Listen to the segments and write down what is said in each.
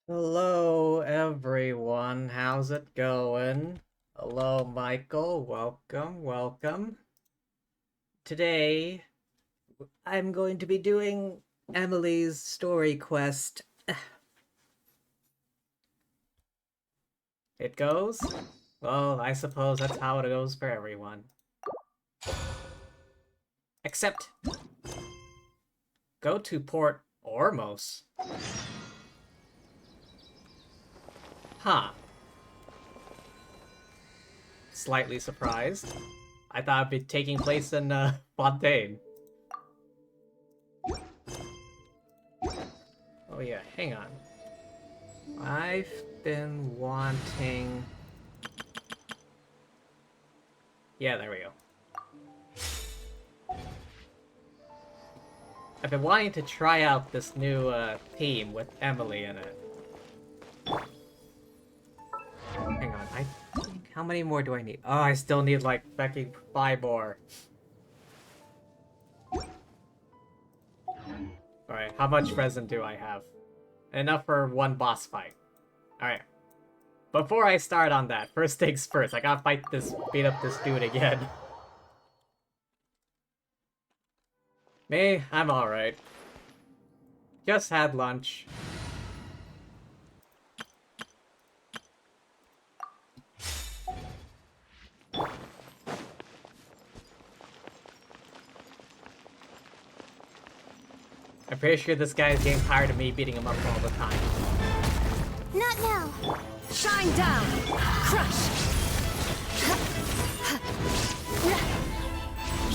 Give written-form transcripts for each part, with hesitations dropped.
Hello, everyone. How's it going? Hello, Michael. Welcome, welcome. Today, I'm going to be doing Emilie's story quest. It goes? Well, I suppose that's how it goes for everyone. Except, go to Port Ormos. Huh. Slightly surprised. I thought it'd be taking place in, Fontaine. Oh yeah, hang on. I've been wanting... Yeah, there we go. I've been wanting to try out this new, theme with Emilie in it. Hang on, I think... How many more do I need? Oh, I still need, like, fucking 5 more. Alright, how much resin do I have? Enough for one boss fight. Alright. Before I start on that, first things first, I gotta beat up this dude again. Me? I'm alright. Just had lunch. I'm pretty sure this guy is getting tired of me beating him up all the time. Not now. Shine down! Crush!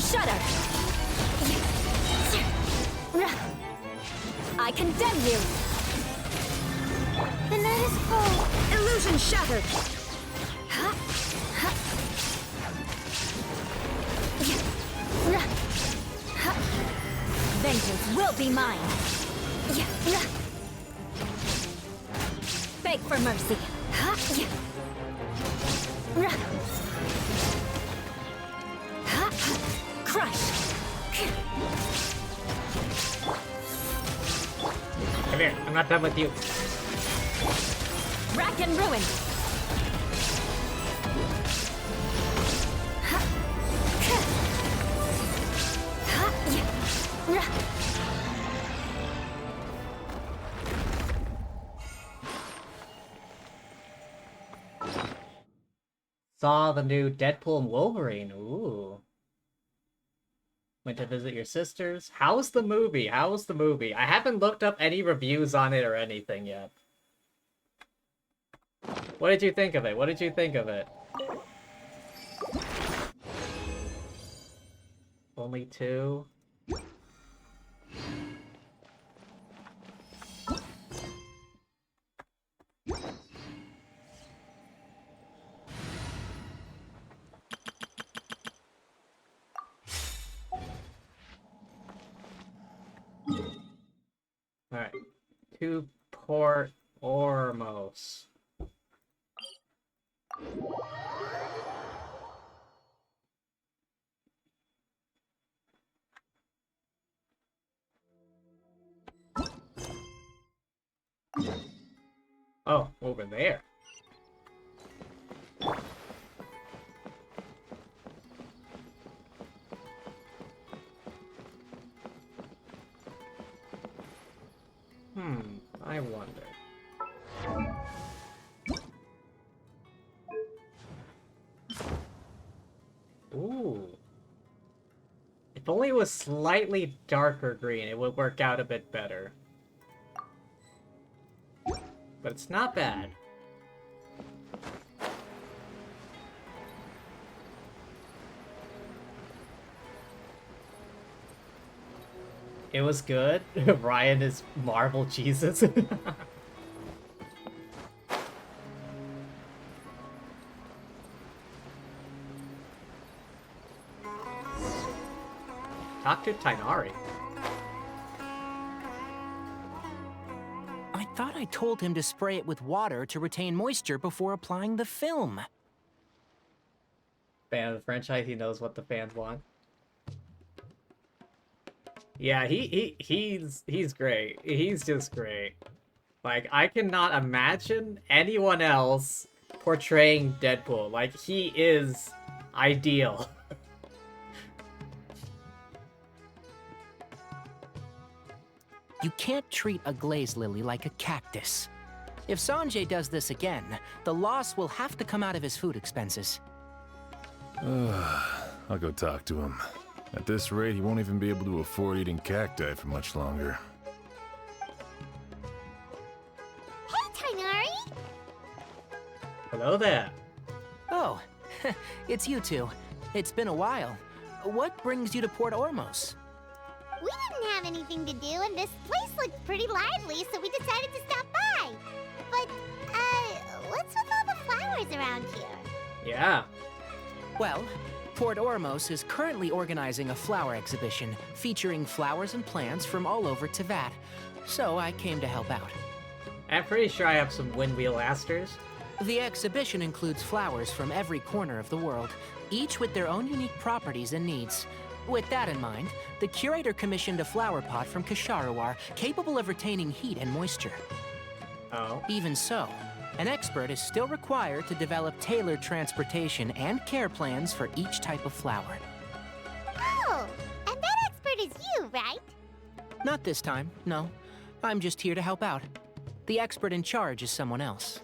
Shudder! I condemn you! The night is full. Illusion shattered! Vengeance will be mine! Beg for mercy! Crush! Come here, I'm not done with you. Rack and ruin! Saw the new Deadpool and Wolverine. Ooh. Went to visit your sisters. How's the movie? How's the movie? I haven't looked up any reviews on it or anything yet. What did you think of it? What did you think of it? Only 2? Alright. 2 Port Ormos. Oh, over there. I wonder. Ooh. If only it was slightly darker green, it would work out a bit better. But it's not bad. It was good. Ryan is Marvel Jesus. Talk to Tainari. I thought I told him to spray it with water to retain moisture before applying the film. Fan of the franchise, he knows what the fans want. Yeah, he's great. He's just great. Like, I cannot imagine anyone else portraying Deadpool. Like, he is ideal. You can't treat a glaze lily like a cactus. If Sanjay does this again, the loss will have to come out of his food expenses. I'll go talk to him. At this rate, he won't even be able to afford eating cacti for much longer. Hey, Tainari! Hello there. Oh, it's you two. It's been a while. What brings you to Port Ormos? We didn't have anything to do, and this place looked pretty lively, so we decided to stop by. But, what's with all the flowers around here? Yeah. Well, Port Ormos is currently organizing a flower exhibition featuring flowers and plants from all over Teyvat. So I came to help out. I'm pretty sure I have some windwheel asters. The exhibition includes flowers from every corner of the world, each with their own unique properties and needs. With that in mind, the curator commissioned a flower pot from Kasharawar capable of retaining heat and moisture. Oh. Even so, an expert is still required to develop tailored transportation and care plans for each type of flower. Oh, and that expert is you, right? Not this time, no. I'm just here to help out. The expert in charge is someone else.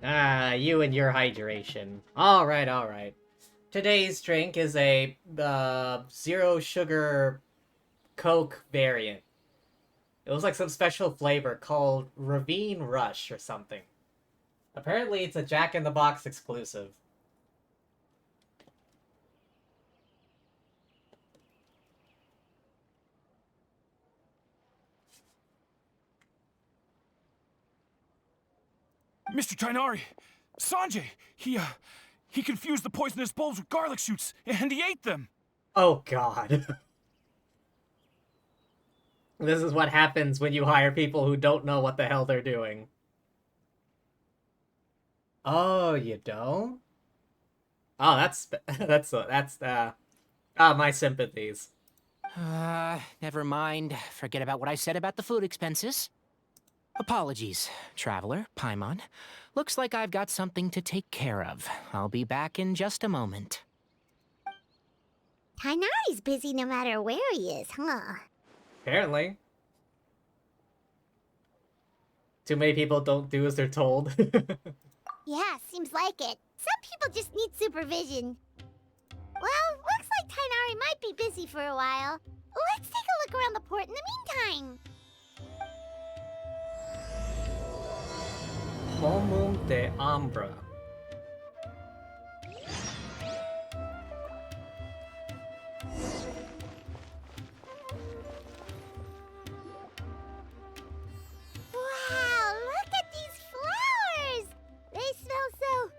Ah, you and your hydration. Alright, alright. Today's drink is a zero sugar Coke variant. It was like some special flavor called Ravine Rush or something. Apparently, it's a Jack in the Box exclusive. Mr. Tainari! Sanjay! He confused the poisonous bulbs with garlic shoots, and he ate them! Oh god. This is what happens when you hire people who don't know what the hell they're doing. Oh, you don't? Oh, my sympathies. Never mind. Forget about what I said about the food expenses. Apologies, Traveler, Paimon. Looks like I've got something to take care of. I'll be back in just a moment. Tainari's busy no matter where he is, huh? Apparently. Too many people don't do as they're told. Yeah, seems like it. Some people just need supervision. Well, looks like Tainari might be busy for a while. Let's take a look around the port in the meantime. Homum de Ambra. Wow, look at these flowers! They smell so...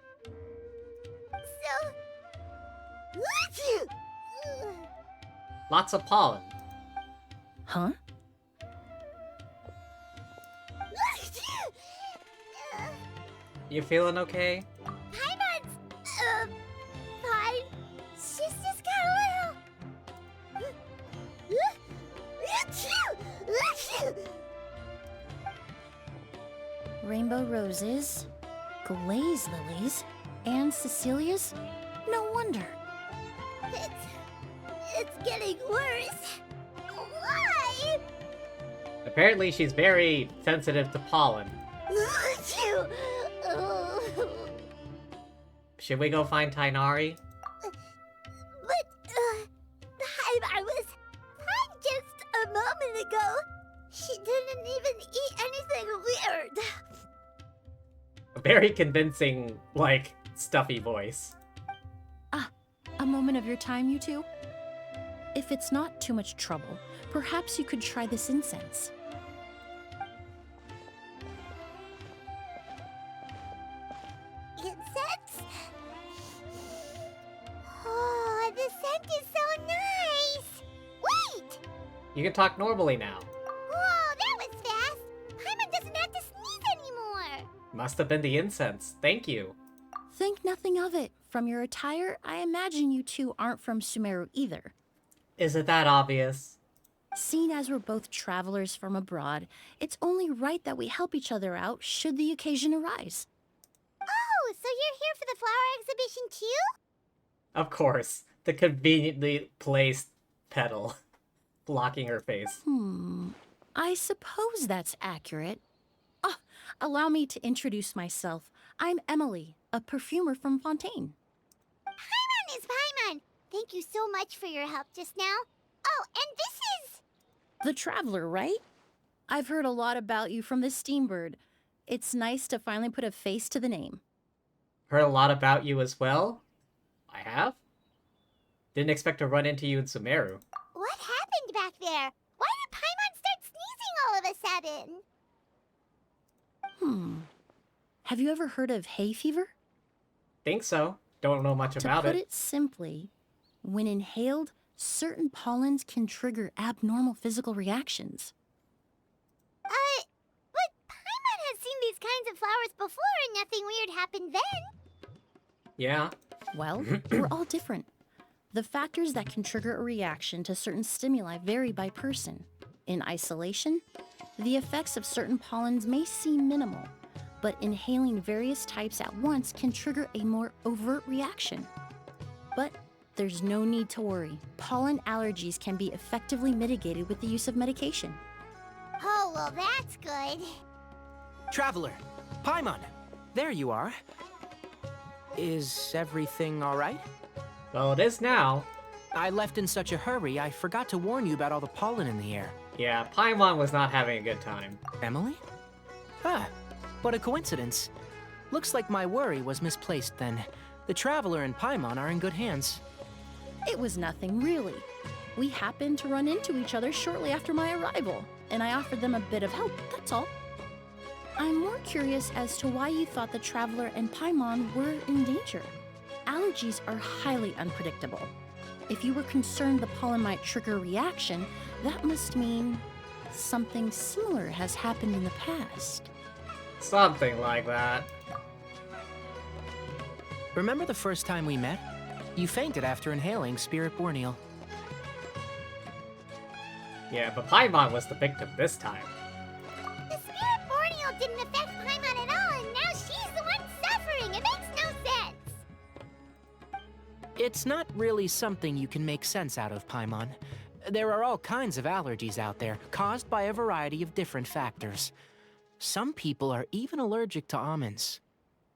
Lots of pollen. Huh? You feeling okay? Paimon's... fine. She's just got a little... Rainbow roses, glaze lilies, and Cecilia's? No wonder. It's getting worse. Why? Apparently she's very sensitive to pollen. Should we go find Tainari? But, I was fine just a moment ago. She didn't even eat anything weird. A very convincing, like, stuffy voice. A moment of your time, you two? If it's not too much trouble, perhaps you could try this incense. Incense? Oh, the scent is so nice! Wait! You can talk normally now. Whoa, that was fast! Paimon doesn't have to sneeze anymore! Must have been the incense. Thank you. Think nothing of it. From your attire, I imagine you two aren't from Sumeru either. Is it that obvious? Seeing as we're both travelers from abroad, it's only right that we help each other out should the occasion arise. Oh, so you're here for the flower exhibition too? Of course. The conveniently placed petal blocking her face. I suppose that's accurate. Allow me to introduce myself. I'm Emilie, a perfumer from Fontaine. Paimon is Paimon! Thank you so much for your help just now. Oh, and this is... The Traveler, right? I've heard a lot about you from the Steambird. It's nice to finally put a face to the name. Heard a lot about you as well? I have? Didn't expect to run into you in Sumeru. What happened back there? Why did Paimon start sneezing all of a sudden? Have you ever heard of hay fever? Think so. Don't know much about To put it. it simply, when inhaled, certain pollens can trigger abnormal physical reactions. But Paimon has seen these kinds of flowers before and nothing weird happened then. Yeah. Well, we're all different. The factors that can trigger a reaction to certain stimuli vary by person. In isolation, the effects of certain pollens may seem minimal, but inhaling various types at once can trigger a more overt reaction. But there's no need to worry. Pollen allergies can be effectively mitigated with the use of medication. Oh, well, that's good. Traveler, Paimon, there you are. Is everything all right? Well, it is now. I left in such a hurry, I forgot to warn you about all the pollen in the air. Yeah, Paimon was not having a good time. Emily? Ah, what a coincidence. Looks like my worry was misplaced then. The Traveler and Paimon are in good hands. It was nothing, really. We happened to run into each other shortly after my arrival, and I offered them a bit of help, that's all. I'm more curious as to why you thought the Traveler and Paimon were in danger. Allergies are highly unpredictable. If you were concerned the pollen might trigger a reaction, that must mean something similar has happened in the past. Something like that. Remember the first time we met? You fainted after inhaling Spirit Borneal. Yeah, but Paimon was the victim this time. The Spirit Borneal didn't affect Paimon at all, and now she's the one suffering. It makes no sense. It's not really something you can make sense out of, Paimon. There are all kinds of allergies out there, caused by a variety of different factors. Some people are even allergic to almonds.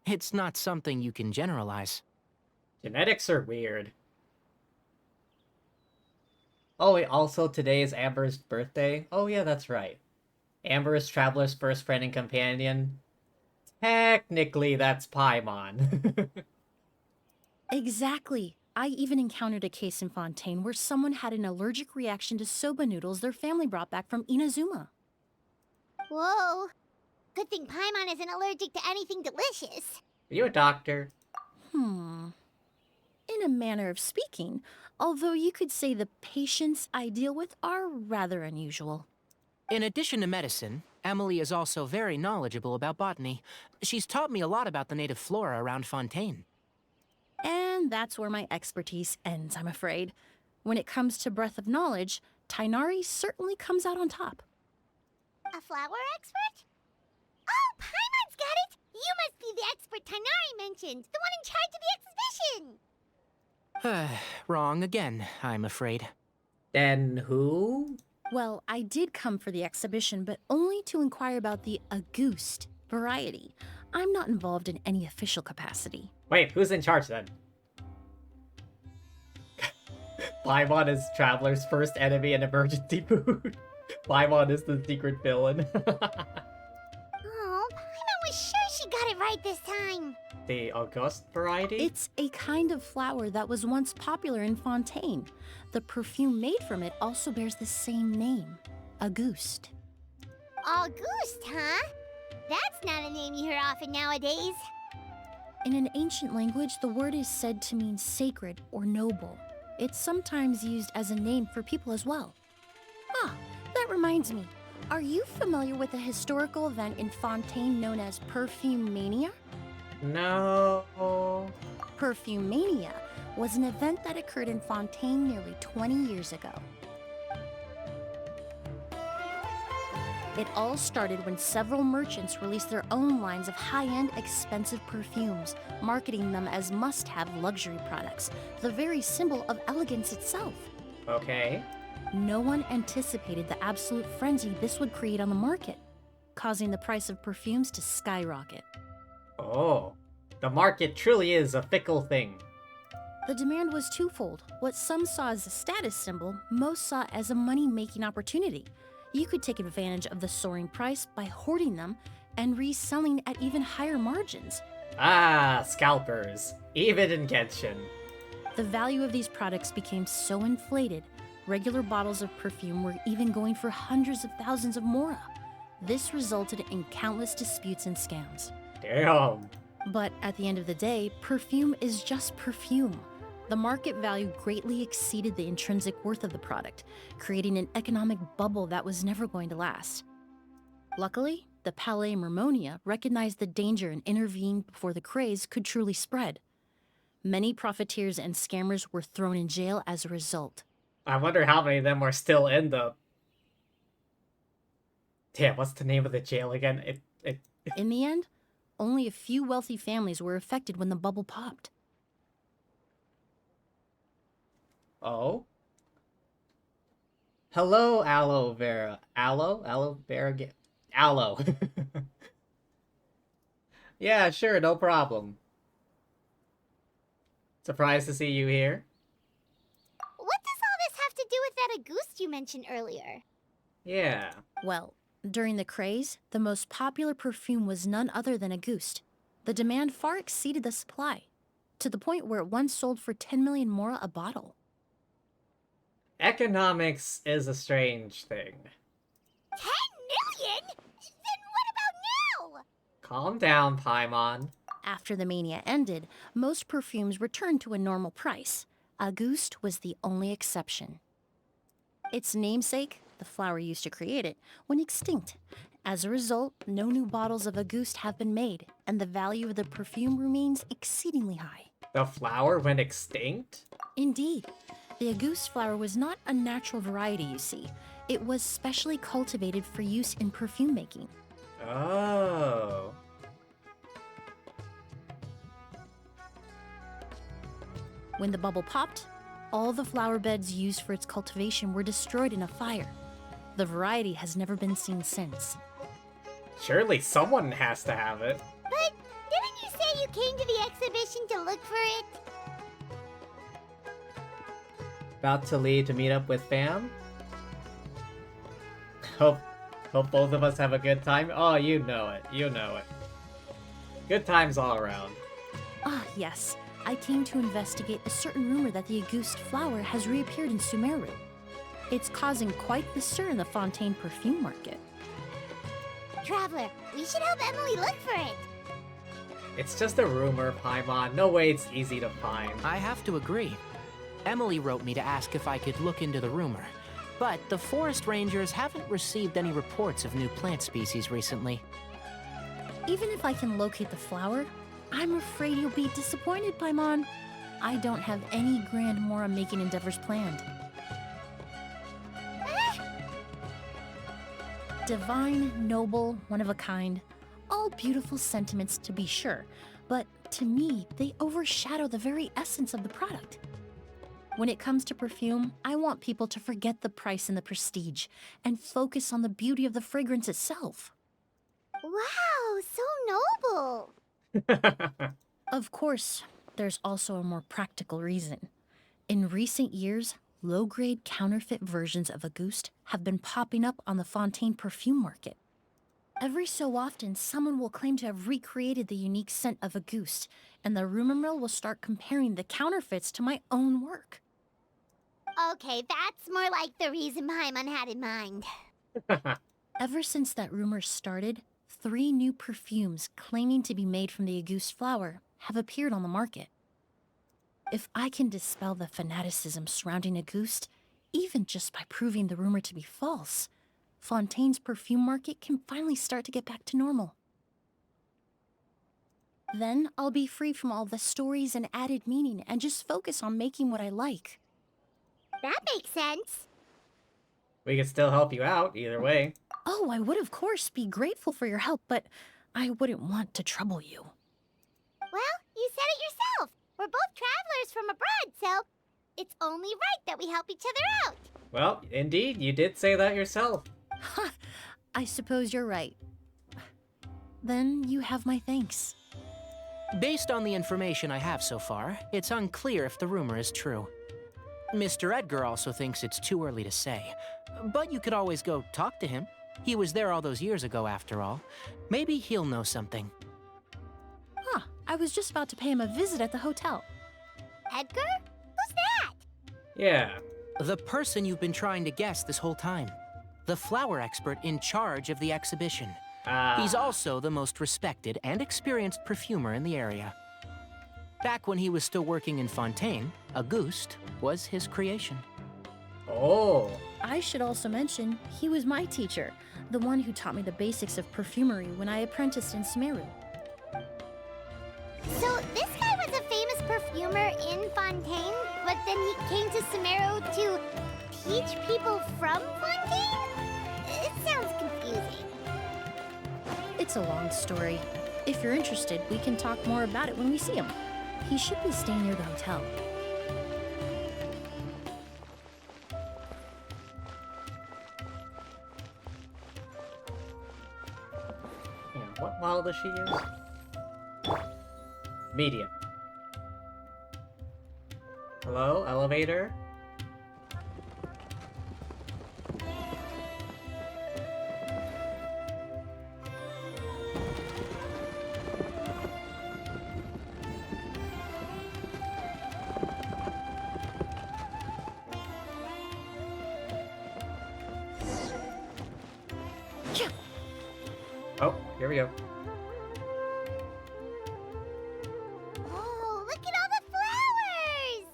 It's not something you can generalize. Genetics are weird. Oh, wait, also today is Amber's birthday. Oh yeah, that's right. Amber is Traveler's first friend and companion. Technically, that's Paimon. Exactly. I even encountered a case in Fontaine where someone had an allergic reaction to soba noodles their family brought back from Inazuma. Whoa. Good thing Paimon isn't allergic to anything delicious. Are you a doctor? In a manner of speaking, although you could say the patients I deal with are rather unusual. In addition to medicine, Emilie is also very knowledgeable about botany. She's taught me a lot about the native flora around Fontaine. And that's where my expertise ends, I'm afraid. When it comes to breadth of knowledge, Tainari certainly comes out on top. A flower expert? Oh, Paimon's got it! You must be the expert Tainari mentioned, the one in charge of the exhibition! Wrong again, I'm afraid. Then who? Well, I did come for the exhibition, but only to inquire about the Auguste variety. I'm not involved in any official capacity. Wait, who's in charge then? Paimon is Traveler's first enemy and emergency food. Paimon is the secret villain. Oh, Paimon was sure she got it right this time. The Auguste variety? It's a kind of flower that was once popular in Fontaine. The perfume made from it also bears the same name, Auguste. Auguste, huh? That's not a name you hear often nowadays. In an ancient language, the word is said to mean sacred or noble. It's sometimes used as a name for people as well. Ah, that reminds me. Are you familiar with a historical event in Fontaine known as Perfume Mania? No. Perfume Mania was an event that occurred in Fontaine nearly 20 years ago. It all started when several merchants released their own lines of high-end, expensive perfumes, marketing them as must-have luxury products, the very symbol of elegance itself. Okay. No one anticipated the absolute frenzy this would create on the market, causing the price of perfumes to skyrocket. Oh. The market truly is a fickle thing. The demand was twofold. What some saw as a status symbol, most saw as a money-making opportunity. You could take advantage of the soaring price by hoarding them and reselling at even higher margins. Ah, scalpers. Even in Genshin. The value of these products became so inflated, regular bottles of perfume were even going for hundreds of thousands of mora. This resulted in countless disputes and scams. Damn. But at the end of the day, perfume is just perfume. The market value greatly exceeded the intrinsic worth of the product, creating an economic bubble that was never going to last. Luckily, the Palais Mermonia recognized the danger and intervened before the craze could truly spread. Many profiteers and scammers were thrown in jail as a result. I wonder how many of them are still in the... Damn, what's the name of the jail again? In the end, only a few wealthy families were affected when the bubble popped. Oh? Hello, aloe vera. Aloe? Aloe vera? Aloe. Yeah, sure, no problem. Surprised to see you here. What that Auguste you mentioned earlier. Yeah. Well, during the craze, the most popular perfume was none other than Auguste. The demand far exceeded the supply, to the point where it once sold for 10 million mora a bottle. Economics is a strange thing. 10 million? Then what about now? Calm down, Paimon. After the mania ended, most perfumes returned to a normal price. Auguste was the only exception. Its namesake, the flower used to create it, went extinct. As a result, no new bottles of Auguste have been made, and the value of the perfume remains exceedingly high. The flower went extinct? Indeed, the Auguste flower was not a natural variety, you see. It was specially cultivated for use in perfume making. Oh. When the bubble popped, all the flower beds used for its cultivation were destroyed in a fire. The variety has never been seen since. Surely someone has to have it. But didn't you say you came to the exhibition to look for it? About to leave to meet up with fam? Hope both of us have a good time. Oh, you know it. You know it. Good times all around. Ah, yes. I came to investigate a certain rumor that the Auguste flower has reappeared in Sumeru. It's causing quite the stir in the Fontaine perfume market. Traveler, we should help Emilie look for it. It's just a rumor, Paimon. No way it's easy to find. I have to agree. Emilie wrote me to ask if I could look into the rumor. But the forest rangers haven't received any reports of new plant species recently. Even if I can locate the flower, I'm afraid you'll be disappointed, Paimon. I don't have any grand Mora making endeavors planned. Divine, noble, one of a kind. All beautiful sentiments to be sure, but to me, they overshadow the very essence of the product. When it comes to perfume, I want people to forget the price and the prestige and focus on the beauty of the fragrance itself. Wow, so noble. Of course, there's also a more practical reason. In recent years, low-grade counterfeit versions of Auguste have been popping up on the Fontaine perfume market. Every so often, someone will claim to have recreated the unique scent of Auguste, and the rumor mill will start comparing the counterfeits to my own work. Okay, that's more like the reason Paimon had in mind. Ever since that rumor started, 3 new perfumes claiming to be made from the Auguste flower have appeared on the market. If I can dispel the fanaticism surrounding Auguste, even just by proving the rumor to be false, Fontaine's perfume market can finally start to get back to normal. Then I'll be free from all the stories and added meaning and just focus on making what I like. That makes sense. We can still help you out, either way. Oh, I would of course be grateful for your help, but I wouldn't want to trouble you. Well, you said it yourself. We're both travelers from abroad, so it's only right that we help each other out. Well, indeed, you did say that yourself. Ha! I suppose you're right. Then you have my thanks. Based on the information I have so far, it's unclear if the rumor is true. Mr. Edgar also thinks it's too early to say, but you could always go talk to him. He was there all those years ago, after all. Maybe he'll know something. Huh, I was just about to pay him a visit at the hotel. Edgar? Who's that? Yeah. The person you've been trying to guess this whole time. The flower expert in charge of the exhibition. He's also the most respected and experienced perfumer in the area. Back when he was still working in Fontaine, Auguste was his creation. Oh. I should also mention, he was my teacher, the one who taught me the basics of perfumery when I apprenticed in Sumeru. So this guy was a famous perfumer in Fontaine, but then he came to Sumeru to teach people from Fontaine? It sounds confusing. It's a long story. If you're interested, we can talk more about it when we see him. He should be staying near the hotel. Yeah, what model does she use? Medium. Hello, elevator? Here we go. Oh, look at all the flowers!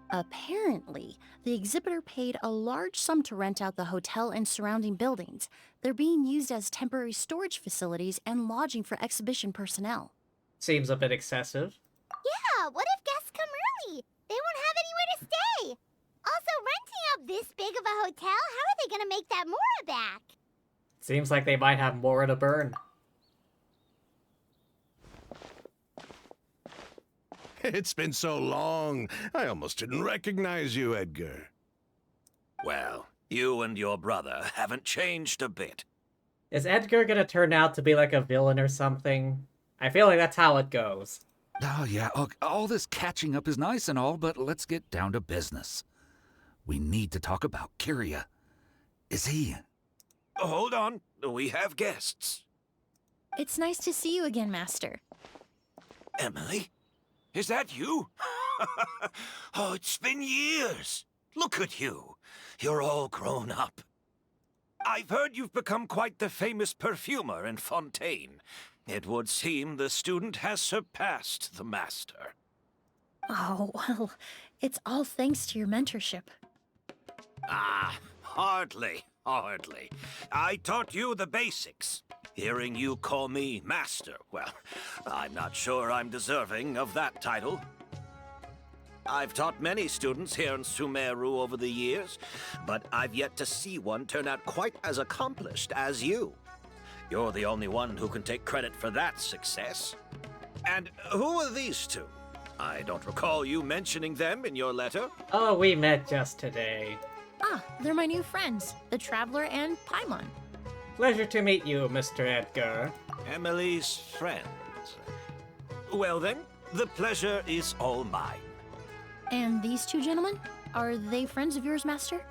Apparently, the exhibitor paid a large sum to rent out the hotel and surrounding buildings. They're being used as temporary storage facilities and lodging for exhibition personnel. Seems a bit excessive. Yeah, what if guests come early? They won't have anywhere to stay. Also, renting out this big of a hotel, how are they gonna make that Mora back? Seems like they might have more to burn. It's been so long, I almost didn't recognize you, Edgar. Well, you and your brother haven't changed a bit. Is Edgar gonna turn out to be like a villain or something? I feel like that's how it goes. Oh, yeah, look, all this catching up is nice and all, but let's get down to business. We need to talk about Kyria. Is he... Hold on, we have guests. It's nice to see you again, Master. Emilie? Is that you? Oh, it's been years. Look at you. You're all grown up. I've heard you've become quite the famous perfumer in Fontaine. It would seem the student has surpassed the master. Oh, well, it's all thanks to your mentorship. Ah, hardly. I taught you the basics. Hearing you call me master, well, I'm not sure I'm deserving of that title. I've taught many students here in Sumeru over the years, but I've yet to see one turn out quite as accomplished as you. You're the only one who can take credit for that success. And who are these two? I don't recall you mentioning them in your letter. Oh, we met just today. Ah, they're my new friends, the Traveler and Paimon. Pleasure to meet you, Mr. Edgar. Emilie's friends. Well then, the pleasure is all mine. And these two gentlemen? Are they friends of yours, Master?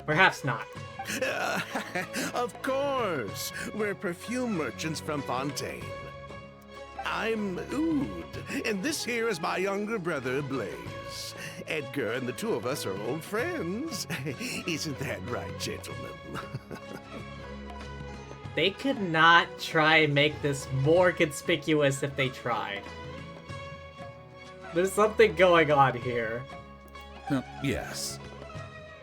Perhaps not. Of course, we're perfume merchants from Fontaine. I'm Oud, and this here is my younger brother, Blaze. Edgar and the two of us are old friends. Isn't that right, gentlemen? They could not try and make this more conspicuous if they tried. There's something going on here. Yes.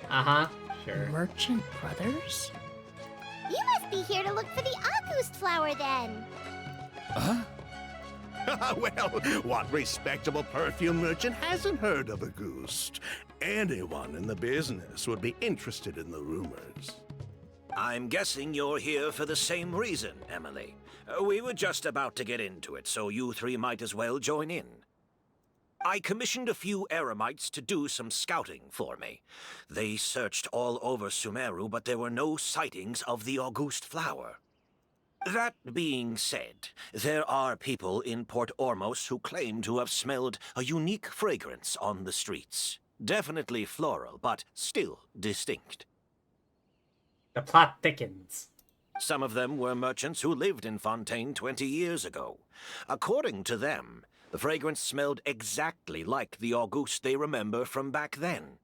Uh-huh, sure. Merchant brothers? You must be here to look for the August flower then. Huh? Well, what respectable perfume merchant hasn't heard of a goose? Anyone in the business would be interested in the rumors. I'm guessing you're here for the same reason, Emilie. We were just about to get into it, so you three might as well join in. I commissioned a few eremites to do some scouting for me. They searched all over Sumeru, but there were no sightings of the August flower. That being said, there are people in Port Ormos who claim to have smelled a unique fragrance on the streets. Definitely floral, but still distinct. The plot thickens. Some of them were merchants who lived in Fontaine 20 years ago. According to them, the fragrance smelled exactly like the August they remember from back then.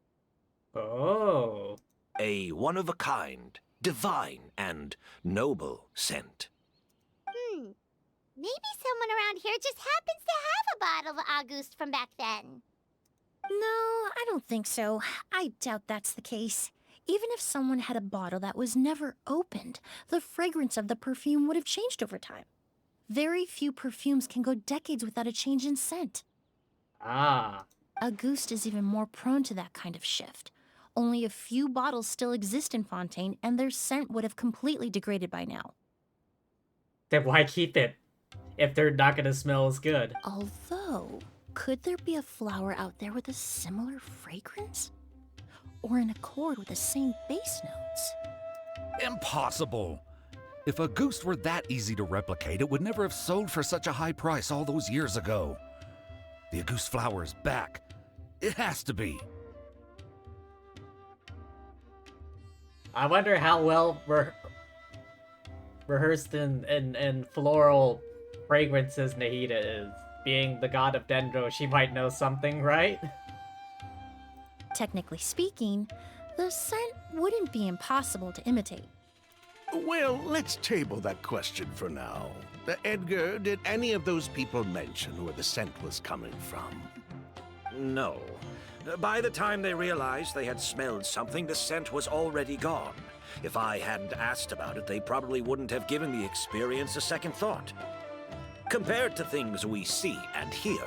Oh. A one-of-a-kind, divine, and noble scent. Maybe someone around here just happens to have a bottle of August from back then. No, I don't think so. I doubt that's the case. Even if someone had a bottle that was never opened, the fragrance of the perfume would have changed over time. Very few perfumes can go decades without a change in scent. Ah. Auguste is even more prone to that kind of shift. Only a few bottles still exist in Fontaine, and their scent would have completely degraded by now. Then why keep it? If they're not gonna smell as good. Although, could there be a flower out there with a similar fragrance? Or in accord with the same base notes? Impossible. If a goose were that easy to replicate, it would never have sold for such a high price all those years ago. The Auguste flower is back. It has to be. I wonder how well rehearsed in floral fragrances Nahida is. Being the god of Dendro, she might know something, right? Technically speaking, the scent wouldn't be impossible to imitate. Well, let's table that question for now. Edgar, did any of those people mention where the scent was coming from? No. By the time they realized they had smelled something, the scent was already gone. If I hadn't asked about it, they probably wouldn't have given the experience a second thought. Compared to things we see and hear,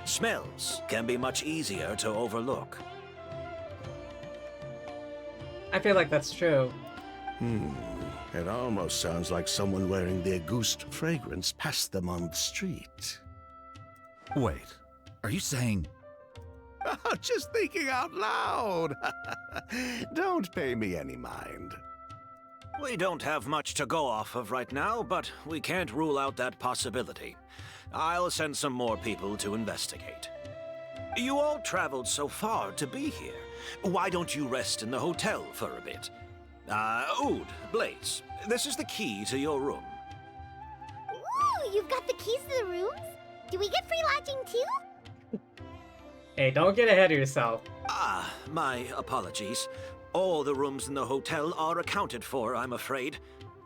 smells can be much easier to overlook. I feel like that's true. It almost sounds like someone wearing the Auguste fragrance passed them on the street. Wait, are you saying... Oh, just thinking out loud. Don't pay me any mind. We don't have much to go off of right now, but we can't rule out that possibility. I'll send some more people to investigate. You all traveled so far to be here. Why don't you rest in the hotel for a bit? Oud, Blaze, this is the key to your room. Ooh, you've got the keys to the rooms? Do we get free lodging too? Hey, don't get ahead of yourself. My apologies. All the rooms in the hotel are accounted for, I'm afraid.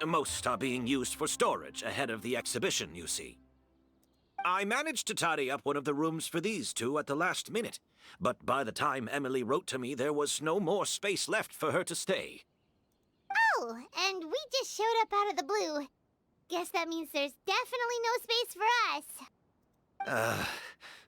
Most are being used for storage ahead of the exhibition, you see. I managed to tidy up one of the rooms for these two at the last minute, but by the time Emilie wrote to me, there was no more space left for her to stay. Oh, and we just showed up out of the blue. Guess that means there's definitely no space for us.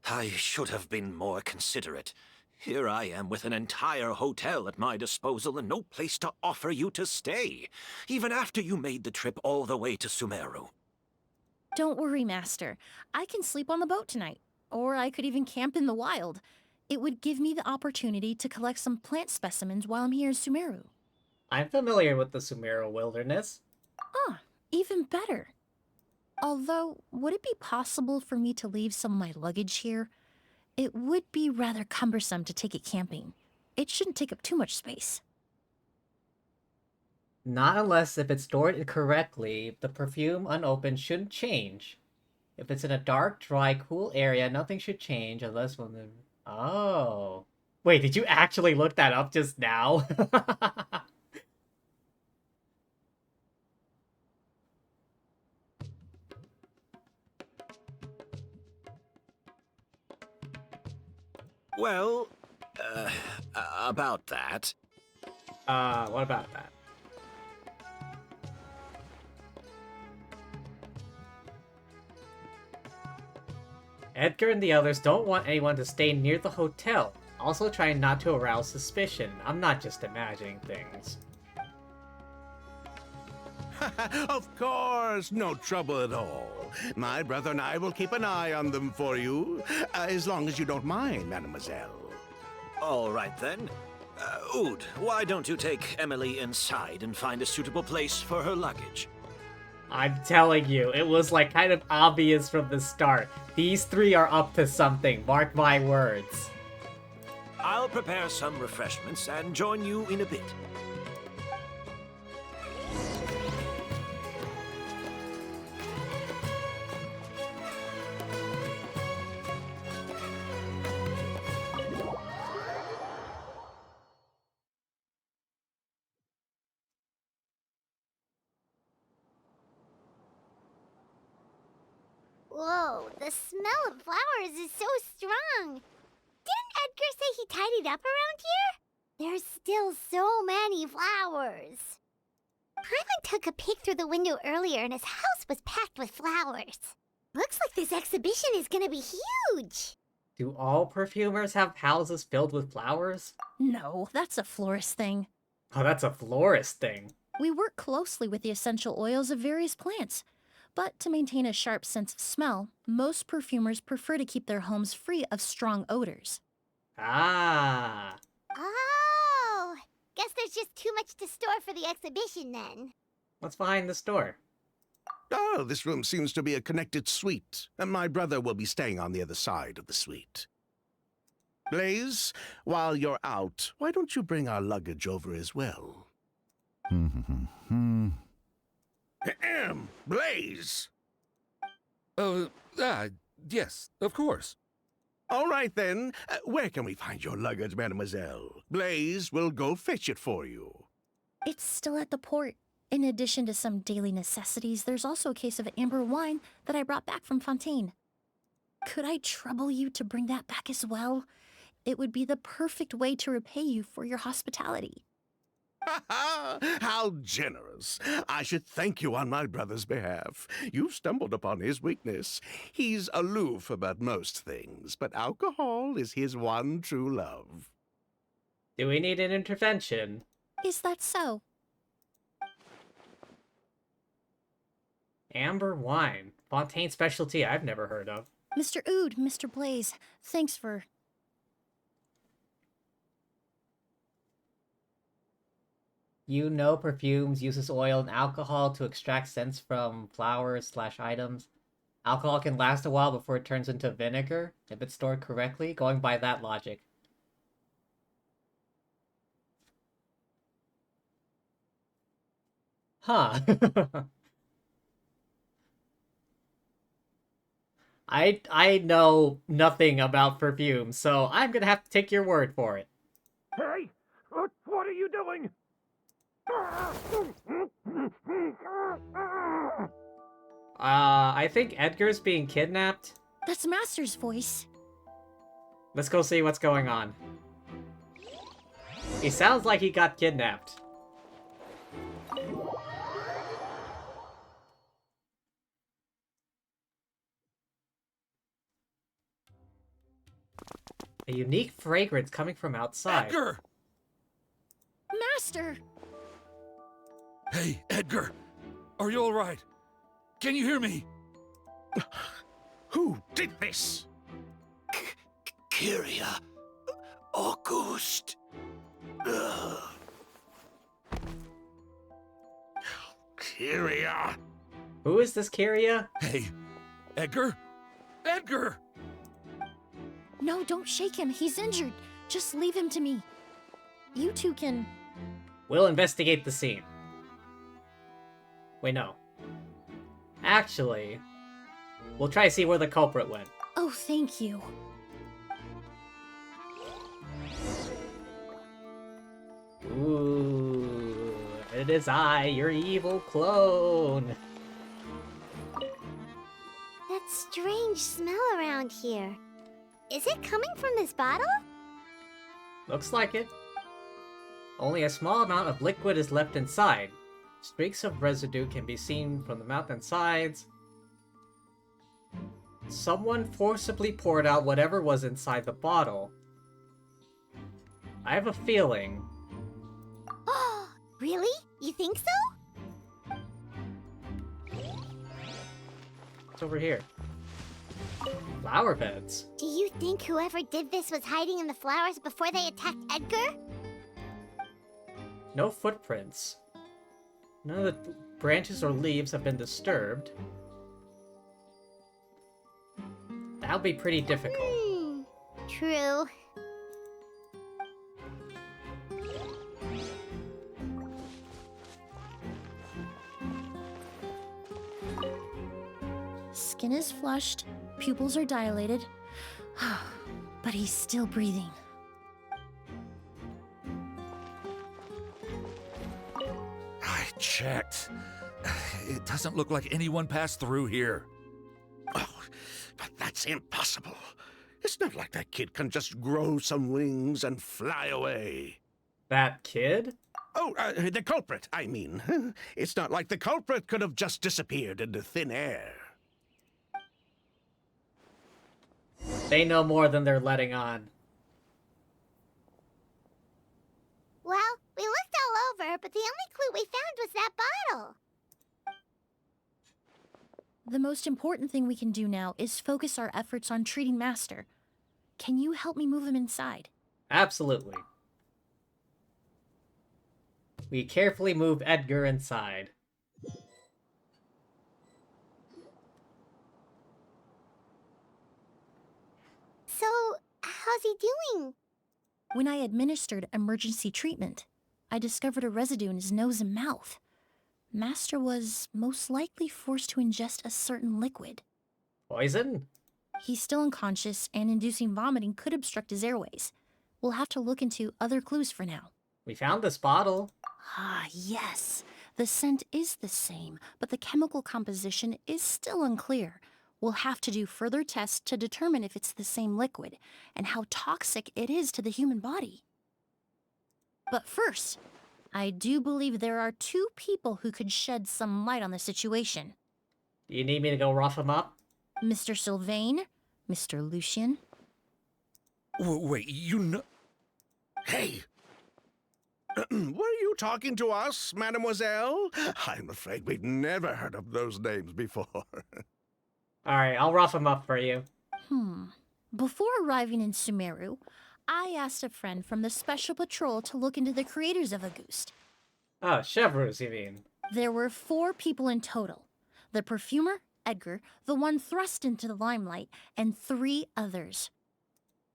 I should have been more considerate. Here I am with an entire hotel at my disposal and no place to offer you to stay, even after you made the trip all the way to Sumeru. Don't worry, Master. I can sleep on the boat tonight. Or I could even camp in the wild. It would give me the opportunity to collect some plant specimens while I'm here in Sumeru. I'm familiar with the Sumeru wilderness. Ah, even better. Although, would it be possible for me to leave some of my luggage here? It would be rather cumbersome to take it camping. It shouldn't take up too much space. Not unless if it's stored correctly, the perfume unopened shouldn't change. If it's in a dark, dry, cool area, nothing should change unless when the... Oh. Wait, did you actually look that up just now? Well, about that. What about that? Edgar and the others don't want anyone to stay near the hotel, also trying not to arouse suspicion. I'm not just imagining things. Of course, no trouble at all. My brother and I will keep an eye on them for you, as long as you don't mind, mademoiselle. All right, then. Oud, why don't you take Emilie inside and find a suitable place for her luggage? I'm telling you, it was like kind of obvious from the start. These three are up to something, mark my words. I'll prepare some refreshments and join you in a bit. Whoa, the smell of flowers is so strong. Didn't Edgar say he tidied up around here? There's still so many flowers. Hyman took a peek through the window earlier and his house was packed with flowers. Looks like this exhibition is gonna be huge. Do all perfumers have houses filled with flowers? No, that's a florist thing. Oh, that's a florist thing. We work closely with the essential oils of various plants. But to maintain a sharp sense of smell, most perfumers prefer to keep their homes free of strong odors. Ah. Oh, guess there's just too much to store for the exhibition then. What's behind the store? Oh, this room seems to be a connected suite, and my brother will be staying on the other side of the suite. Blaze, while you're out, why don't you bring our luggage over as well? Blaze! Yes, of course. All right, then. Where can we find your luggage, mademoiselle? Blaze will go fetch it for you. It's still at the port. In addition to some daily necessities, there's also a case of amber wine that I brought back from Fontaine. Could I trouble you to bring that back as well? It would be the perfect way to repay you for your hospitality. How generous. I should thank you on my brother's behalf. You've stumbled upon his weakness. He's aloof about most things, but alcohol is his one true love. Do we need an intervention? Is that so? Amber wine. Fontaine specialty I've never heard of. Mr. Ood, Mr. Blaze, thanks for... You know perfumes uses oil and alcohol to extract scents from flowers/items. Alcohol can last a while before it turns into vinegar, if it's stored correctly, going by that logic. Huh. I know nothing about perfume, so I'm gonna have to take your word for it. Hey! What are you doing? I think Edgar's being kidnapped. That's Master's voice. Let's go see what's going on. He sounds like he got kidnapped. A unique fragrance coming from outside. Edgar! Master! Hey, Edgar! Are you alright? Can you hear me? Who did this? Kyria. August. Kyria. Who is this Kyria? Hey, Edgar? Edgar! No, don't shake him. He's injured. Just leave him to me. You two can... We'll investigate the scene. Wait, no. Actually, we'll try to see where the culprit went. Oh, thank you. Ooh, it is I, your evil clone. That strange smell around here. Is it coming from this bottle? Looks like it. Only a small amount of liquid is left inside. Streaks of residue can be seen from the mouth and sides. Someone forcibly poured out whatever was inside the bottle. I have a feeling. Oh, really? You think so? It's over here. Flower beds. Do you think whoever did this was hiding in the flowers before they attacked Edgar? No footprints. None of the branches or leaves have been disturbed. That'll be pretty difficult. True. Skin is flushed, pupils are dilated, but he's still breathing. I checked. It doesn't look like anyone passed through here. Oh, but that's impossible. It's not like that kid can just grow some wings and fly away. That kid? Oh, the culprit, I mean. It's not like the culprit could have just disappeared into thin air. They know more than they're letting on. Well, we looked all over, but the only clue we found was that bottle. The most important thing we can do now is focus our efforts on treating Master. Can you help me move him inside? Absolutely. We carefully move Edgar inside. So, how's he doing? When I administered emergency treatment, I discovered a residue in his nose and mouth. Master was most likely forced to ingest a certain liquid. Poison? He's still unconscious, and inducing vomiting could obstruct his airways. We'll have to look into other clues for now. We found this bottle. Ah, yes. The scent is the same, but the chemical composition is still unclear. We'll have to do further tests to determine if it's the same liquid and how toxic it is to the human body. But first, I do believe there are two people who could shed some light on the situation. Do you need me to go rough him up? Mr. Sylvain, Mr. Lucien. Wait, you know... Hey! Were you talking to us, mademoiselle? I'm afraid we've never heard of those names before. Alright, I'll rough him up for you. Before arriving in Sumeru, I asked a friend from the Special Patrol to look into the creators of Auguste. Oh, Chevreuse, you mean? There were 4 people in total. The perfumer, Edgar, the one thrust into the limelight, and 3 others.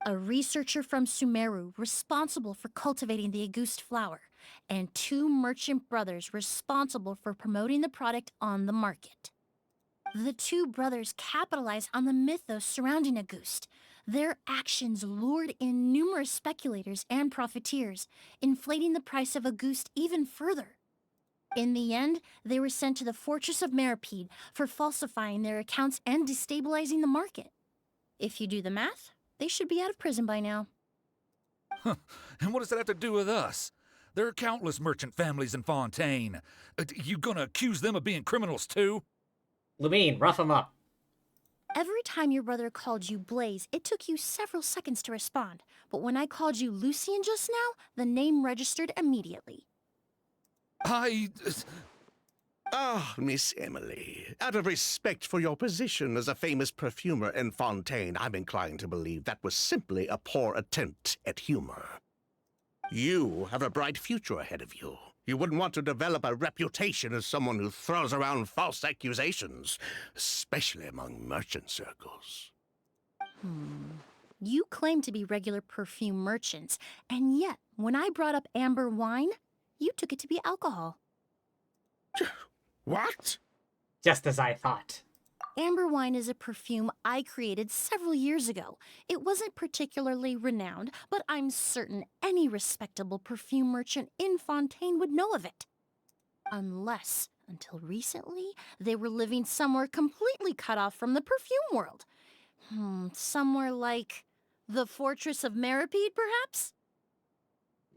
A researcher from Sumeru responsible for cultivating the Auguste flower, and 2 merchant brothers responsible for promoting the product on the market. The 2 brothers capitalized on the mythos surrounding Auguste. Their actions lured in numerous speculators and profiteers, inflating the price of Auguste even further. In the end, they were sent to the Fortress of Meripede for falsifying their accounts and destabilizing the market. If you do the math, they should be out of prison by now. And what does that have to do with us? There are countless merchant families in Fontaine. You gonna accuse them of being criminals too? Lumine, rough him up. Every time your brother called you Blaze, it took you several seconds to respond. But when I called you Lucien just now, the name registered immediately. Ah, Miss Emilie, out of respect for your position as a famous perfumer in Fontaine, I'm inclined to believe that was simply a poor attempt at humor. You have a bright future ahead of you. You wouldn't want to develop a reputation as someone who throws around false accusations, especially among merchant circles. You claim to be regular perfume merchants, and yet, when I brought up amber wine, you took it to be alcohol. What? Just as I thought. Amber wine is a perfume I created several years ago. It wasn't particularly renowned, but I'm certain any respectable perfume merchant in Fontaine would know of it. Unless, until recently, they were living somewhere completely cut off from the perfume world. Somewhere like the Fortress of Meripede, perhaps?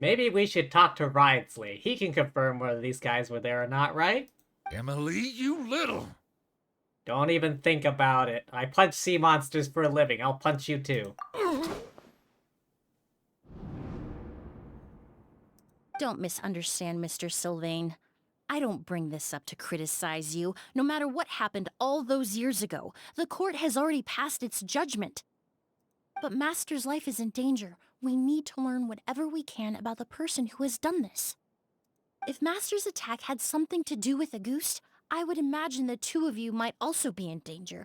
Maybe we should talk to Ridesley. He can confirm whether these guys were there or not, right? Emilie, you little... Don't even think about it. I punch sea monsters for a living. I'll punch you too. Don't misunderstand, Mr. Sylvain. I don't bring this up to criticize you. No matter what happened all those years ago, the court has already passed its judgment. But Master's life is in danger. We need to learn whatever we can about the person who has done this. If Master's attack had something to do with Auguste, I would imagine the 2 of you might also be in danger.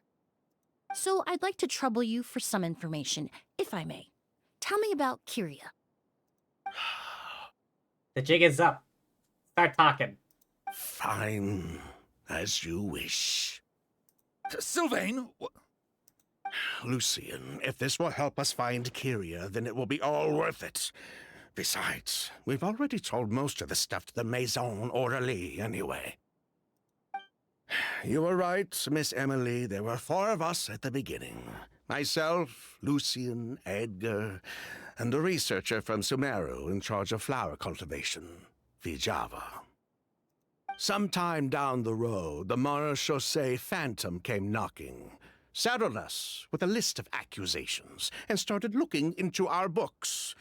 So I'd like to trouble you for some information, if I may. Tell me about Kyria. The jig is up. Start talking. Fine, as you wish. Sylvain! Lucien, if this will help us find Kyria, then it will be all worth it. Besides, we've already told most of the stuff to the Maison Orderly anyway. You were right, Miss Emilie. There were 4 of us at the beginning. Myself, Lucien, Edgar, and a researcher from Sumeru in charge of flower cultivation, Vijava. Sometime down the road, the Marechaussee Phantom came knocking, saddled us with a list of accusations, and started looking into our books.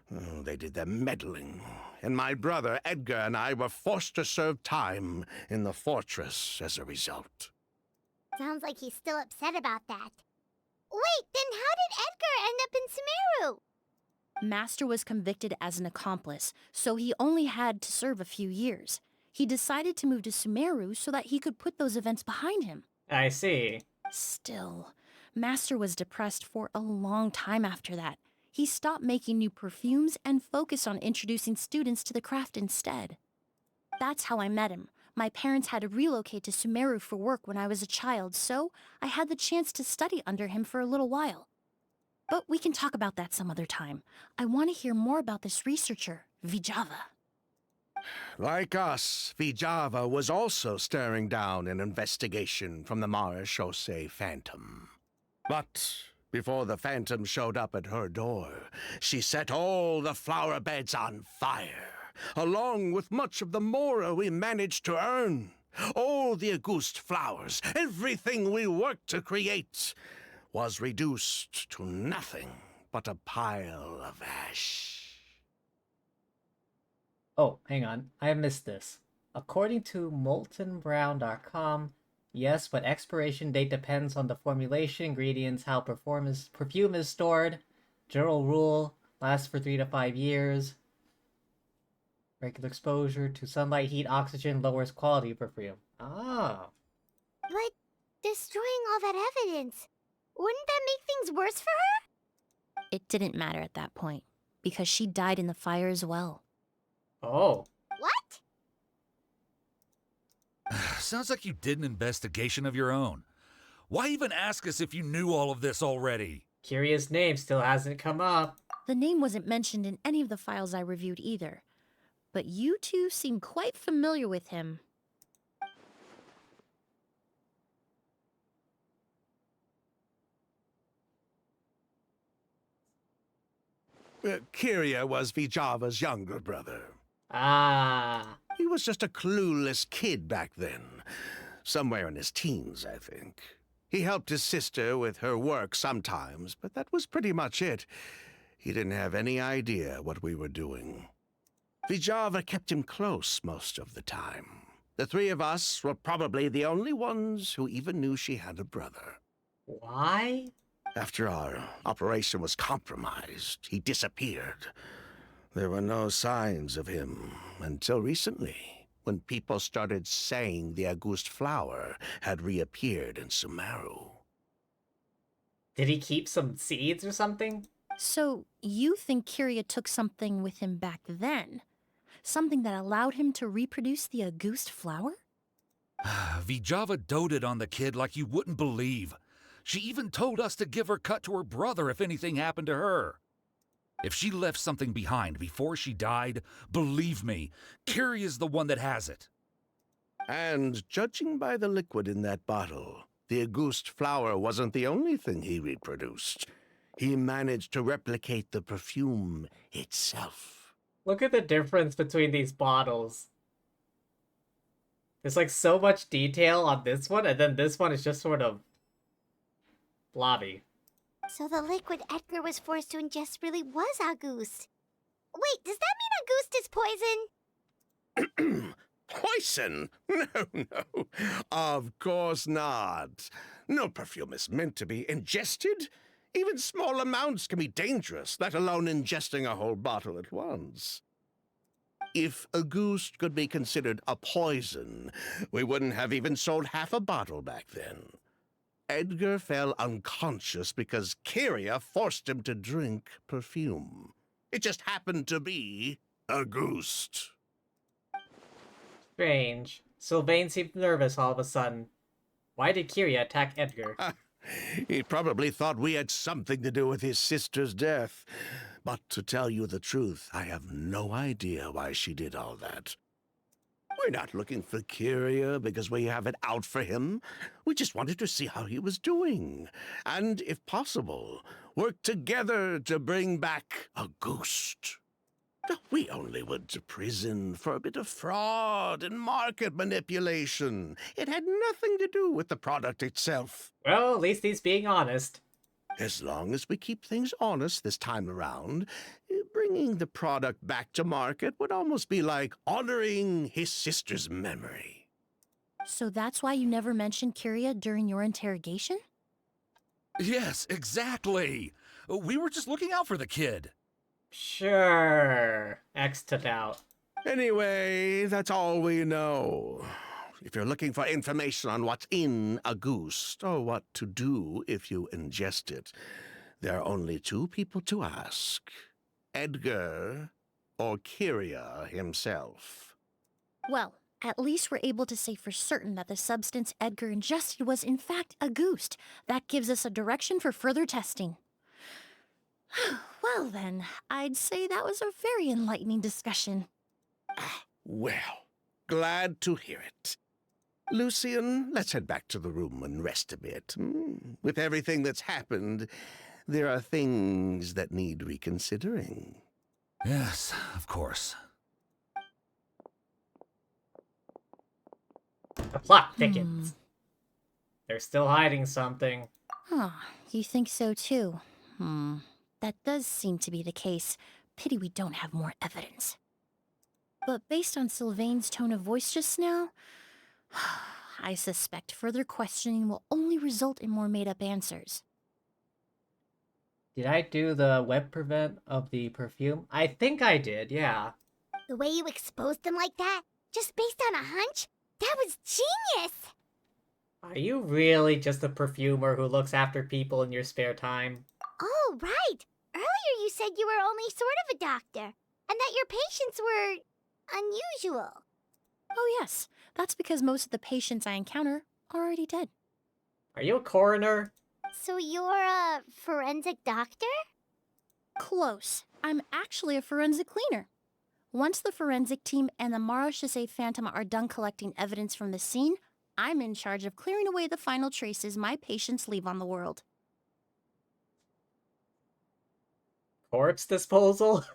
Oh, they did their meddling, and my brother Edgar and I were forced to serve time in the fortress as a result. Sounds like he's still upset about that. Wait, then how did Edgar end up in Sumeru? Master was convicted as an accomplice, so he only had to serve a few years. He decided to move to Sumeru so that he could put those events behind him. I see. Still, Master was depressed for a long time after that. He stopped making new perfumes and focused on introducing students to the craft instead. That's how I met him. My parents had to relocate to Sumeru for work when I was a child, so I had the chance to study under him for a little while. But we can talk about that some other time. I want to hear more about this researcher, Vijava. Like us, Vijava was also staring down an investigation from the Marechaussee Phantom. But before the Phantom showed up at her door, she set all the flower beds on fire, along with much of the mora we managed to earn. All the Auguste flowers, everything we worked to create, was reduced to nothing but a pile of ash. Oh, hang on. I missed this. According to moltenbrown.com, yes, but expiration date depends on the formulation, ingredients, how perfume is stored. General rule, lasts for 3 to 5 years. Regular exposure to sunlight, heat, oxygen lowers quality of perfume. Ah. But destroying all that evidence, wouldn't that make things worse for her? It didn't matter at that point, because she died in the fire as well. Oh. What? Sounds like you did an investigation of your own. Why even ask us if you knew all of this already? Curious name still hasn't come up. The name wasn't mentioned in any of the files I reviewed either, but you two seem quite familiar with him. Kyria was Vijava's younger brother. Ah. He was just a clueless kid back then. Somewhere in his teens, I think. He helped his sister with her work sometimes, but that was pretty much it. He didn't have any idea what we were doing. Vijava kept him close most of the time. The three of us were probably the only ones who even knew she had a brother. Why? After our operation was compromised, he disappeared. There were no signs of him until recently, when people started saying the Auguste flower had reappeared in Sumeru. Did he keep some seeds or something? So, you think Kyria took something with him back then? Something that allowed him to reproduce the Auguste flower? Vijava doted on the kid like you wouldn't believe. She even told us to give her cut to her brother if anything happened to her. If she left something behind before she died, believe me, Kyria's the one that has it. And judging by the liquid in that bottle, the Auguste flower wasn't the only thing he reproduced. He managed to replicate the perfume itself. Look at the difference between these bottles. There's like so much detail on this one, and then this one is just sort of blobby. So the liquid Edgar was forced to ingest really was Auguste. Wait, does that mean Auguste is poison? Poison? No. Of course not. No perfume is meant to be ingested. Even small amounts can be dangerous, let alone ingesting a whole bottle at once. If Auguste could be considered a poison, we wouldn't have even sold half a bottle back then. Edgar fell unconscious because Kyria forced him to drink perfume. It just happened to be Auguste. Strange. Sylvain seemed nervous all of a sudden. Why did Kyria attack Edgar? He probably thought we had something to do with his sister's death. But to tell you the truth, I have no idea why she did all that. We're not looking for Kyria because we have it out for him. We just wanted to see how he was doing. And, if possible, work together to bring back Auguste. We only went to prison for a bit of fraud and market manipulation. It had nothing to do with the product itself. Well, at least he's being honest. As long as we keep things honest this time around, bringing the product back to market would almost be like honoring his sister's memory. So that's why you never mentioned Kyria during your interrogation? Yes, exactly. We were just looking out for the kid. Sure. X'd it out. Anyway, that's all we know. If you're looking for information on what's in Auguste, or what to do if you ingest it, there are only two people to ask. Edgar or Kyria himself. Well, at least we're able to say for certain that the substance Edgar ingested was in fact Auguste. That gives us a direction for further testing. Well then, I'd say that was a very enlightening discussion. Well, glad to hear it. Lucian, let's head back to the room and rest a bit. With everything that's happened, there are things that need reconsidering. Yes, of course. The plot thickens. They're still hiding something. Huh, you think so too? That does seem to be the case. Pity we don't have more evidence. But based on Sylvain's tone of voice just now, I suspect further questioning will only result in more made-up answers. Did I do the web prevent of the perfume? I think I did, yeah. The way you exposed them like that, just based on a hunch, that was genius! Are you really just a perfumer who looks after people in your spare time? Oh, right! Earlier you said you were only sort of a doctor, and that your patients were unusual. Oh yes, that's because most of the patients I encounter are already dead. Are you a coroner? So you're a forensic doctor? Close. I'm actually a forensic cleaner. Once the forensic team and the Marechaussee Phantom are done collecting evidence from the scene, I'm in charge of clearing away the final traces my patients leave on the world. Corpse disposal?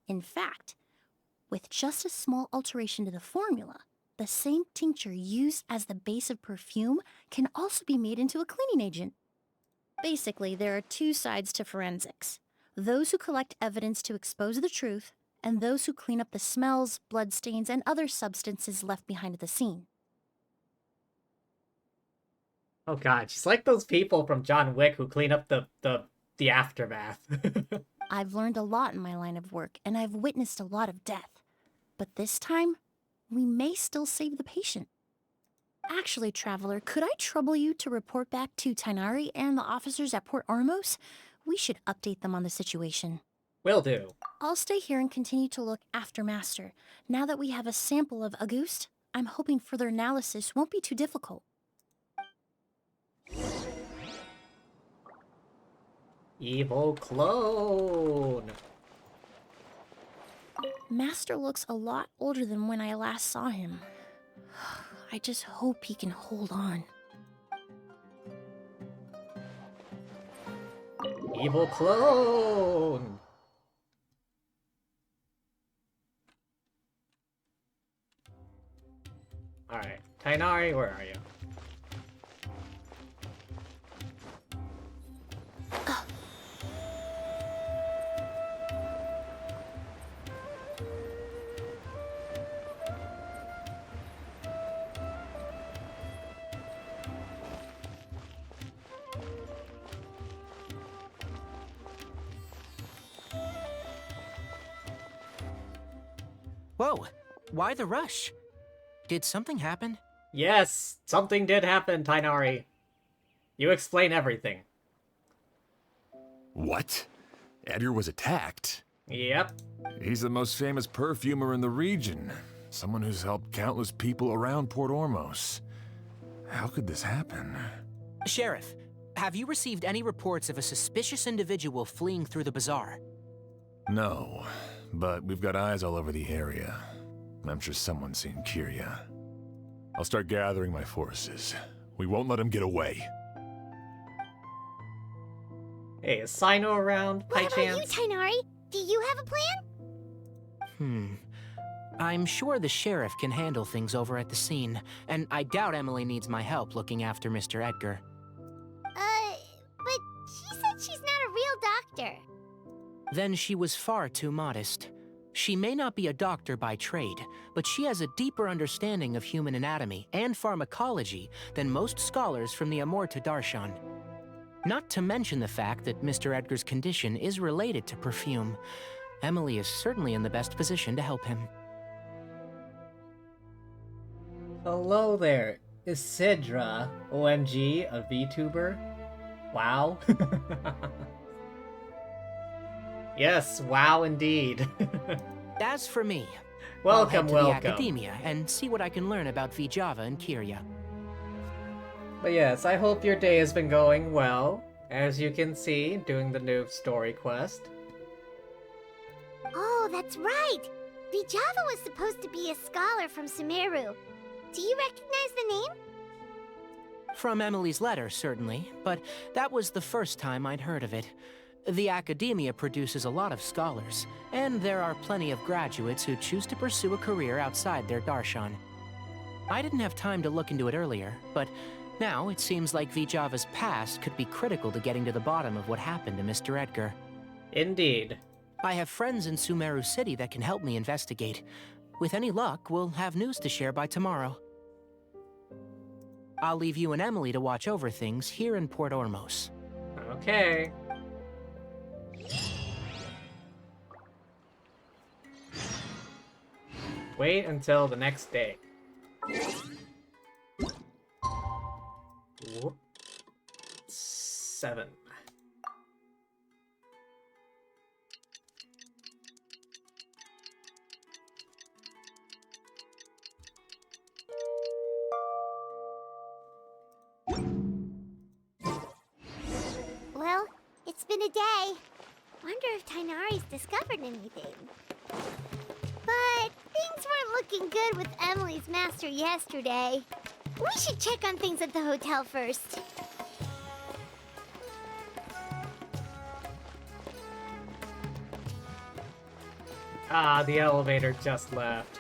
In fact, with just a small alteration to the formula, the same tincture used as the base of perfume can also be made into a cleaning agent. Basically, there are two sides to forensics. Those who collect evidence to expose the truth, and those who clean up the smells, bloodstains, and other substances left behind at the scene. Oh god, she's like those people from John Wick who clean up the aftermath. I've learned a lot in my line of work, and I've witnessed a lot of death. But this time, we may still save the patient. Actually, Traveler, could I trouble you to report back to Tainari and the officers at Port Ormos? We should update them on the situation. Will do. I'll stay here and continue to look after Master. Now that we have a sample of Auguste, I'm hoping further analysis won't be too difficult. Evil clone. Master looks a lot older than when I last saw him. I just hope he can hold on. Evil clone. Alright, Tainari, where are you? Whoa, why the rush? Did something happen? Yes, something did happen, Tainari. You explain everything. What? Edgar was attacked? Yep. He's the most famous perfumer in the region. Someone who's helped countless people around Port Ormos. How could this happen? Sheriff, have you received any reports of a suspicious individual fleeing through the bazaar? No, but we've got eyes all over the area. I'm sure someone's seen Kyria. I'll start gathering my forces. We won't let him get away. Hey, is Sino around, by What about chance? you, Tainari? Do you have a plan? I'm sure the sheriff can handle things over at the scene, and I doubt Emilie needs my help looking after Mr. Edgar. But she said she's not a real doctor. Then she was far too modest. She may not be a doctor by trade, but she has a deeper understanding of human anatomy and pharmacology than most scholars from the Amorta Darshan. Not to mention the fact that Mr. Edgar's condition is related to perfume. Emilie is certainly in the best position to help him. Hello there. Is Sidra, OMG, a VTuber? Wow. Yes, wow indeed. As for me, Welcome, I'll head to welcome. the academia and see what I can learn about Vijava and Kyria. But yes, I hope your day has been going well. As you can see, doing the new story quest. Oh, that's right! Vijava was supposed to be a scholar from Sumeru. Do you recognize the name? From Emilie's letter, certainly, but that was the first time I'd heard of it. The academia produces a lot of scholars, and there are plenty of graduates who choose to pursue a career outside their darshan. I didn't have time to look into it earlier, but now it seems like Vijava's past could be critical to getting to the bottom of what happened to Mr. Edgar. Indeed. I have friends in Sumeru City that can help me investigate. With any luck, we'll have news to share by tomorrow. I'll leave you and Emilie to watch over things here in Port Ormos. Okay. Wait until the next day. Whoop. 7. Well, it's been a day. Wonder if Tainari's discovered anything. But things weren't looking good with Emilie's master yesterday. We should check on things at the hotel first. Ah, the elevator just left.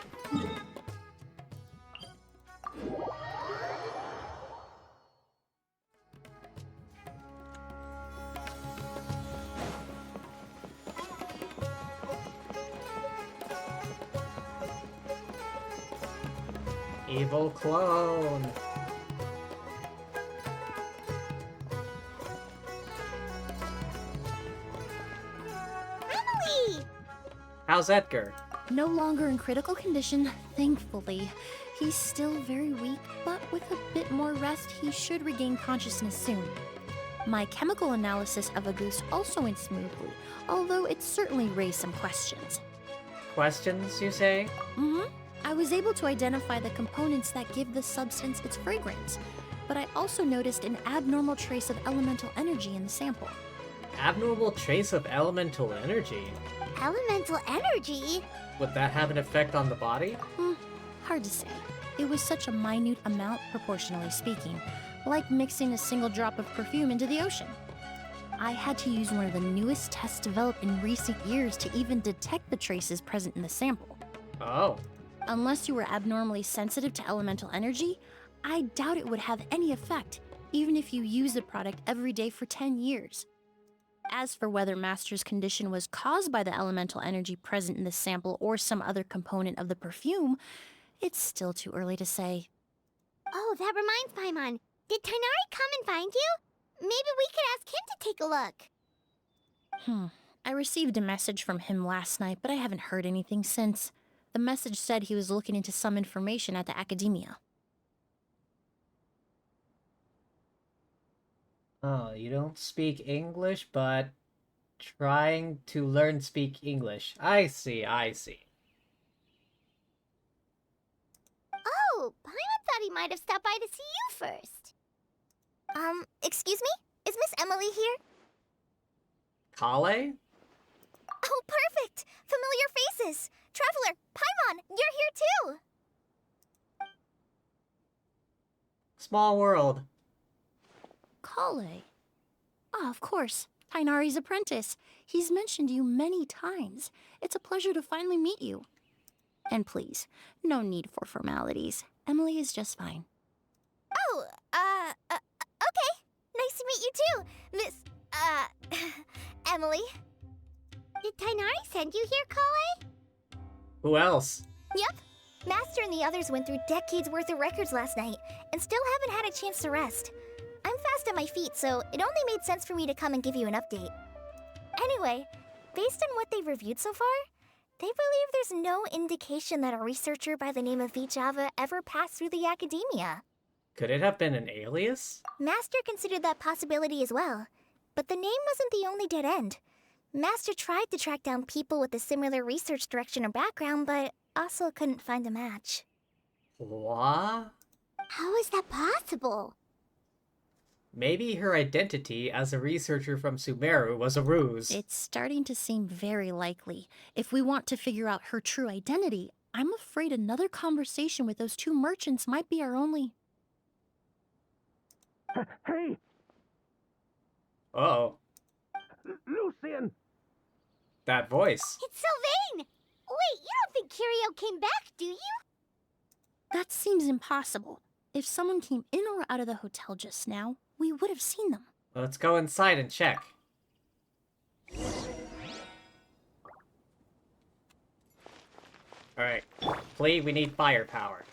Evil clone. Emily! How's Edgar? No longer in critical condition, thankfully. He's still very weak, but with a bit more rest, he should regain consciousness soon. My chemical analysis of a goose also went smoothly, although it certainly raised some questions. Questions, you say? I was able to identify the components that give the substance its fragrance, but I also noticed an abnormal trace of elemental energy in the sample. Abnormal trace of elemental energy? Elemental energy? Would that have an effect on the body? Hard to say. It was such a minute amount, proportionally speaking, like mixing a single drop of perfume into the ocean. I had to use one of the newest tests developed in recent years to even detect the traces present in the sample. Oh. Unless you were abnormally sensitive to elemental energy, I doubt it would have any effect, even if you use the product every day for 10 years. As for whether Master's condition was caused by the elemental energy present in the sample or some other component of the perfume, it's still too early to say. Oh, that reminds Paimon. Did Tainari come and find you? Maybe we could ask him to take a look. I received a message from him last night, but I haven't heard anything since. The message said he was looking into some information at the academia. Oh, you don't speak English, but trying to learn speak English. I see, I see. Oh, Paimon thought he might have stopped by to see you first. Excuse me? Is Miss Emilie here? Kale? Oh, perfect! Familiar faces! Traveler, Paimon, you're here too! Small world. Kale. Ah, of course. Tainari's apprentice. He's mentioned you many times. It's a pleasure to finally meet you. And please, no need for formalities. Emilie is just fine. Oh, okay. Nice to meet you too, Miss, Emilie. Did Tainari send you here, Kale? Who else? Yep. Master and the others went through decades worth of records last night, and still haven't had a chance to rest. I'm fast on my feet, so it only made sense for me to come and give you an update. Anyway, based on what they've reviewed so far, they believe there's no indication that a researcher by the name of Vijava ever passed through the academia. Could it have been an alias? Master considered that possibility as well, but the name wasn't the only dead end. Master tried to track down people with a similar research direction or background, but also couldn't find a match. What? How is that possible? Maybe her identity as a researcher from Sumeru was a ruse. It's starting to seem very likely. If we want to figure out her true identity, I'm afraid another conversation with those two merchants might be our only... Hey, Uh-oh. Lucian! That voice. It's Sylvain! Wait, you don't think Curio came back, do you? That seems impossible. If someone came in or out of the hotel just now, we would have seen them. Let's go inside and check. Alright. Flea, we need firepower.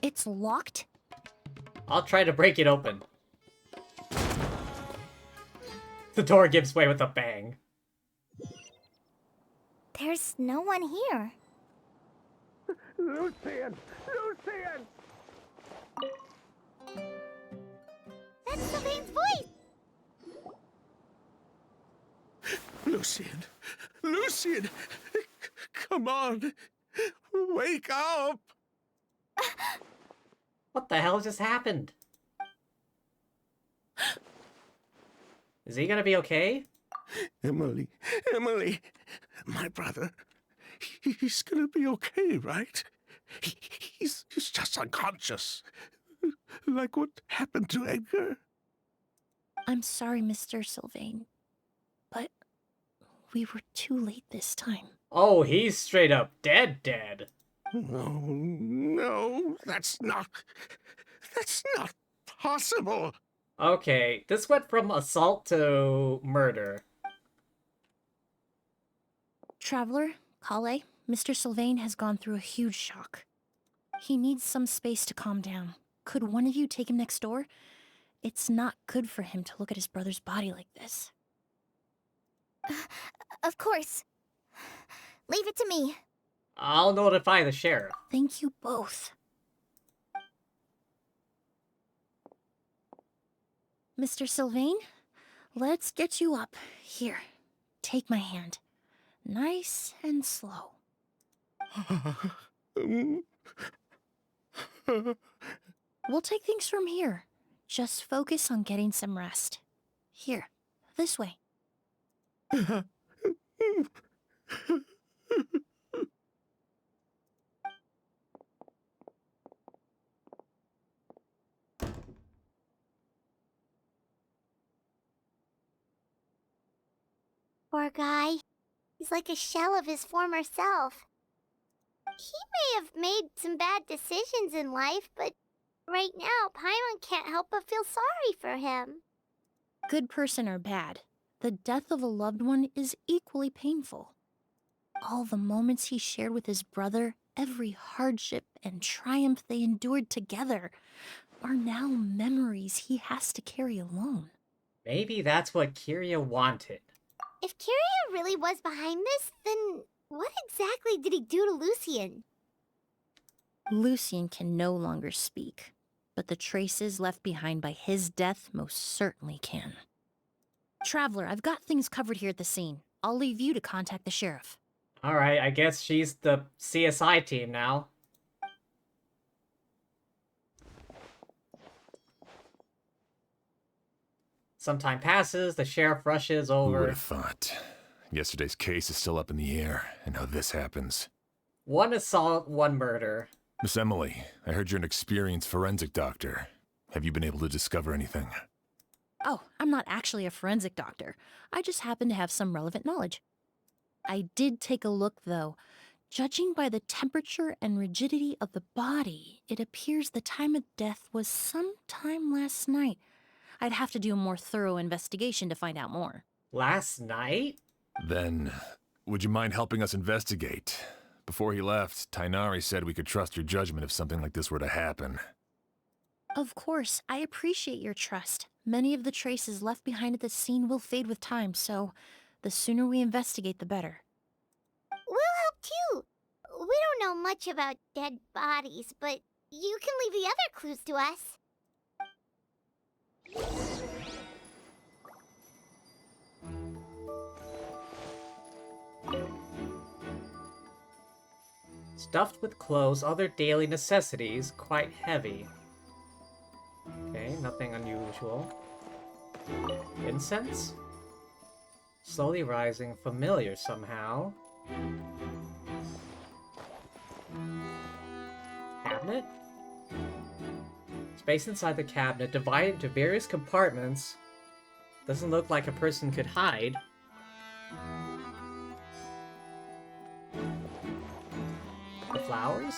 It's locked? I'll try to break it open. The door gives way with a bang. There's no one here. Lucian! Lucian! That's Sylvain's voice! Lucian! Lucian! Come on! Wake up! What the hell just happened? Is he gonna be okay? Emilie, Emilie, my brother, he's gonna be okay, right? He's just unconscious. Like what happened to Edgar? I'm sorry, Mr. Sylvain, but we were too late this time. Oh, he's straight up dead. No, that's not possible. Okay, this went from assault to murder. Traveler, Kale, Mr. Sylvain has gone through a huge shock. He needs some space to calm down. Could one of you take him next door? It's not good for him to look at his brother's body like this. Of course. Leave it to me. I'll notify the sheriff. Thank you both. Mr. Sylvain, let's get you up. Here, take my hand. Nice and slow. We'll take things from here. Just focus on getting some rest. Here, this way. Poor guy. He's like a shell of his former self. He may have made some bad decisions in life, but right now, Paimon can't help but feel sorry for him. Good person or bad, the death of a loved one is equally painful. All the moments he shared with his brother, every hardship and triumph they endured together, are now memories he has to carry alone. Maybe that's what Kiria wanted. If Kiria really was behind this, then what exactly did he do to Lucian? Lucian can no longer speak, but the traces left behind by his death most certainly can. Traveler, I've got things covered here at the scene. I'll leave you to contact the sheriff. Alright, I guess she's the CSI team now. Some time passes, the sheriff rushes Who would over. have thought? Yesterday's case is still up in the air, and now this happens. One assault, one murder. Miss Emilie, I heard you're an experienced forensic doctor. Have you been able to discover anything? Oh, I'm not actually a forensic doctor. I just happen to have some relevant knowledge. I did take a look, though. Judging by the temperature and rigidity of the body, it appears the time of death was sometime last night. I'd have to do a more thorough investigation to find out more. Last night? Then, would you mind helping us investigate? Before he left, Tainari said we could trust your judgment if something like this were to happen. Of course, I appreciate your trust. Many of the traces left behind at the scene will fade with time, so the sooner we investigate, the better. We'll help too. We don't know much about dead bodies, but you can leave the other clues to us. Stuffed with clothes, other daily necessities, quite heavy. Okay, nothing unusual. Incense? Slowly rising, familiar somehow. Cabinet? Space inside the cabinet, divided into various compartments. Doesn't look like a person could hide. The flowers?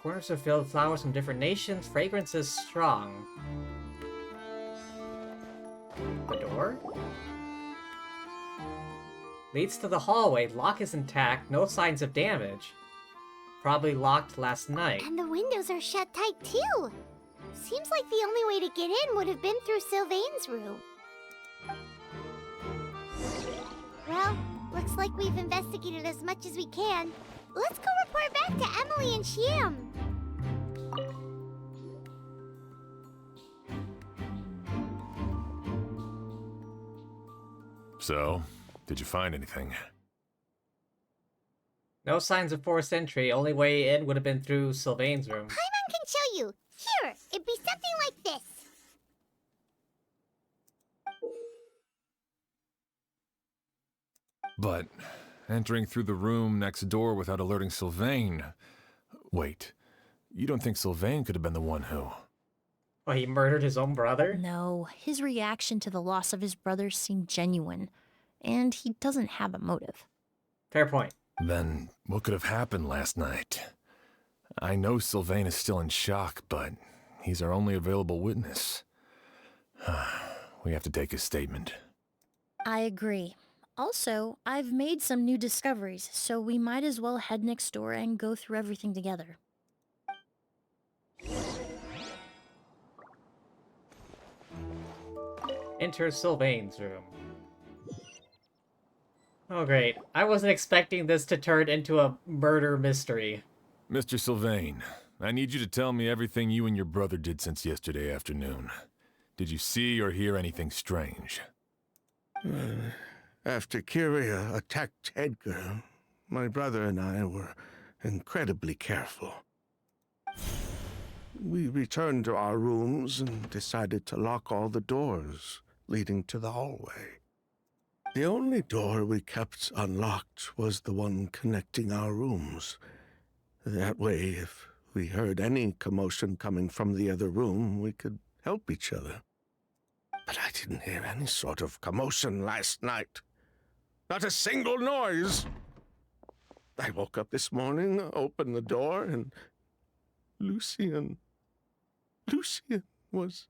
Corners are filled with flowers from different nations. Fragrance is strong. The door? Leads to the hallway. Lock is intact. No signs of damage. Probably locked last night. And the windows are shut tight too. Seems like the only way to get in would have been through Sylvain's room. Well, looks like we've investigated as much as we can. Let's go report back to Emilie and Shiam. So, did you find anything? No signs of forced entry. Only way in would have been through Sylvain's room. Paimon can show you. Here, it'd be something like this. But entering through the room next door without alerting Sylvain... Wait, you don't think Sylvain could have been the one who... Oh, he murdered his own brother? No, his reaction to the loss of his brother seemed genuine, and he doesn't have a motive. Fair point. Then what could have happened last night? I know Sylvain is still in shock, but he's our only available witness. We have to take his statement. I agree. Also, I've made some new discoveries, so we might as well head next door and go through everything together. Enter Sylvain's room. Oh great, I wasn't expecting this to turn into a murder mystery. Mr. Sylvain, I need you to tell me everything you and your brother did since yesterday afternoon. Did you see or hear anything strange? After Kyria attacked Edgar, my brother and I were incredibly careful. We returned to our rooms and decided to lock all the doors leading to the hallway. The only door we kept unlocked was the one connecting our rooms. That way, if we heard any commotion coming from the other room, we could help each other. But I didn't hear any sort of commotion last night. Not a single noise. I woke up this morning, opened the door, and Lucien was...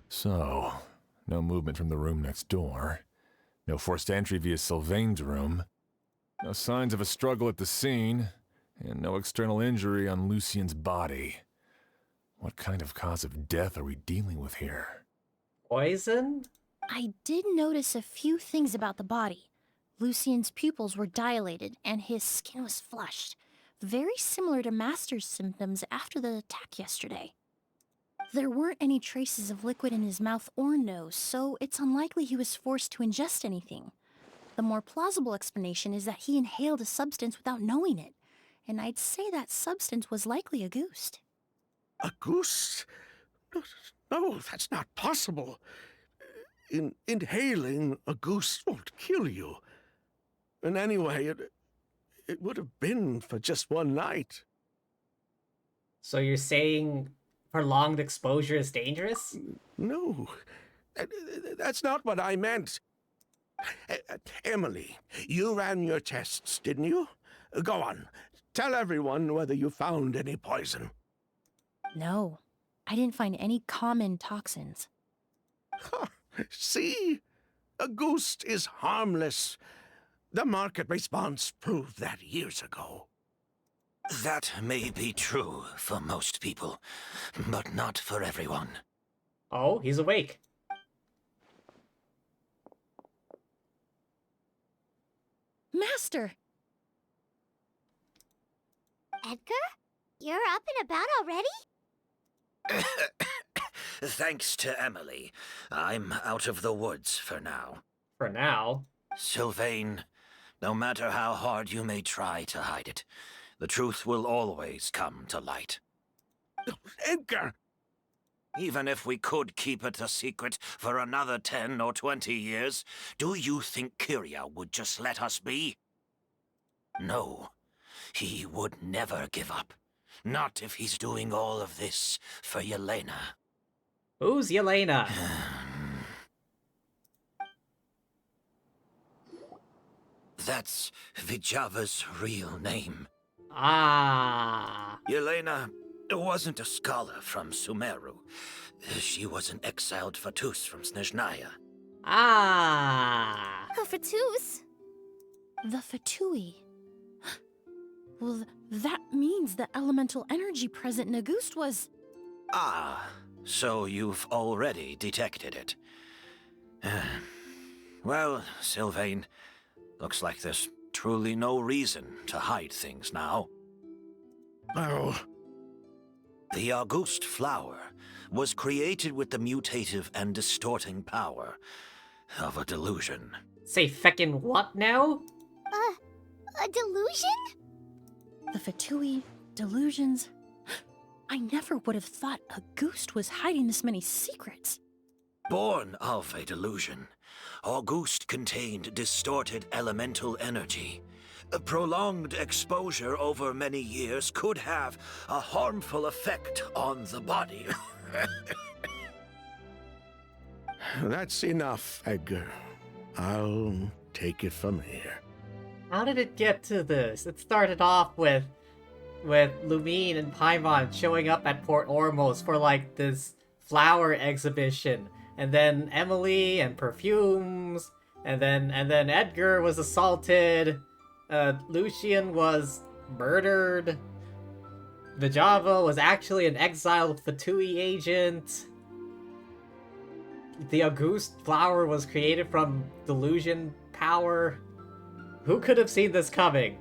So, no movement from the room next door. No forced entry via Sylvain's room. No signs of a struggle at the scene. And no external injury on Lucien's body. What kind of cause of death are we dealing with here? Poison? I did notice a few things about the body. Lucien's pupils were dilated, and his skin was flushed. Very similar to Master's symptoms after the attack yesterday. There weren't any traces of liquid in his mouth or nose, so it's unlikely he was forced to ingest anything. The more plausible explanation is that he inhaled a substance without knowing it, and I'd say that substance was likely a goose. A goose? No, that's not possible. Inhaling a goose won't kill you. And anyway, it would have been for just one night. So you're saying prolonged exposure is dangerous? No, that's not what I meant. Emilie, you ran your tests, didn't you? Go on, tell everyone whether you found any poison. No, I didn't find any common toxins. See? A goose is harmless. The market response proved that years ago. That may be true for most people, but not for everyone. Oh, he's awake. Master! Edgar? You're up and about already? Thanks to Emilie, I'm out of the woods for now. For now. Sylvain, No matter how hard you may try to hide it, the truth will always come to light. Edgar! Even if we could keep it a secret for another 10 or 20 years, do you think Kyria would just let us be? No, he would never give up. Not if he's doing all of this for Yelena. Who's Yelena? That's Vijava's real name. Ah. Yelena wasn't a scholar from Sumeru. She was an exiled Fatus from Snezhnaya. Ah. A Fatus? The Fatui. Well, that means the elemental energy present in Auguste was... Ah, so you've already detected it. Well, Sylvain, looks like there's truly no reason to hide things now. Oh, The Auguste flower was created with the mutative and distorting power of a delusion. Say feckin' what now? A delusion? The Fatui, delusions... I never would have thought Auguste was hiding this many secrets. Born of a delusion, Auguste contained distorted elemental energy. A prolonged exposure over many years could have a harmful effect on the body. that's enough, Edgar. I'll take it from here. How did it get to this? It started off with Lumine and Paimon showing up at Port Ormos for like this flower exhibition, and then Emilie and perfumes, and then Edgar was assaulted, Lucian was murdered, Vijava was actually an exiled Fatui agent, the Auguste flower was created from delusion power. Who could have seen this coming?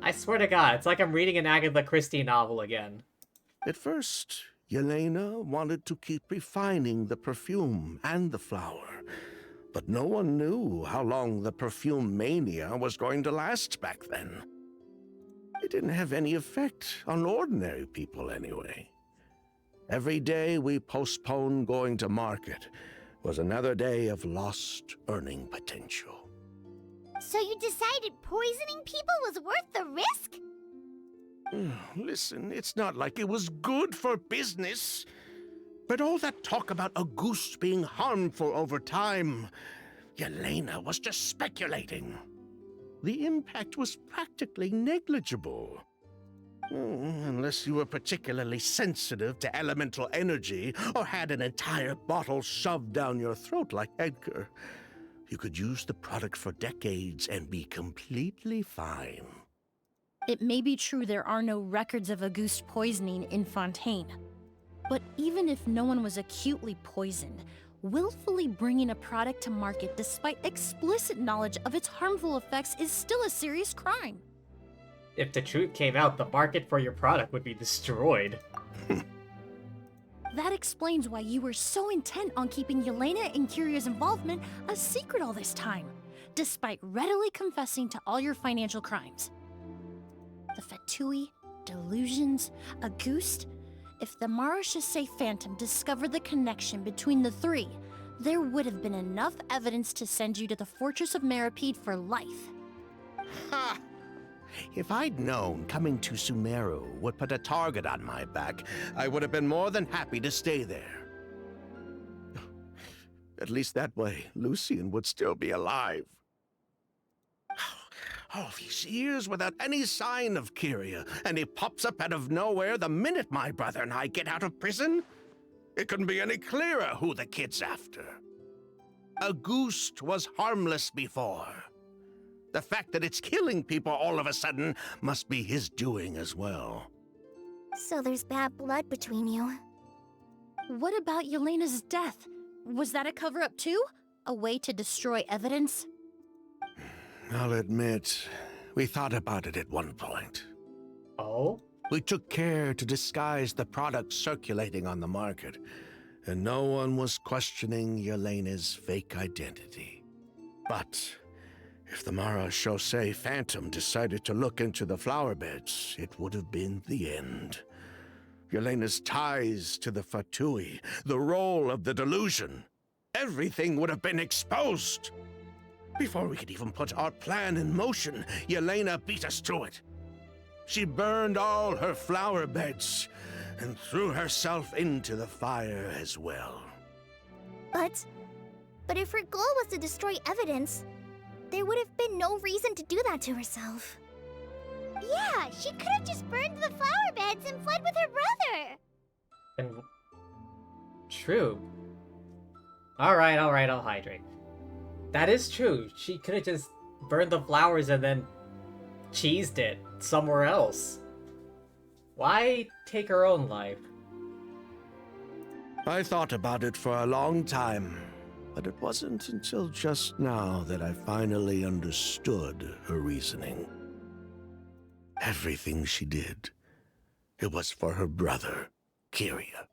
I swear to God, it's like I'm reading an Agatha Christie novel again. At first, Yelena wanted to keep refining the perfume and the flower, but no one knew how long the perfume mania was going to last back then. It didn't have any effect on ordinary people anyway. Every day we postponed going to market was another day of lost earning potential. So you decided poisoning people was worth the risk? Listen, it's not like it was good for business. But all that talk about Auguste being harmful over time, Yelena was just speculating. The impact was practically negligible. Unless you were particularly sensitive to elemental energy or had an entire bottle shoved down your throat like Edgar. You could use the product for decades and be completely fine. It may be true there are no records of Auguste poisoning in Fontaine. But even if no one was acutely poisoned, willfully bringing a product to market despite explicit knowledge of its harmful effects is still a serious crime. If the truth came out, the market for your product would be destroyed. That explains why you were so intent on keeping Yelena and Kyria's involvement a secret all this time, despite readily confessing to all your financial crimes. The Fatui, delusions, Auguste. If the Marechaussee Phantom discovered the connection between the three, there would have been enough evidence to send you to the Fortress of Meripede for life. Ha! If I'd known coming to Sumeru would put a target on my back, I would have been more than happy to stay there. At least that way, Lucian would still be alive. All these years without any sign of Kyria, and he pops up out of nowhere the minute my brother and I get out of prison? It couldn't be any clearer who the kid's after. Auguste was harmless before. The fact that it's killing people all of a sudden must be his doing as well. So there's bad blood between you. What about Yelena's death? Was that a cover-up too? A way to destroy evidence? I'll admit, we thought about it at one point. Oh? We took care to disguise the products circulating on the market, and no one was questioning Yelena's fake identity. But If the Mara Chaussee Phantom decided to look into the flower beds, it would have been the end. Yelena's ties to the Fatui, the role of the delusion, everything would have been exposed. Before we could even put our plan in motion, Yelena beat us to it. She burned all her flower beds and threw herself into the fire as well. But if her goal was to destroy evidence, there would have been no reason to do that to herself. Yeah, she could have just burned the flower beds and fled with her brother. And true. Alright, I'll hydrate. That is true. She could have just burned the flowers and then cheesed it somewhere else. Why take her own life? I thought about it for a long time, but it wasn't until just now that I finally understood her reasoning. Everything she did, it was for her brother, Kyria.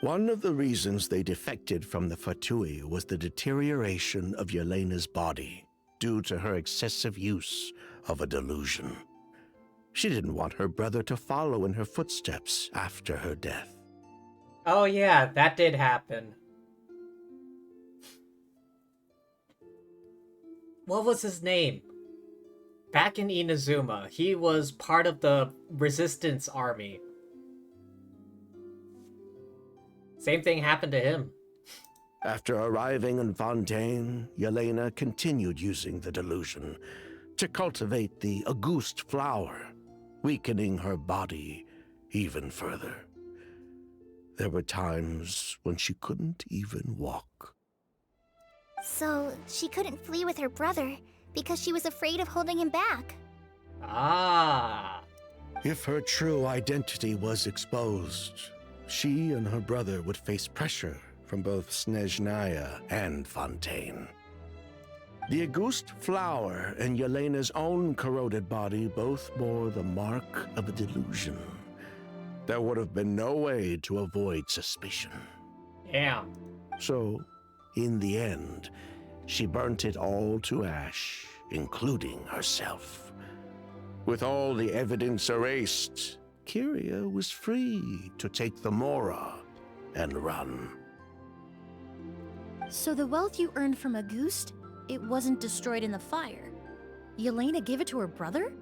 One of the reasons they defected from the Fatui was the deterioration of Yelena's body due to her excessive use of a delusion. She didn't want her brother to follow in her footsteps after her death. Oh yeah, that did happen. What was his name? Back in Inazuma, he was part of the resistance army. Same thing happened to him. After arriving in Fontaine, Yelena continued using the delusion to cultivate the Auguste flower, weakening her body even further. There were times when she couldn't even walk. So she couldn't flee with her brother because she was afraid of holding him back. Ah. If her true identity was exposed, she and her brother would face pressure from both Snezhnaya and Fontaine. The Auguste flower and Yelena's own corroded body both bore the mark of a delusion. There would have been no way to avoid suspicion. Yeah. So, in the end, she burnt it all to ash, including herself. With all the evidence erased, Kyria was free to take the Mora and run. So the wealth you earned from Auguste, it wasn't destroyed in the fire. Yelena gave it to her brother?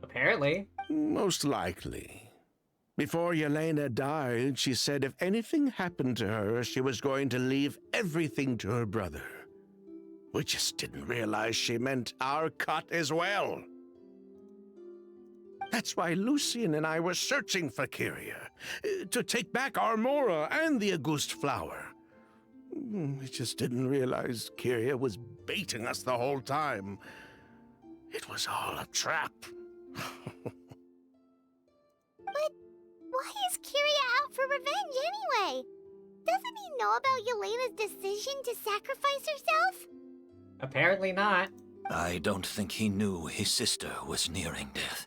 Apparently. Most likely. Before Yelena died, she said if anything happened to her, she was going to leave everything to her brother. We just didn't realize she meant our cut as well. That's why Lucien and I were searching for Kyria, to take back our Mora and the Auguste flower. We just didn't realize Kyria was baiting us the whole time. It was all a trap. But why is Kyria out for revenge anyway? Doesn't he know about Yelena's decision to sacrifice herself? Apparently not. I don't think he knew his sister was nearing death.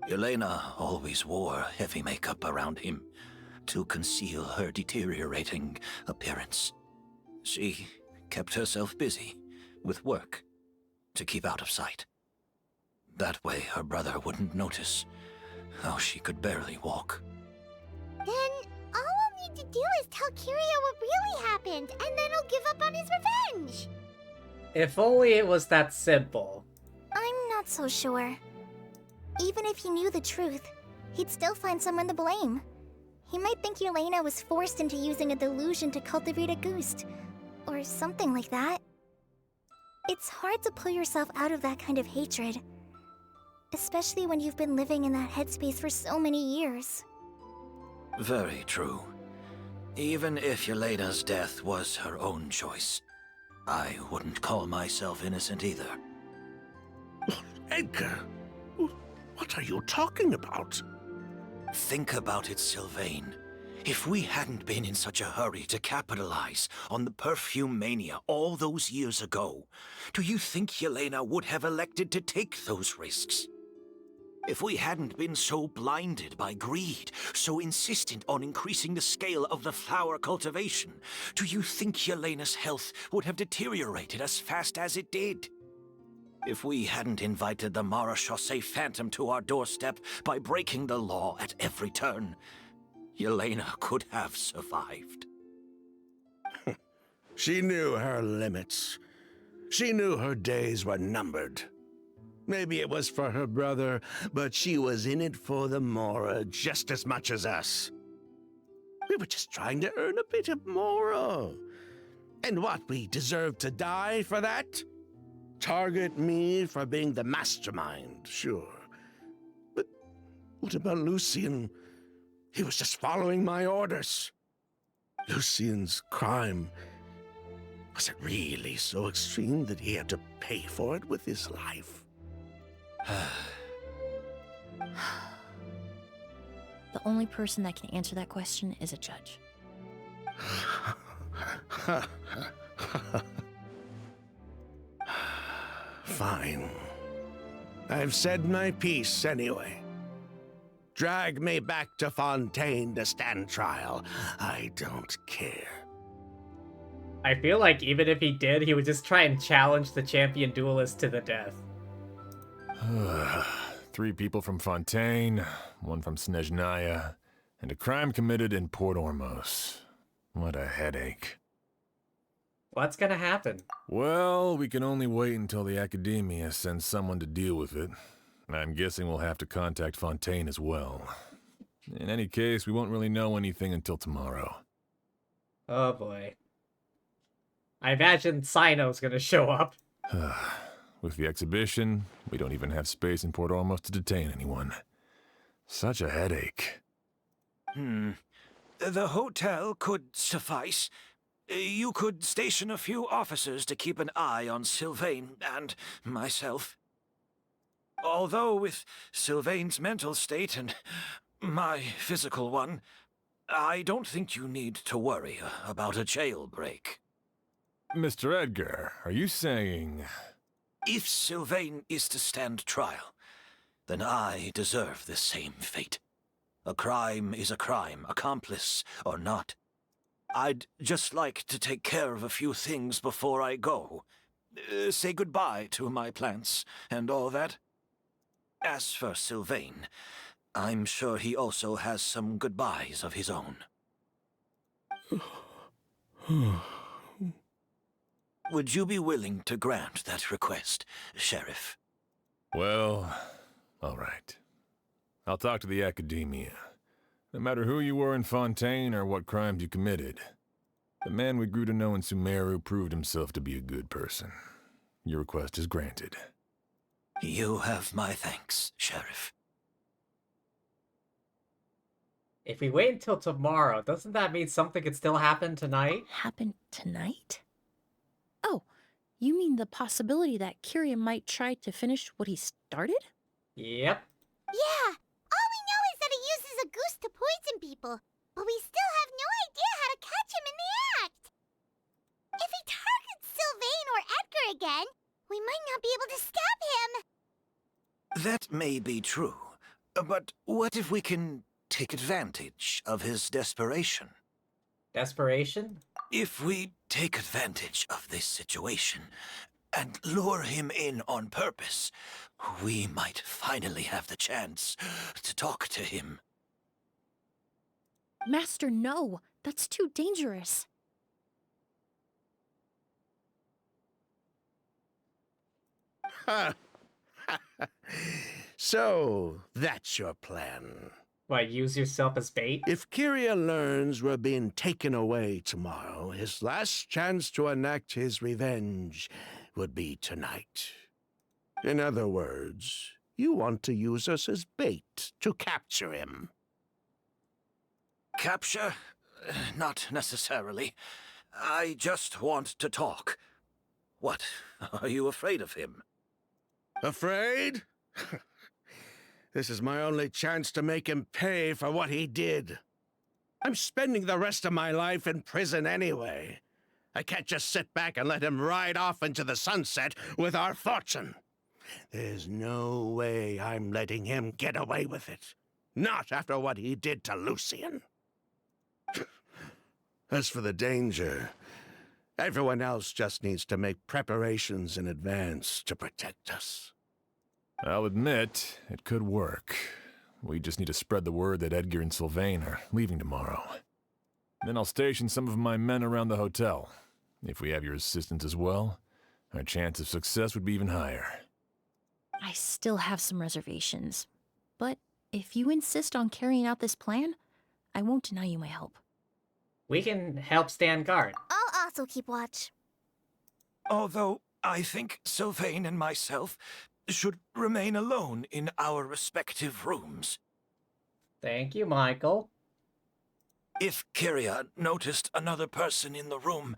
Yelena always wore heavy makeup around him to conceal her deteriorating appearance. She kept herself busy with work to keep out of sight. That way her brother wouldn't notice how she could barely walk. Then all we'll need to do is tell Kyria what really happened, and then he'll give up on his revenge. If only it was that simple. I'm not so sure. Even if he knew the truth, he'd still find someone to blame. He might think Yelena was forced into using a delusion to cultivate Auguste, or something like that. It's hard to pull yourself out of that kind of hatred, especially when you've been living in that headspace for so many years. Very true. Even if Yelena's death was her own choice, I wouldn't call myself innocent either. Edgar, what are you talking about? Think about it, Sylvain. If we hadn't been in such a hurry to capitalize on the perfume mania all those years ago, do you think Yelena would have elected to take those risks? If we hadn't been so blinded by greed, so insistent on increasing the scale of the flower cultivation, do you think Yelena's health would have deteriorated as fast as it did? If we hadn't invited the Marechaussee Phantom to our doorstep by breaking the law at every turn, Yelena could have survived. She knew her limits. She knew her days were numbered. Maybe it was for her brother, but she was in it for the Mora just as much as us. We were just trying to earn a bit of Mora. And what, we deserve to die for that? Target me for being the mastermind, sure. But what about Lucien? He was just following my orders. Lucien's crime, was it really so extreme that he had to pay for it with his life? The only person that can answer that question is a judge. Fine. I've said my piece anyway. Drag me back to Fontaine to stand trial. I don't care. I feel like even if he did, he would just try and challenge the champion duelist to the death. 3 people from Fontaine, 1 from Snezhnaya, and a crime committed in Port Ormos. What a headache. What's gonna happen? Well, we can only wait until the Academia sends someone to deal with it. I'm guessing we'll have to contact Fontaine as well. In any case, we won't really know anything until tomorrow. Oh boy. I imagine Sino's gonna show up. With the exhibition, we don't even have space in Port Ormos to detain anyone. Such a headache. The hotel could suffice. You could station a few officers to keep an eye on Sylvain and myself. Although with Sylvain's mental state and my physical one, I don't think you need to worry about a jailbreak. Mr. Edgar, are you saying... If Sylvain is to stand trial, then I deserve the same fate. A crime is a crime, accomplice or not. I'd just like to take care of a few things before I go. Say goodbye to my plants and all that. As for Sylvain, I'm sure he also has some goodbyes of his own. Would you be willing to grant that request, Sheriff? Well, all right. I'll talk to the Academia. No matter who you were in Fontaine or what crimes you committed, the man we grew to know in Sumeru proved himself to be a good person. Your request is granted. You have my thanks, Sheriff. If we wait until tomorrow, doesn't that mean something could still happen tonight? Happen tonight? Oh, you mean the possibility that Kyria might try to finish what he started? Yep. Yeah, all we know is that he uses a goose to poison people, but we still have no idea how to catch him in the act. If he targets Sylvain or Edgar again, we might not be able to stop him. That may be true, but what if we can take advantage of his desperation? Desperation? If we take advantage of this situation and lure him in on purpose, we might finally have the chance to talk to him. Master, no. That's too dangerous. So, that's your plan. What, use yourself as bait? If Kyria learns we're being taken away tomorrow, his last chance to enact his revenge would be tonight. In other words, you want to use us as bait to capture him. Capture? Not necessarily. I just want to talk. What? Are you afraid of him? Afraid? This is my only chance to make him pay for what he did. I'm spending the rest of my life in prison anyway. I can't just sit back and let him ride off into the sunset with our fortune. There's no way I'm letting him get away with it. Not after what he did to Lucian. As for the danger, everyone else just needs to make preparations in advance to protect us. I'll admit, it could work. We just need to spread the word that Edgar and Sylvain are leaving tomorrow. Then I'll station some of my men around the hotel. If we have your assistance as well, our chance of success would be even higher. I still have some reservations, but if you insist on carrying out this plan, I won't deny you my help. We can help stand guard. I'll also keep watch. Although I think Sylvain and myself should remain alone in our respective rooms. Thank you, Michael. If Kyria noticed another person in the room,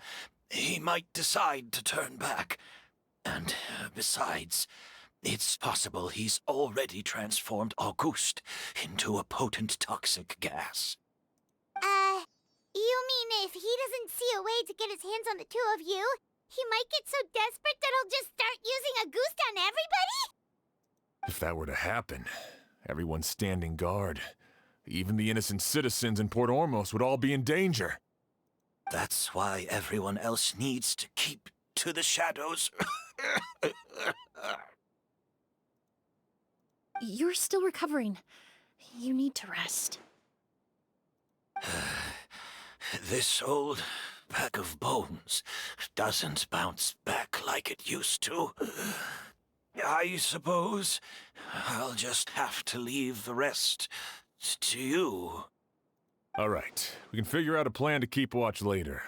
he might decide to turn back. And besides, it's possible he's already transformed Auguste into a potent toxic gas. You mean if he doesn't see a way to get his hands on the two of you, he might get so desperate that he'll just start using Auguste on everybody? If that were to happen, everyone standing guard, even the innocent citizens in Port Ormos would all be in danger. That's why everyone else needs to keep to the shadows. You're still recovering. You need to rest. This old bag of bones doesn't bounce back like it used to. I suppose I'll just have to leave the rest to you. All right, we can figure out a plan to keep watch later.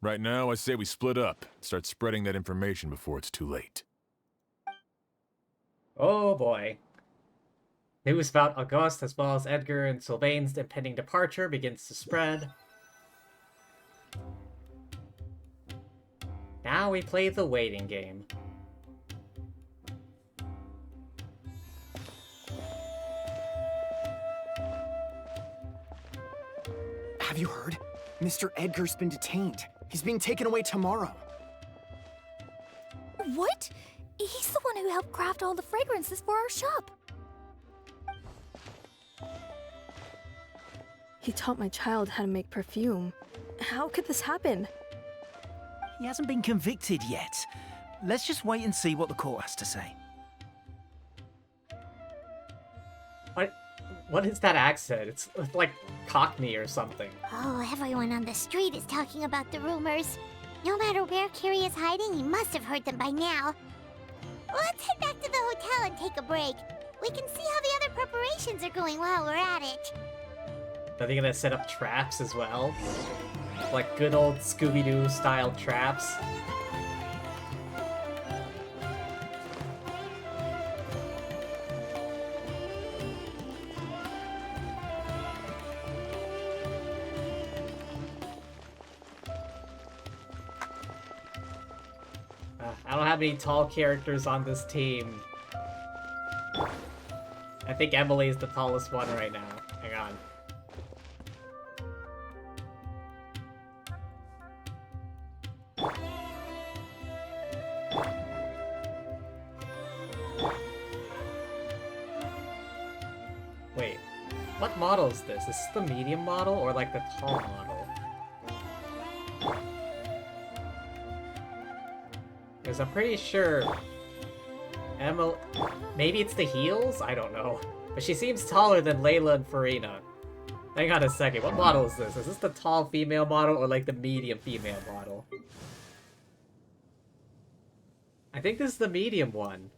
Right now, I say we split up, start spreading that information before it's too late. Oh boy. News about Auguste as well as Edgar and Sylvain's impending departure begins to spread. Now we play the waiting game. Have you heard? Mr. Edgar's been detained. He's being taken away tomorrow. What? He's the one who helped craft all the fragrances for our shop. He taught my child how to make perfume. How could this happen? He hasn't been convicted yet. Let's just wait and see what the court has to say. What is that accent? It's like Cockney or something. Oh, everyone on the street is talking about the rumors. No matter where Kyrie is hiding, he must have heard them by now. Let's head back to the hotel and take a break. We can see how the other preparations are going while we're at it. Are they gonna set up traps as well? Like good old Scooby-Doo style traps? I don't have any tall characters on this team. I think Emilie is the tallest one right now. Hang on. Wait, what model is this? Is this the medium model or like the tall model? Because I'm pretty sure Emily... Maybe it's the heels? I don't know. But she seems taller than Layla and Farina. Hang on a second, what model is this? Is this the tall female model or like the medium female model? I think this is the medium one.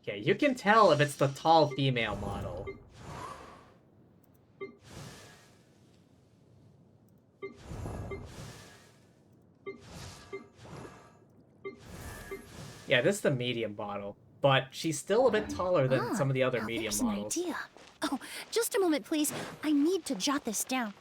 Okay, you can tell if it's the tall female model. Yeah, this is the medium model, but she's still a bit taller than some of the other medium there's models. An idea. Oh, just a moment, please. I need to jot this down.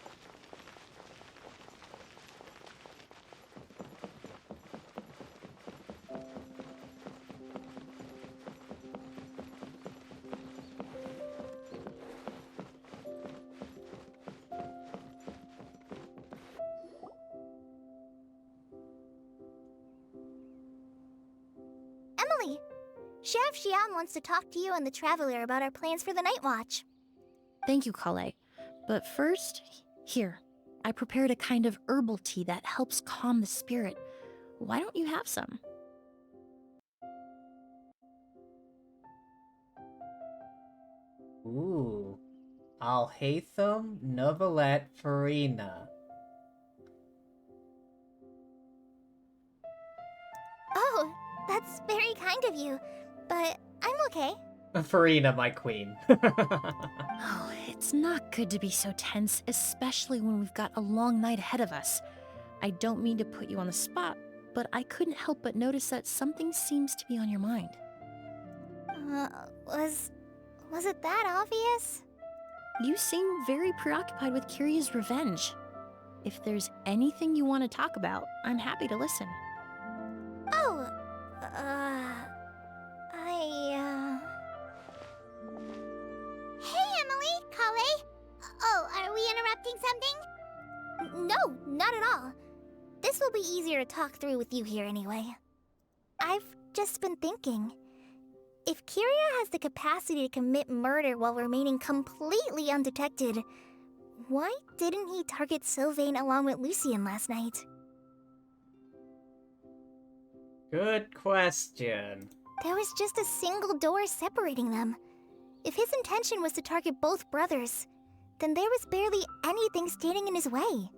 Chef Xian wants to talk to you and the Traveler about our plans for the night watch. Thank you, Kale. But first, here, I prepared a kind of herbal tea that helps calm the spirit. Why don't you have some? Ooh. Alhaithum Novelet Farina. Oh, that's very kind of you, but I'm okay. Farina, my queen. Oh, it's not good to be so tense, especially when we've got a long night ahead of us. I don't mean to put you on the spot, but I couldn't help but notice that something seems to be on your mind. Was it that obvious? You seem very preoccupied with Kiria's revenge. If there's anything you want to talk about, I'm happy to listen. Oh, Hey, Emilie, Kale. Oh, are we interrupting something? No, not at all. This will be easier to talk through with you here anyway. I've just been thinking. If Kiria has the capacity to commit murder while remaining completely undetected, why didn't he target Sylvain along with Lucien last night? Good question. There was just a single door separating them. If his intention was to target both brothers, then there was barely anything standing in his way.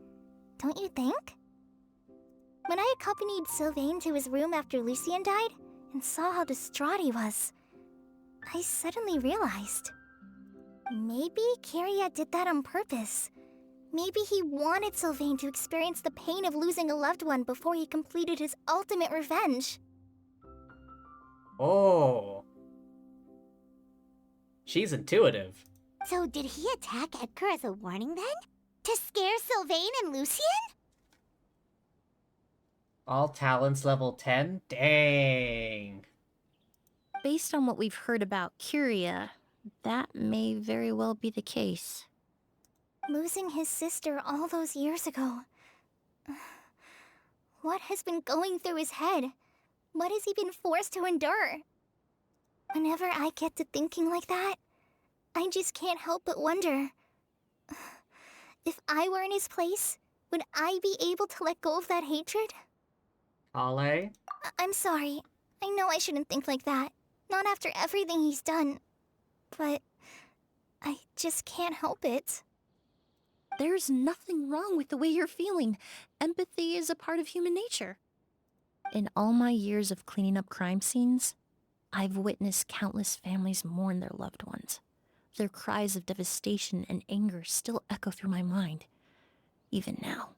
Don't you think? When I accompanied Sylvain to his room after Lucien died and saw how distraught he was, I suddenly realized. Maybe Kiria did that on purpose. Maybe he wanted Sylvain to experience the pain of losing a loved one before he completed his ultimate revenge. Oh. She's intuitive. So did he attack Edgar as a warning then? To scare Sylvain and Lucien? All talents level 10? Dang. Based on what we've heard about Kiria, that may very well be the case. Losing his sister all those years ago. What has been going through his head? What has he been forced to endure? Whenever I get to thinking like that, I just can't help but wonder. If I were in his place, would I be able to let go of that hatred? Ale? I'm sorry. I know I shouldn't think like that. Not after everything he's done. But I just can't help it. There's nothing wrong with the way you're feeling. Empathy is a part of human nature. In all my years of cleaning up crime scenes, I've witnessed countless families mourn their loved ones. Their cries of devastation and anger still echo through my mind, even now.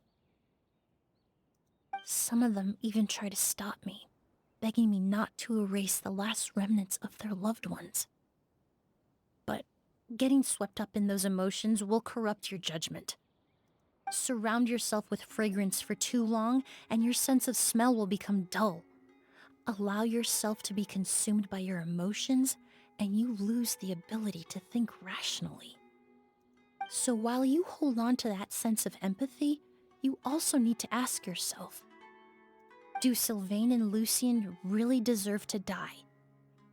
Some of them even try to stop me, begging me not to erase the last remnants of their loved ones. But getting swept up in those emotions will corrupt your judgment. Surround yourself with fragrance for too long, and your sense of smell will become dull. Allow yourself to be consumed by your emotions, and you lose the ability to think rationally. So while you hold on to that sense of empathy, you also need to ask yourself, do Sylvain and Lucien really deserve to die?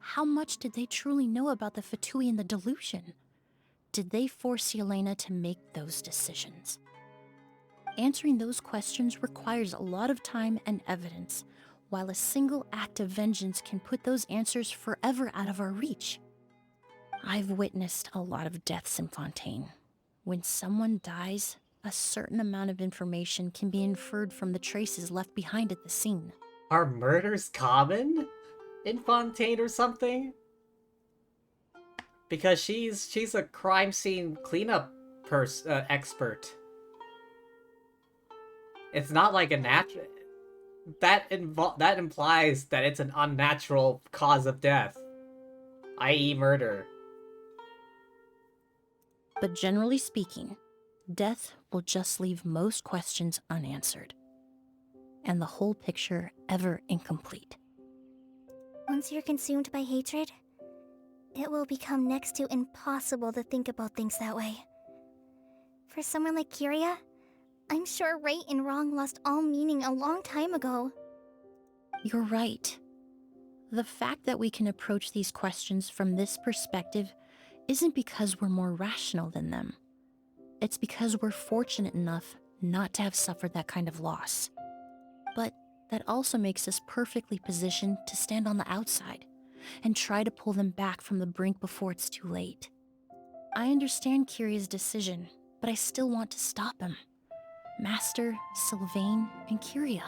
How much did they truly know about the Fatui and the delusion? Did they force Yelena to make those decisions? Answering those questions requires a lot of time and evidence, while a single act of vengeance can put those answers forever out of our reach. I've witnessed a lot of deaths in Fontaine. When someone dies, a certain amount of information can be inferred from the traces left behind at the scene. Are murders common in Fontaine or something? Because she's a crime scene cleanup expert. It's not like a natural. That implies that it's an unnatural cause of death, i.e., murder. But generally speaking, death will just leave most questions unanswered, and the whole picture ever incomplete. Once you're consumed by hatred, it will become next to impossible to think about things that way. For someone like Kiria, I'm sure right and wrong lost all meaning a long time ago. You're right. The fact that we can approach these questions from this perspective isn't because we're more rational than them. It's because we're fortunate enough not to have suffered that kind of loss. But that also makes us perfectly positioned to stand on the outside and try to pull them back from the brink before it's too late. I understand Kiria's decision, but I still want to stop him. Master, Sylvain, and Kiria.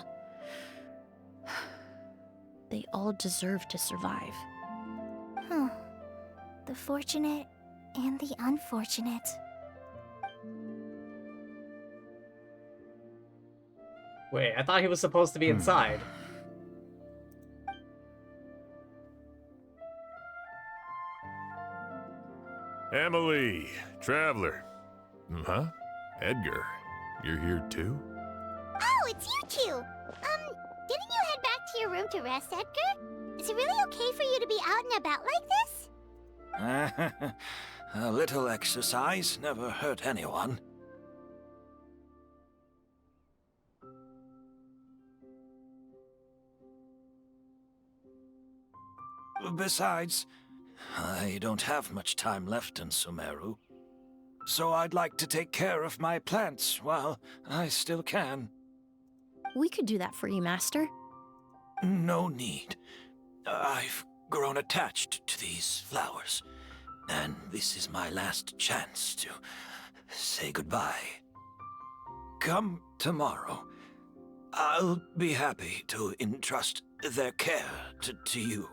They all deserve to survive. The fortunate and the unfortunate. Wait, I thought he was supposed to be inside. Emilie, Traveler. Huh? Edgar, you're here too? Oh, it's you two! Didn't you head back to your room to rest, Edgar? Is it really okay for you to be out and about like this? A little exercise never hurt anyone. Besides, I don't have much time left in Sumeru. So I'd like to take care of my plants while I still can. We could do that for you, Master. No need. I've grown attached to these flowers, and this is my last chance to say goodbye. Come tomorrow. I'll be happy to entrust their care to you.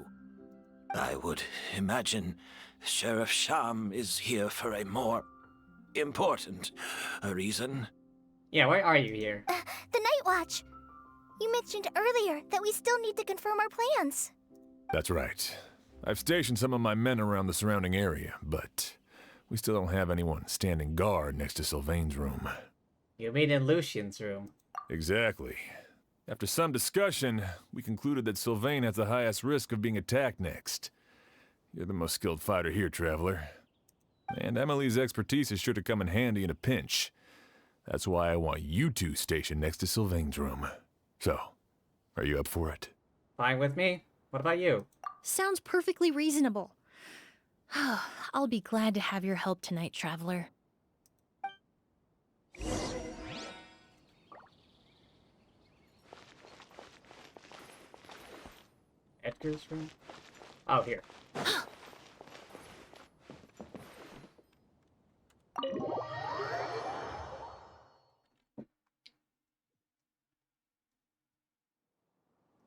I would imagine Sheriff Sham is here for a more important reason. Yeah, why are you here? The Night Watch! You mentioned earlier that we still need to confirm our plans. That's right. I've stationed some of my men around the surrounding area, but we still don't have anyone standing guard next to Sylvain's room. You mean in Lucian's room? Exactly. After some discussion, we concluded that Sylvain has the highest risk of being attacked next. You're the most skilled fighter here, Traveler. And Emilie's expertise is sure to come in handy in a pinch. That's why I want you two stationed next to Sylvain's room. So, are you up for it? Fine with me. What about you? Sounds perfectly reasonable. I'll be glad to have your help tonight, Traveler. Edgar's room? Oh, here.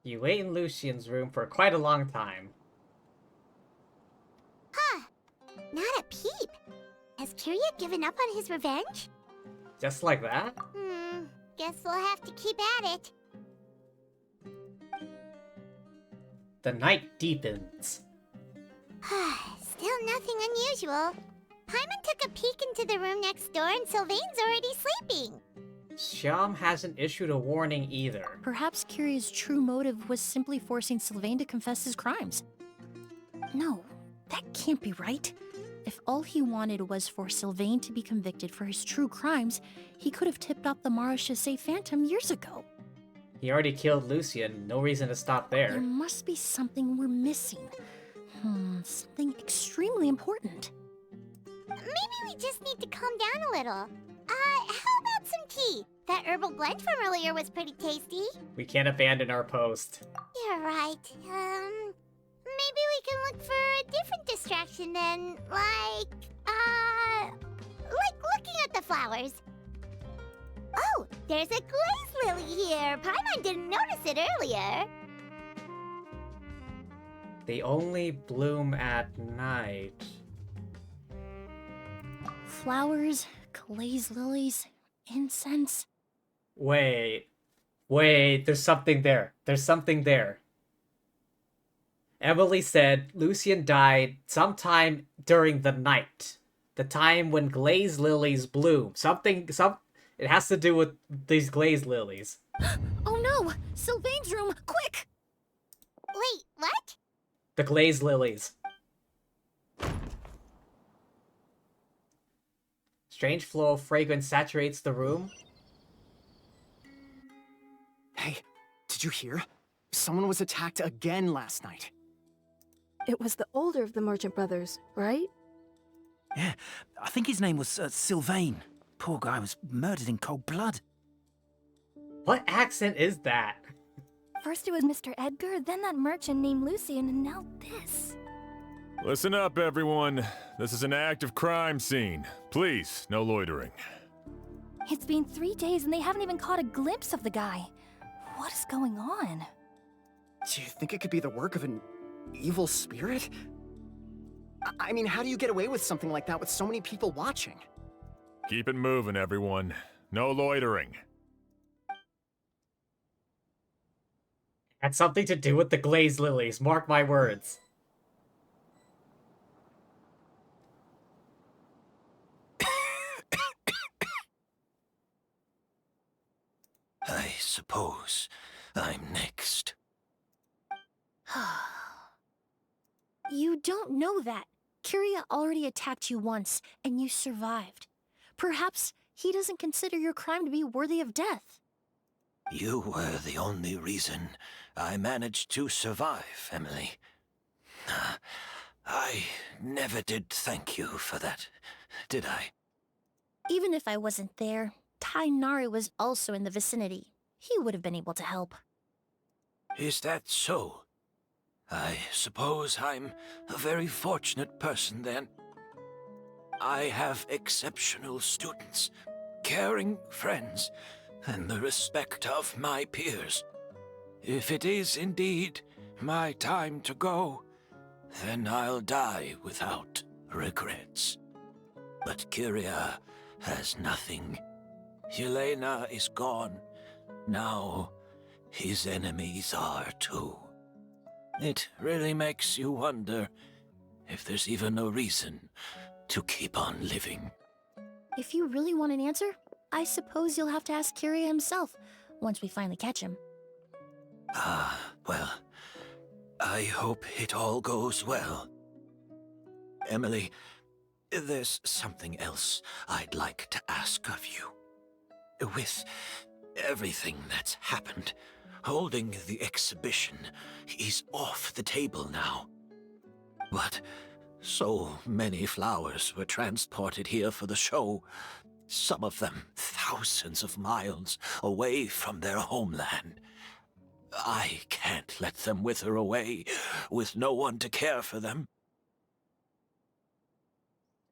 You wait in Lucian's room for quite a long time. Huh. Not a peep. Has Kiria given up on his revenge? Just like that? Guess we'll have to keep at it. The night deepens. Still nothing unusual. Paimon took a peek into the room next door and Sylvain's already sleeping. Sham hasn't issued a warning either. Perhaps Kiria's true motive was simply forcing Sylvain to confess his crimes. No, that can't be right. If all he wanted was for Sylvain to be convicted for his true crimes, he could have tipped off the Marechaussee Phantom years ago. He already killed Lucian, no reason to stop there. There must be something we're missing. Something extremely important. Maybe we just need to calm down a little. How about some tea? That herbal blend from earlier was pretty tasty. We can't abandon our post. You're right. Maybe we can look for a different distraction then, like looking at the flowers. Oh, there's a glaze lily here. Paimon didn't notice it earlier. They only bloom at night. Flowers, glaze lilies, incense. Wait, there's something there. There's something there. Emilie said Lucian died sometime during the night. The time when glaze lilies bloom. It has to do with these glaze lilies. Oh no! Sylvain's room, quick! Wait, what? The glaze lilies. Strange flow of fragrance saturates the room. Hey, did you hear? Someone was attacked again last night. It was the older of the Merchant brothers, right? Yeah, I think his name was Sylvain. Poor guy was murdered in cold blood. What accent is that? First it was Mr. Edgar, then that merchant named Lucian, and now this. Listen up, everyone. This is an active crime scene. Please, no loitering. It's been 3 days and they haven't even caught a glimpse of the guy. What is going on? Do you think it could be the work of an evil spirit? I mean, how do you get away with something like that with so many people watching? Keep it moving, everyone. No loitering. Had something to do with the glazed lilies, mark my words. I suppose I'm next. You don't know that. Kyria already attacked you once, and you survived. Perhaps he doesn't consider your crime to be worthy of death. You were the only reason I managed to survive, Emilie. I never did thank you for that, did I? Even if I wasn't there, Tainari was also in the vicinity. He would have been able to help. Is that so? I suppose I'm a very fortunate person then. I have exceptional students, caring friends, and the respect of my peers. If it is indeed my time to go, then I'll die without regrets. But Kyria has nothing. Yelena is gone. Now, his enemies are too. It really makes you wonder if there's even a reason to keep on living. If you really want an answer, I suppose you'll have to ask Kyria himself, once we finally catch him. Well, I hope it all goes well. Emilie, there's something else I'd like to ask of you. With everything that's happened, holding the exhibition is off the table now. But so many flowers were transported here for the show, some of them thousands of miles away from their homeland. I can't let them wither away with no one to care for them.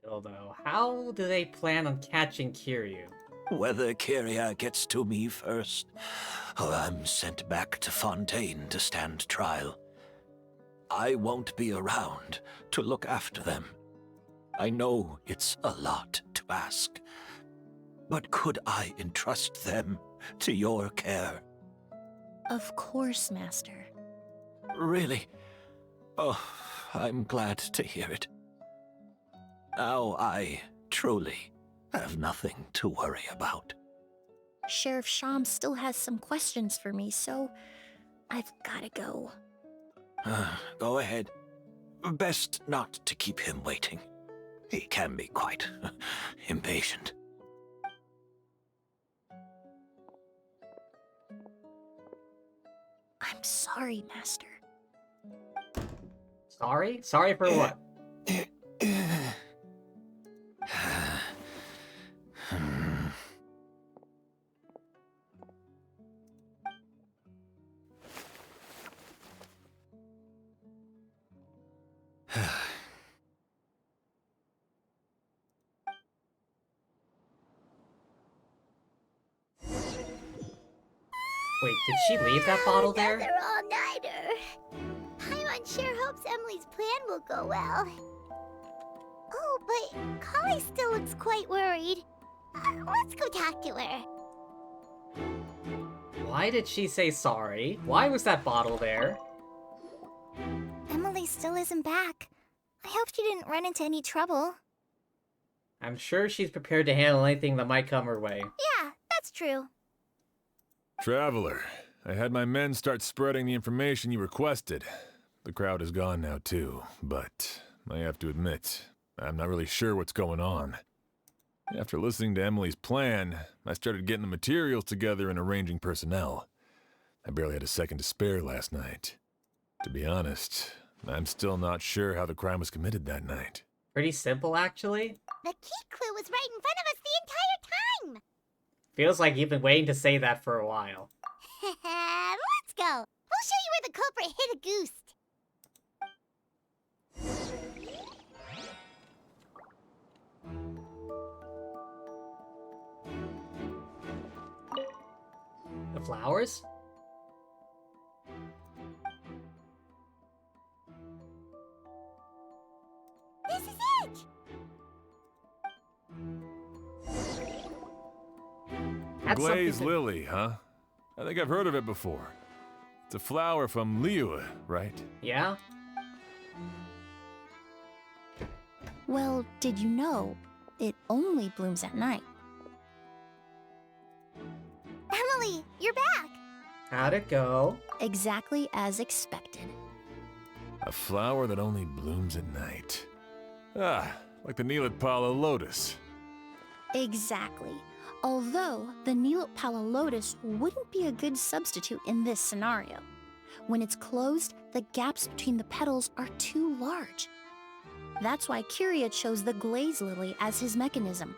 Still though, how do they plan on catching Kiryu? Whether Kyria gets to me first, or I'm sent back to Fontaine to stand trial, I won't be around to look after them. I know it's a lot to ask, but could I entrust them to your care? Of course, Master. Really? Oh, I'm glad to hear it. Now I truly have nothing to worry about. Sheriff Sham still has some questions for me, so I've gotta go. Go ahead. Best not to keep him waiting. He can be quite impatient. I'm sorry, Master. Sorry? Sorry for what? Wait, did she leave that bottle there? Another all-nighter. Paimon sure hopes Emilie's plan will go well. Oh, but Kali still looks quite worried. Let's go talk to her. Why did she say sorry? Why was that bottle there? Emilie still isn't back. I hope she didn't run into any trouble. I'm sure she's prepared to handle anything that might come her way. Yeah, that's true. Traveler, I had my men start spreading the information you requested. The crowd is gone now too, but I have to admit, I'm not really sure what's going on. After listening to Emilie's plan, I started getting the materials together and arranging personnel. I barely had a second to spare last night. To be honest, I'm still not sure how the crime was committed that night. Pretty simple, actually. The key clue was right in front of us the entire time! Feels like you've been waiting to say that for a while. Let's go! We'll show you where the culprit hid a goose. The flowers? This is it! That's Glaze something lily, huh? I think I've heard of it before. It's a flower from Liyue, right? Yeah? Well, did you know it only blooms at night? Emilie, you're back! How'd it go? Exactly as expected. A flower that only blooms at night. Ah, like the Neelitpala lotus. Exactly. Although the Neelitpala lotus wouldn't be a good substitute in this scenario. When it's closed, the gaps between the petals are too large. That's why Curia chose the glaze lily as his mechanism.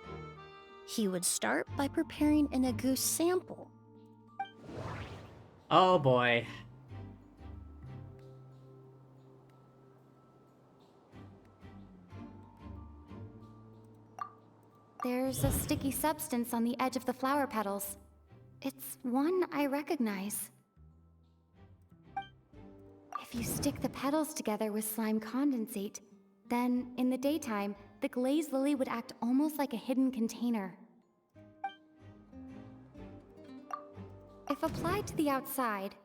He would start by preparing an agouti sample. Oh boy. There's a sticky substance on the edge of the flower petals. It's one I recognize. If you stick the petals together with slime condensate, then in the daytime, the glaze lily would act almost like a hidden container. If applied to the outside,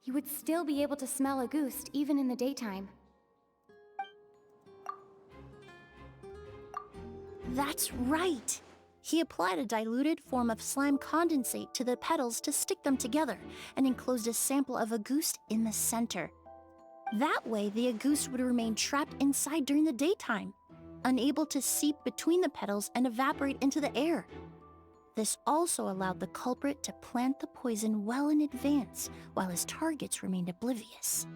you would still be able to smell a goose even in the daytime. That's right! He applied a diluted form of slime condensate to the petals to stick them together and enclosed a sample of agouti in the center. That way, the agouti would remain trapped inside during the daytime, unable to seep between the petals and evaporate into the air. This also allowed the culprit to plant the poison well in advance while his targets remained oblivious.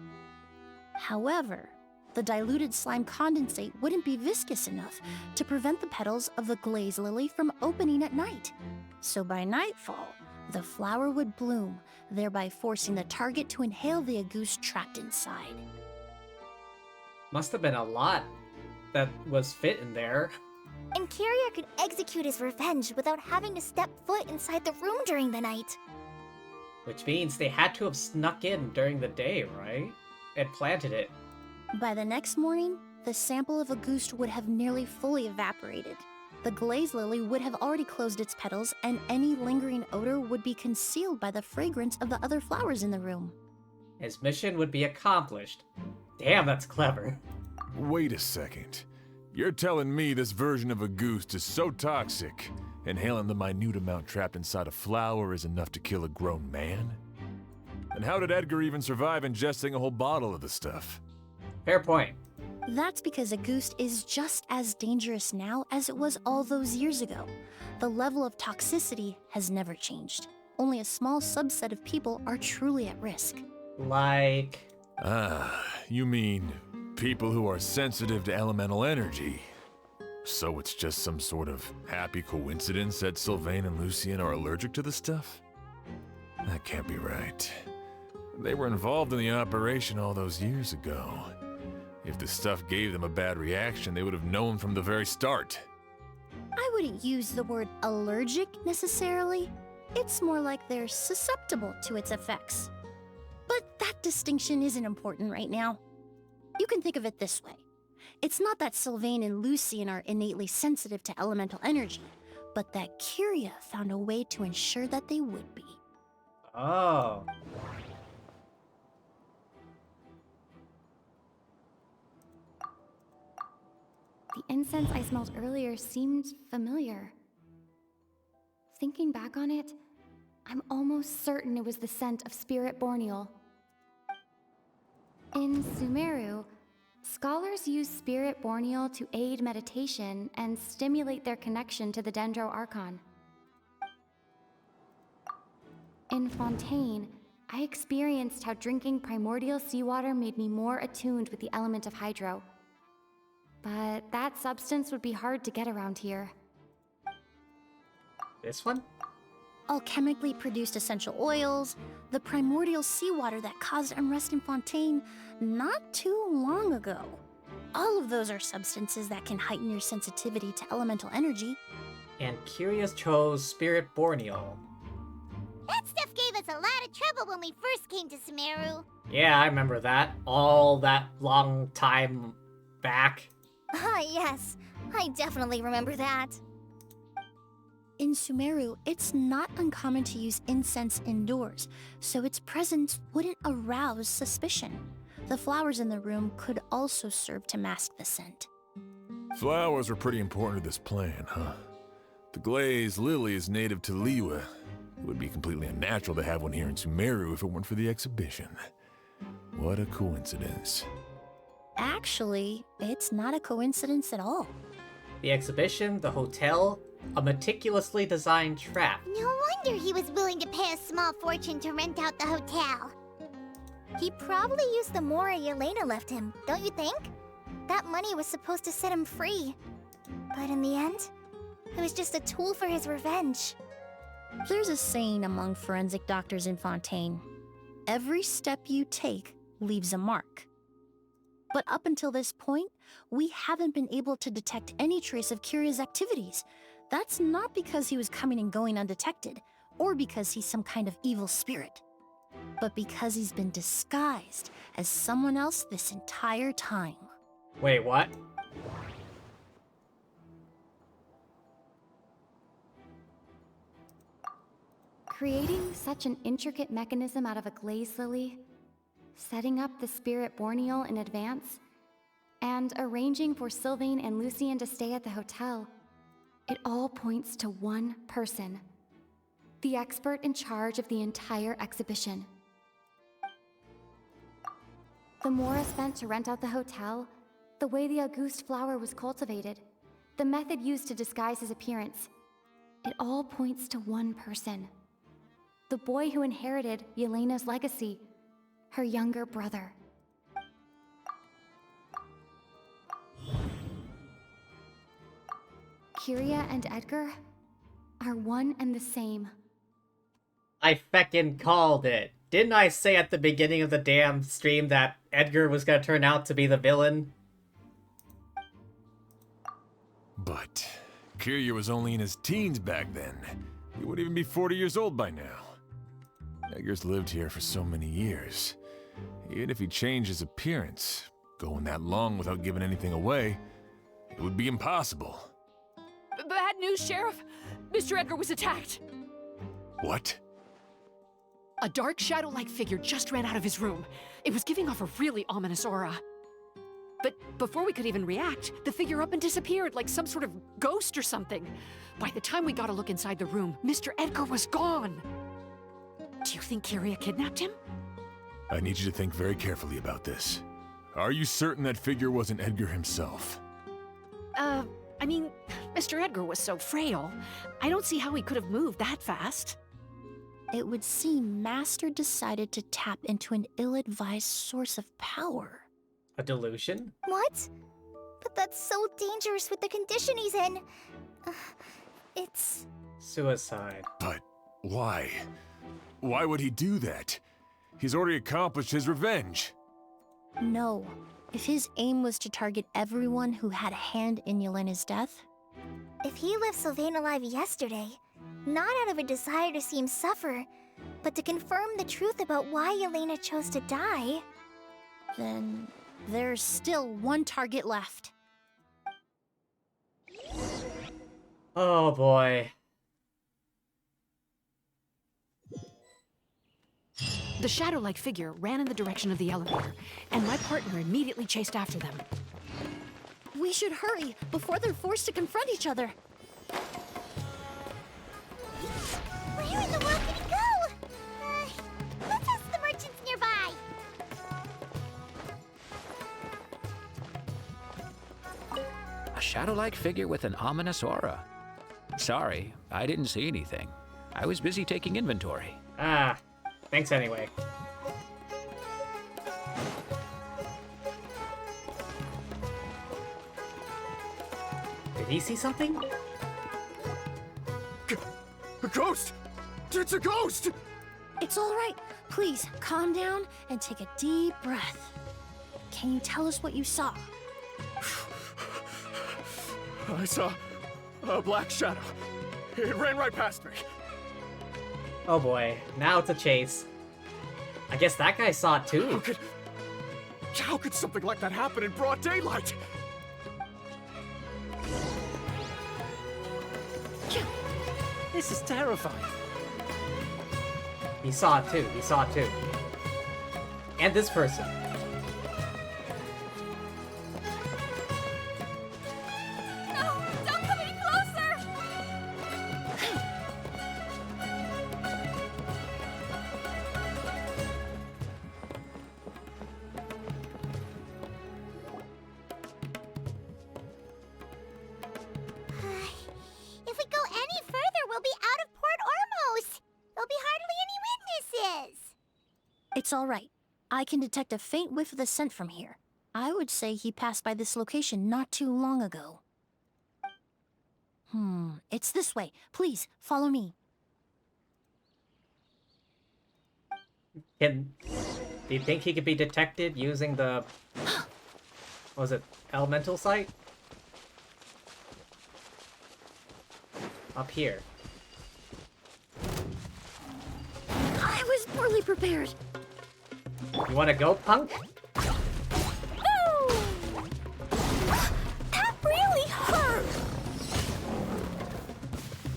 However, the diluted slime condensate wouldn't be viscous enough to prevent the petals of the glaze lily from opening at night. So by nightfall, the flower would bloom, thereby forcing the target to inhale the agouti trapped inside. Must have been a lot that was fit in there. And Curia could execute his revenge without having to step foot inside the room during the night. Which means they had to have snuck in during the day, right? And planted it. By the next morning, the sample of agouti would have nearly fully evaporated. The glaze lily would have already closed its petals, and any lingering odor would be concealed by the fragrance of the other flowers in the room. His mission would be accomplished. Damn, that's clever. Wait a second. You're telling me this version of a goose is so toxic, inhaling the minute amount trapped inside a flower is enough to kill a grown man? And how did Edgar even survive ingesting a whole bottle of the stuff? Fair point. That's because agouti is just as dangerous now as it was all those years ago. The level of toxicity has never changed. Only a small subset of people are truly at risk. Like... Ah, you mean people who are sensitive to elemental energy. So it's just some sort of happy coincidence that Sylvain and Lucien are allergic to the stuff? That can't be right. They were involved in the operation all those years ago. If the stuff gave them a bad reaction, they would have known from the very start. I wouldn't use the word allergic necessarily. It's more like they're susceptible to its effects. But that distinction isn't important right now. You can think of it this way. It's not that Sylvain and Lucien are innately sensitive to elemental energy, but that Curia found a way to ensure that they would be. Oh. The incense I smelled earlier seemed familiar. Thinking back on it, I'm almost certain it was the scent of spirit borneal. In Sumeru, scholars use spirit borneal to aid meditation and stimulate their connection to the Dendro Archon. In Fontaine, I experienced how drinking primordial seawater made me more attuned with the element of hydro. But that substance would be hard to get around here. This one? Alchemically produced essential oils, the primordial seawater that caused unrest in Fontaine not too long ago. All of those are substances that can heighten your sensitivity to elemental energy. And Curious chose Spirit Borneal. That stuff gave us a lot of trouble when we first came to Sumeru. Yeah, I remember that. All that long time back. Ah, yes. I definitely remember that. In Sumeru, it's not uncommon to use incense indoors, so its presence wouldn't arouse suspicion. The flowers in the room could also serve to mask the scent. Flowers were pretty important to this plan, huh? The glazed lily is native to Liyue. It would be completely unnatural to have one here in Sumeru if it weren't for the exhibition. What a coincidence. Actually, it's not a coincidence at all. The exhibition, the hotel, a meticulously designed trap. No wonder he was willing to pay a small fortune to rent out the hotel. He probably used the Mora Yelena left him, don't you think? That money was supposed to set him free. But in the end, it was just a tool for his revenge. There's a saying among forensic doctors in Fontaine. Every step you take leaves a mark. But up until this point, we haven't been able to detect any trace of Kiria's activities. That's not because he was coming and going undetected, or because he's some kind of evil spirit, but because he's been disguised as someone else this entire time. Wait, what? Creating such an intricate mechanism out of a glaze lily, setting up the Spirit Borneal in advance, and arranging for Sylvain and Lucien to stay at the hotel, it all points to one person, the expert in charge of the entire exhibition. The Mora spent to rent out the hotel, the way the Auguste flower was cultivated, the method used to disguise his appearance, it all points to one person. The boy who inherited Yelena's legacy, her younger brother. Kiria and Edgar are one and the same. I feckin' called it. Didn't I say at the beginning of the damn stream that Edgar was gonna turn out to be the villain? But Kiria was only in his teens back then. He would even be 40 years old by now. Edgar's lived here for so many years. Even if he changed his appearance, going that long without giving anything away, it would be impossible. Bad news, Sheriff. Mr. Edgar was attacked. What? A dark shadow-like figure just ran out of his room. It was giving off a really ominous aura. But before we could even react, the figure up and disappeared like some sort of ghost or something. By the time we got a look inside the room, Mr. Edgar was gone. Do you think Kiria kidnapped him? I need you to think very carefully about this. Are you certain that figure wasn't Edgar himself? I mean, Mr. Edgar was so frail. I don't see how he could have moved that fast. It would seem Master decided to tap into an ill-advised source of power. A delusion? What? But that's so dangerous with the condition he's in. It's... Suicide. But why? Why would he do that? He's already accomplished his revenge. No. If his aim was to target everyone who had a hand in Yelena's death... If he left Sylvain alive yesterday, not out of a desire to see him suffer, but to confirm the truth about why Yelena chose to die... Then there's still one target left. Oh boy. The shadow-like figure ran in the direction of the elevator, and my partner immediately chased after them. We should hurry before they're forced to confront each other. Where in the world did he go? Let's ask the merchants nearby. A shadow-like figure with an ominous aura. Sorry, I didn't see anything. I was busy taking inventory. Ah. Thanks anyway. Did he see something? A ghost! It's a ghost! It's all right. Please, calm down and take a deep breath. Can you tell us what you saw? I saw a black shadow. It ran right past me. Oh boy, now it's a chase. I guess that guy saw it too. How could something like that happen in broad daylight? This is terrifying. He saw it too. He saw it too. And this person. No! Don't come any closer! If we go any further, we'll be out of Port Ormos. There'll be hardly any witnesses. It's all right. I can detect a faint whiff of the scent from here. I would say he passed by this location not too long ago. It's this way. Please, follow me. Do you think he could be detected using the... what was it? Elemental sight? Up here. I was poorly prepared. You wanna go, punk? That really hurt.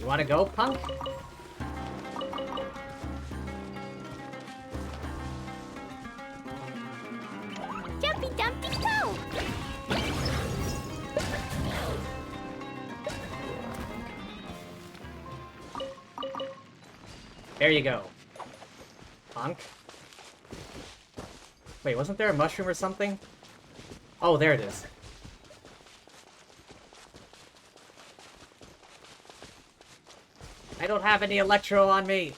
You wanna go, punk? Jumpy Dumpty go. There you go. Punk. Wait, wasn't there a mushroom or something? Oh, there it is. I don't have any electro on me.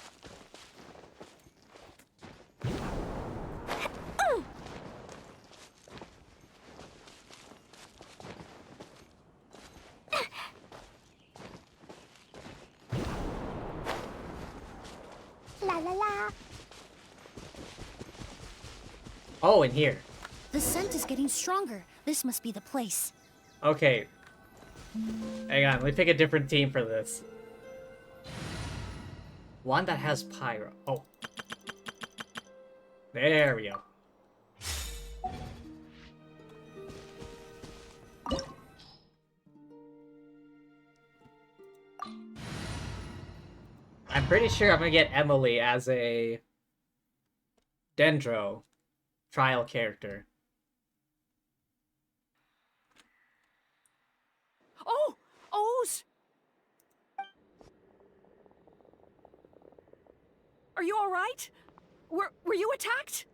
La la la. Oh, in here. The scent is getting stronger. This must be the place. Okay. Hang on, let me pick a different team for this. One that has pyro. Oh. There we go. I'm pretty sure I'm gonna get Emilie as a Dendro trial character. Oh! O's! Are you alright? Were you attacked?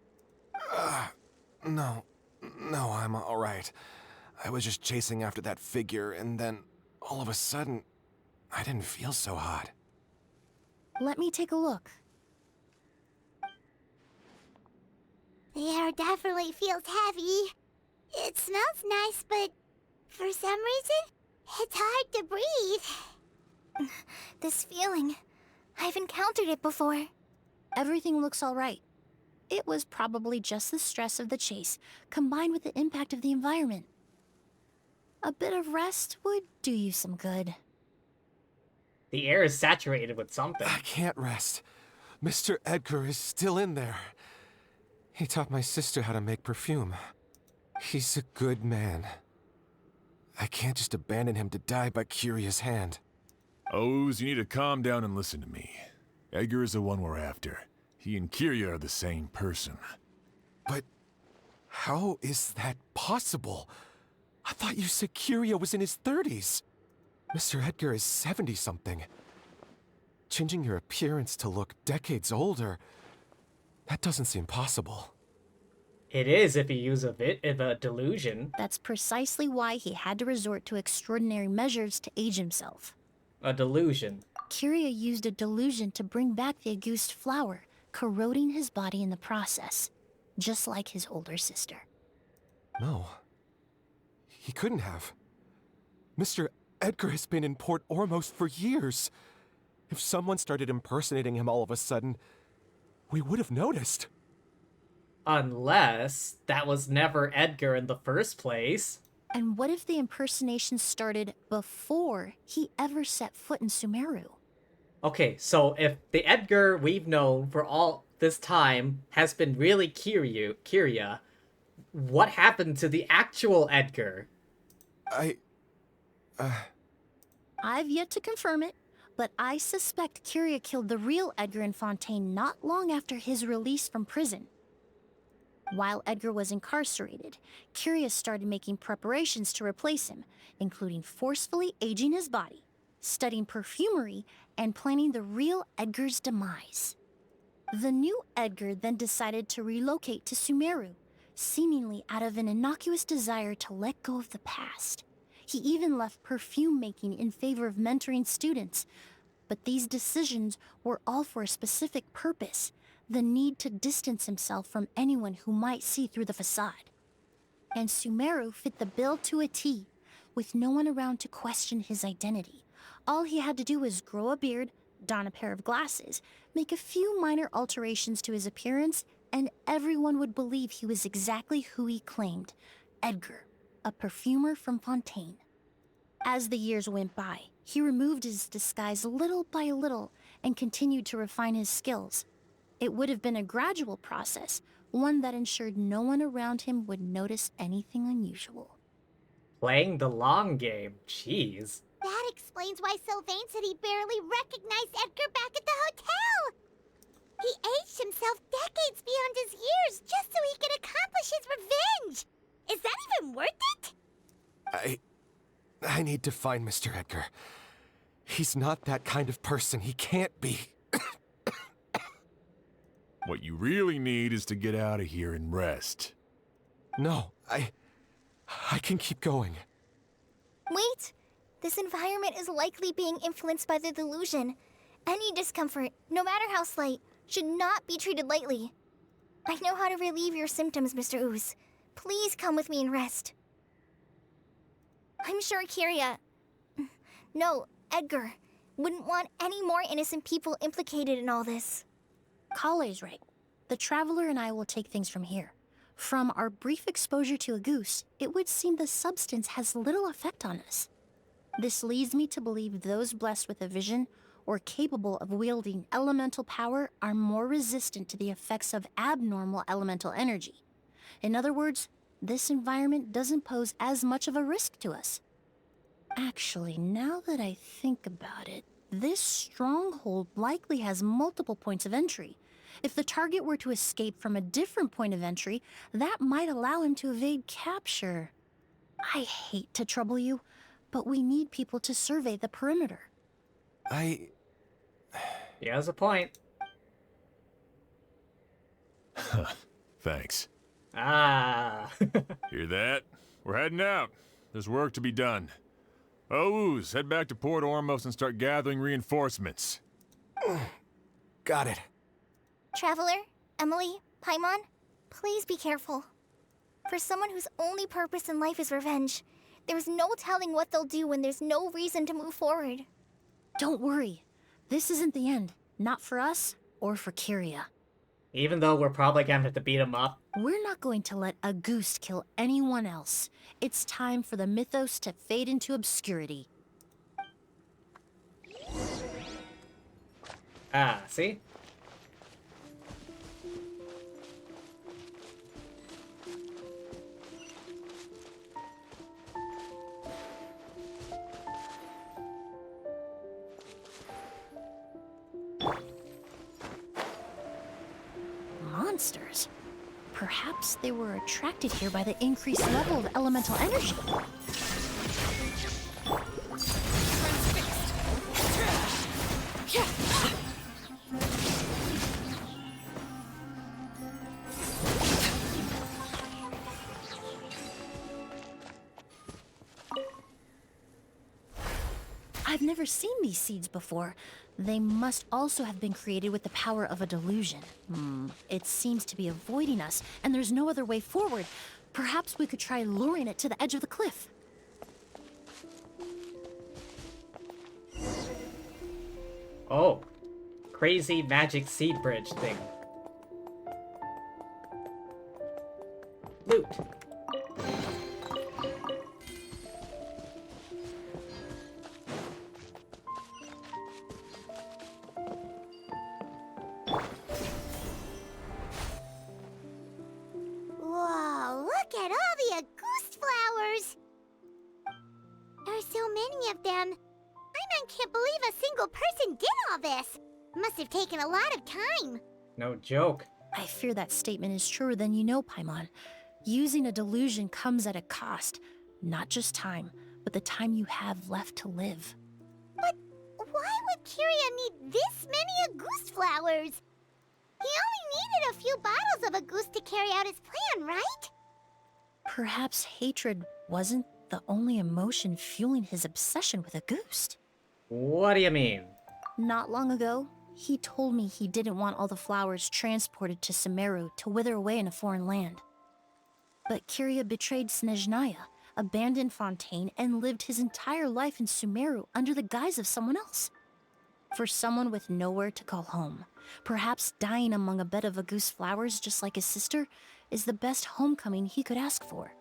No, I'm all right. I was just chasing after that figure, and then all of a sudden, I didn't feel so hot. Let me take a look. The air definitely feels heavy. It smells nice, but for some reason, it's hard to breathe. This feeling. I've encountered it before. Everything looks all right. It was probably just the stress of the chase, combined with the impact of the environment. A bit of rest would do you some good. The air is saturated with something. I can't rest. Mr. Edgar is still in there. He taught my sister how to make perfume. He's a good man. I can't just abandon him to die by Curia's hand. Oz, you need to calm down and listen to me. Edgar is the one we're after. He and Curia are the same person. But how is that possible? I thought you said Curia was in his 30s. Mr. Edgar is 70-something. Changing your appearance to look decades older, that doesn't seem possible. It is if you use a bit of a delusion. That's precisely why he had to resort to extraordinary measures to age himself. A delusion. Curia used a delusion to bring back the Auguste flower, corroding his body in the process, just like his older sister. No. He couldn't have. Mr. Edgar has been in Port Ormos for years. If someone started impersonating him all of a sudden, we would have noticed. Unless that was never Edgar in the first place. And what if the impersonation started before he ever set foot in Sumeru? Okay, so if the Edgar we've known for all this time has been really Kiria, what happened to the actual Edgar? I've yet to confirm it, but I suspect Kiria killed the real Edgar in Fontaine not long after his release from prison. While Edgar was incarcerated, Kiria started making preparations to replace him, including forcefully aging his body, studying perfumery, and planning the real Edgar's demise. The new Edgar then decided to relocate to Sumeru, seemingly out of an innocuous desire to let go of the past. He even left perfume making in favor of mentoring students. But these decisions were all for a specific purpose: the need to distance himself from anyone who might see through the facade. And Sumeru fit the bill to a T, with no one around to question his identity. All he had to do was grow a beard, don a pair of glasses, make a few minor alterations to his appearance, and everyone would believe he was exactly who he claimed: Edgar, a perfumer from Fontaine. As the years went by, he removed his disguise little by little and continued to refine his skills. It would have been a gradual process, one that ensured no one around him would notice anything unusual. Playing the long game, jeez. That explains why Sylvain said he barely recognized Edgar back at the hotel! He aged himself decades beyond his years just so he could accomplish his revenge! Is that even worth it? I need to find Mr. Edgar. He's not that kind of person. He can't be. What you really need is to get out of here and rest. No, I can keep going. Wait! This environment is likely being influenced by the delusion. Any discomfort, no matter how slight, should not be treated lightly. I know how to relieve your symptoms, Mr. Ooze. Please come with me and rest. I'm sure Kiria... No, Edgar wouldn't want any more innocent people implicated in all this. Kale's right. The Traveler and I will take things from here. From our brief exposure to a goose, it would seem the substance has little effect on us. This leads me to believe those blessed with a vision or capable of wielding elemental power are more resistant to the effects of abnormal elemental energy. In other words, this environment doesn't pose as much of a risk to us. Actually, now that I think about it, this stronghold likely has multiple points of entry. If the target were to escape from a different point of entry, that might allow him to evade capture. I hate to trouble you, but we need people to survey the perimeter. He has a point. Thanks. Ah. Hear that? We're heading out. There's work to be done. Ooze, head back to Port Ormos and start gathering reinforcements. Got it. Traveler, Emilie, Paimon, please be careful. For someone whose only purpose in life is revenge, there's no telling what they'll do when there's no reason to move forward. Don't worry. This isn't the end. Not for us or for Kiria. Even though we're probably gonna have to beat him up. We're not going to let a goose kill anyone else. It's time for the mythos to fade into obscurity. Ah, see? Monsters. Perhaps they were attracted here by the increased level of elemental energy. I've I've never seen these seeds before. They must also have been created with the power of a delusion. It seems to be avoiding us, and there's no other way forward. Perhaps we could try luring it to the edge of the cliff. Oh. Crazy magic seed bridge thing. Loot. Whoa, look at all the Auguste flowers! There are so many of them. I can't believe a single person did all this. Must have taken a lot of time. No joke. I fear that statement is truer than you know, Paimon. Using a delusion comes at a cost. Not just time, but the time you have left to live. But why would Kiria need this many Auguste flowers? He only needed a few bottles of Auguste to carry out his plan, right? Perhaps hatred wasn't the only emotion fueling his obsession with Auguste. What do you mean? Not long ago, he told me he didn't want all the flowers transported to Sumeru to wither away in a foreign land. But Kiria betrayed Snezhnaya, abandoned Fontaine, and lived his entire life in Sumeru under the guise of someone else. For someone with nowhere to call home, perhaps dying among a bed of Auguste flowers just like his sister is the best homecoming he could ask for.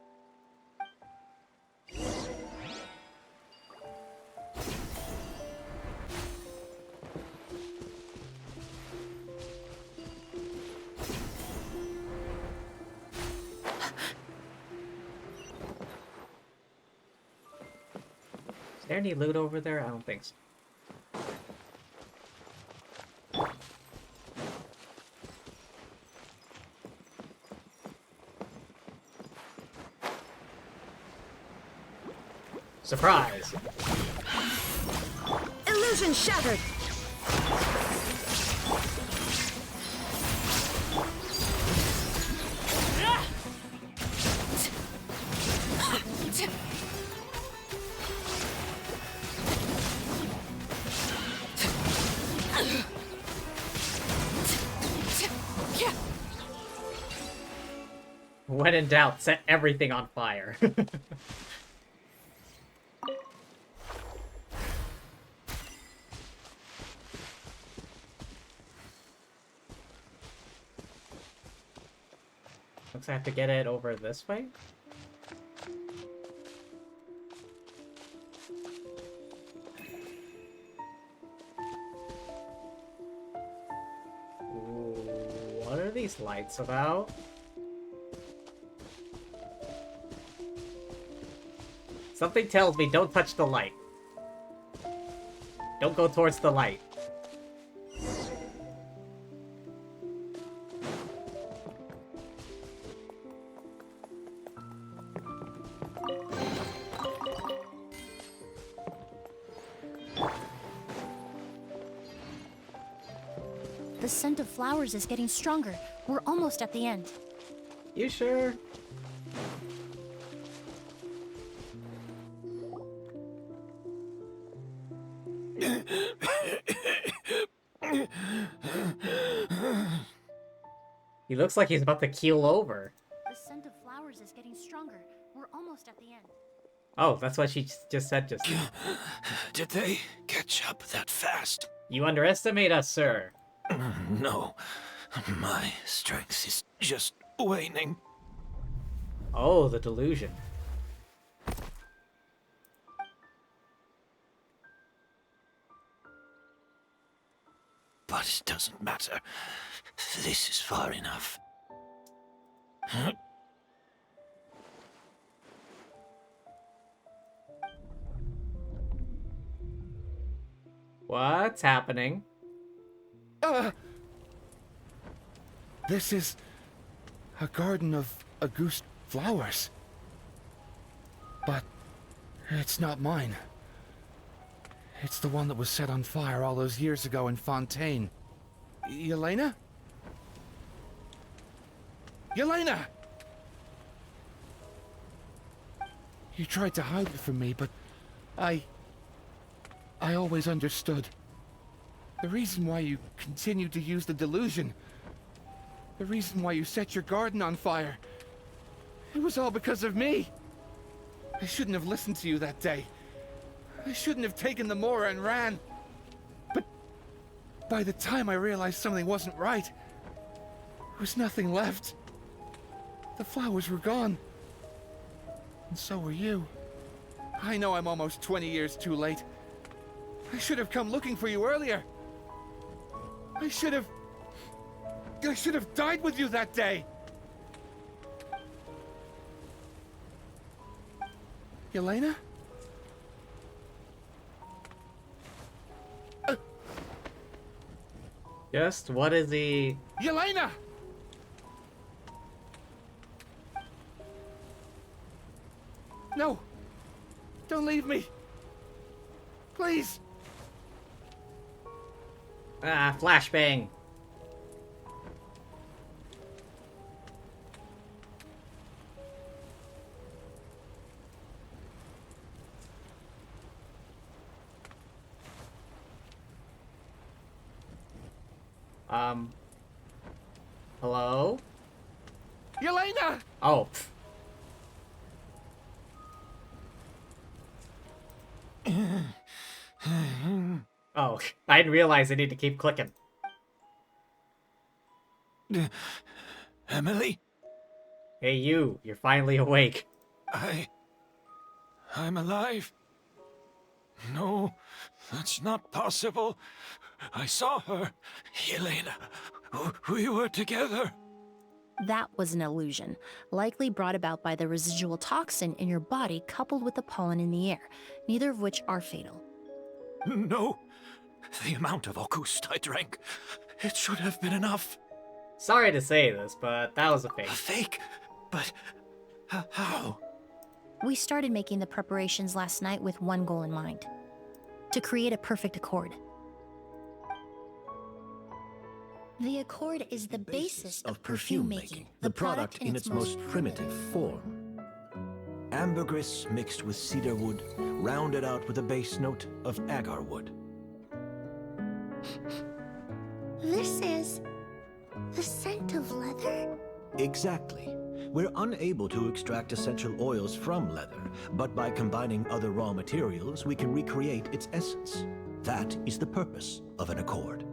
Is there any loot over there? I don't think so. Surprise! Illusion shattered! When in doubt, set everything on fire. Looks like I have to get it over this way? Ooh, what are these lights about? Something tells me don't touch the light. Don't go towards the light. The scent of flowers is getting stronger. We're almost at the end. You sure? He looks like he's about to keel over. The scent of flowers is getting stronger. We're almost at the end. Oh, that's what she just said just now. Did they catch up that fast? You underestimate us, sir. No. My strength is just waning. Oh, the delusion. But it doesn't matter. This is far enough. What's happening? This is a garden of Auguste flowers. But it's not mine. It's the one that was set on fire all those years ago in Fontaine. Yelena? Yelena! You tried to hide it from me, but I I always understood. The reason why you continued to use the delusion, the reason why you set your garden on fire, it was all because of me. I shouldn't have listened to you that day. I shouldn't have taken the Mora and ran. But by the time I realized something wasn't right, there was nothing left. The flowers were gone. And so were you. I know I'm almost 20 years too late. I should have come looking for you earlier. I should have died with you that day. Yelena? Just what is he? Yelena! No! Don't leave me! Please! Ah, flashbang. Hello? Yelena! Oh. Oh, I didn't realize I need to keep clicking. Emilie? Hey you, you're finally awake. I'm alive. No, that's not possible. I saw her, Yelena. We were together. That was an illusion, likely brought about by the residual toxin in your body coupled with the pollen in the air, neither of which are fatal. No, the amount of August I drank, it should have been enough. Sorry to say this, but that was a fake. A fake? But how? We started making the preparations last night with one goal in mind: to create a perfect accord. The accord is the basis of perfume making, the product in its most primitive form. Ambergris mixed with cedar wood, rounded out with a base note of agar wood. This is the scent of leather? Exactly. We're unable to extract essential oils from leather, but by combining other raw materials, we can recreate its essence. That is the purpose of an accord.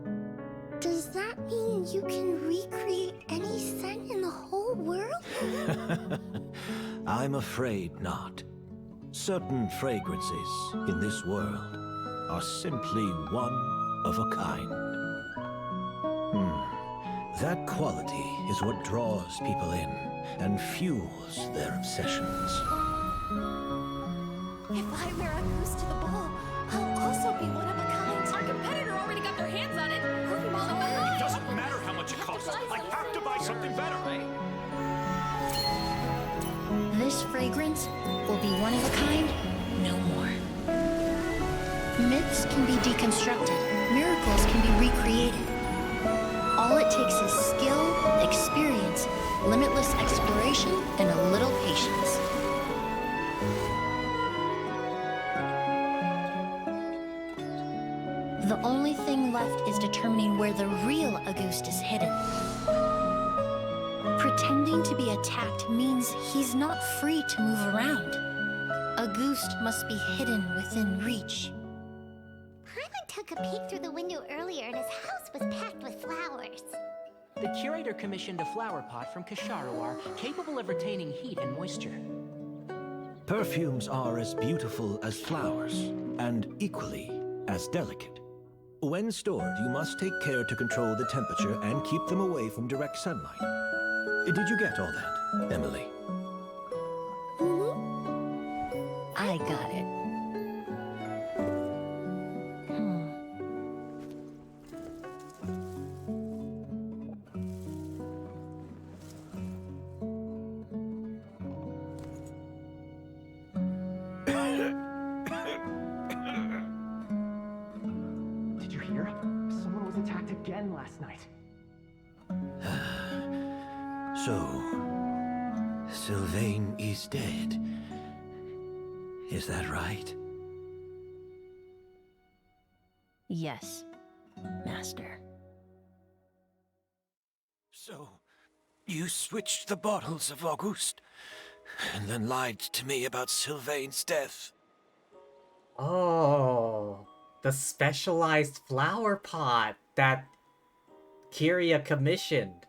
Does that mean you can recreate any scent in the whole world? I'm afraid not. Certain fragrances in this world are simply one of a kind. That quality is what draws people in and fuels their obsessions. If I wear a goose to the ball, I'll also be one of a kind. Our competitor already got their hands on it. It doesn't matter how much it costs. I have to buy something better. This fragrance will be one of a kind, no more. Myths can be deconstructed, miracles can be recreated. All it takes is skill, experience, limitless exploration, and a little patience. The only thing left is determining where the real Auguste is hidden. Pretending to be attacked means he's not free to move around. Auguste must be hidden within reach. Paimon took a peek through the window earlier and his house was packed with flowers. The curator commissioned a flower pot from Kasharawar, capable of retaining heat and moisture. Perfumes are as beautiful as flowers, and equally as delicate. When stored, you must take care to control the temperature and keep them away from direct sunlight. Did you get all that, Emilie? I got it. Did you hear? Someone was attacked again last night. So, Sylvain is dead. Is that right? Yes, Master. So, you switched the bottles of Auguste, and then lied to me about Sylvain's death. Oh, the specialized flower pot that Kyria commissioned.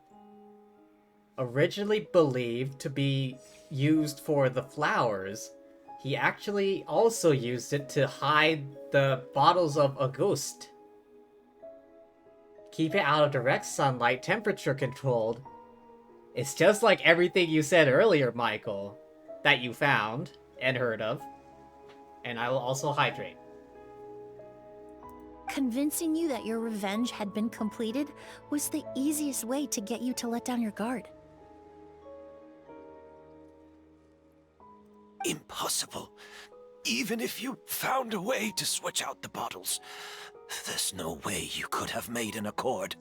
Originally believed to be used for the flowers, he actually also used it to hide the bottles of Auguste. Keep it out of direct sunlight, temperature controlled. It's just like everything you said earlier, Michael, that you found and heard of. And I will also hydrate. Convincing you that your revenge had been completed was the easiest way to get you to let down your guard. Impossible. Even if you found a way to switch out the bottles, there's no way you could have made an accord.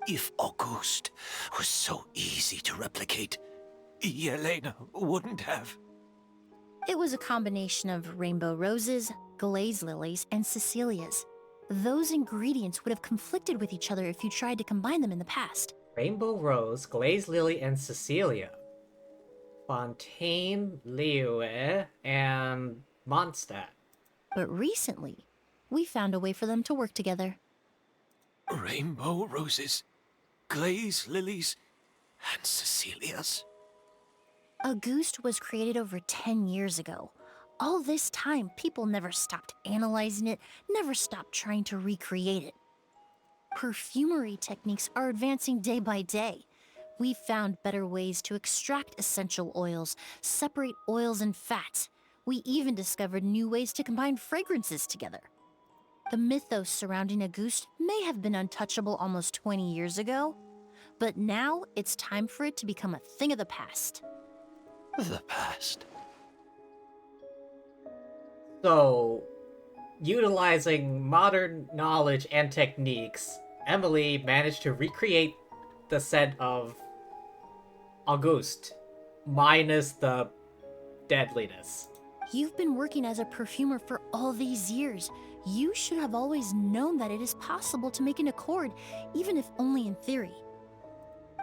If Auguste was so easy to replicate, Yelena wouldn't have. It was a combination of rainbow roses, glaze lilies, and Cecilias. Those ingredients would have conflicted with each other if you tried to combine them in the past. Rainbow Rose, Glaze Lily, and Cecilia. Fontaine, Liyue, and Mondstadt. But recently, we found a way for them to work together. Rainbow roses, glaze lilies, and Cecilias. Auguste was created over 10 years ago. All this time, people never stopped analyzing it, never stopped trying to recreate it. Perfumery techniques are advancing day by day. We've found better ways to extract essential oils, separate oils and fats. We even discovered new ways to combine fragrances together. The mythos surrounding Auguste may have been untouchable almost 20 years ago, but now it's time for it to become a thing of the past. The past. So, utilizing modern knowledge and techniques, Emilie managed to recreate the scent of Auguste, minus the deadliness. You've been working as a perfumer for all these years. You should have always known that it is possible to make an accord, even if only in theory.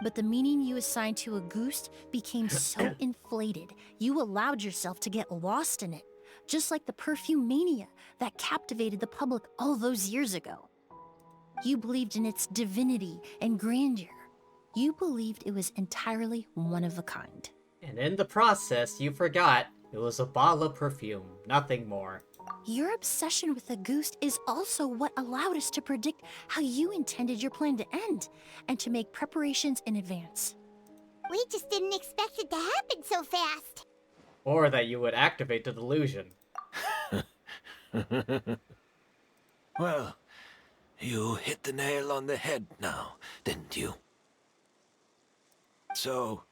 But the meaning you assigned to Auguste became so inflated, you allowed yourself to get lost in it, just like the perfume mania that captivated the public all those years ago. You believed in its divinity and grandeur. You believed it was entirely one of a kind. And in the process, you forgot it was a bottle of perfume, nothing more. Your obsession with Auguste is also what allowed us to predict how you intended your plan to end, and to make preparations in advance. We just didn't expect it to happen so fast. Or that you would activate the delusion. Well, you hit the nail on the head now, didn't you? So,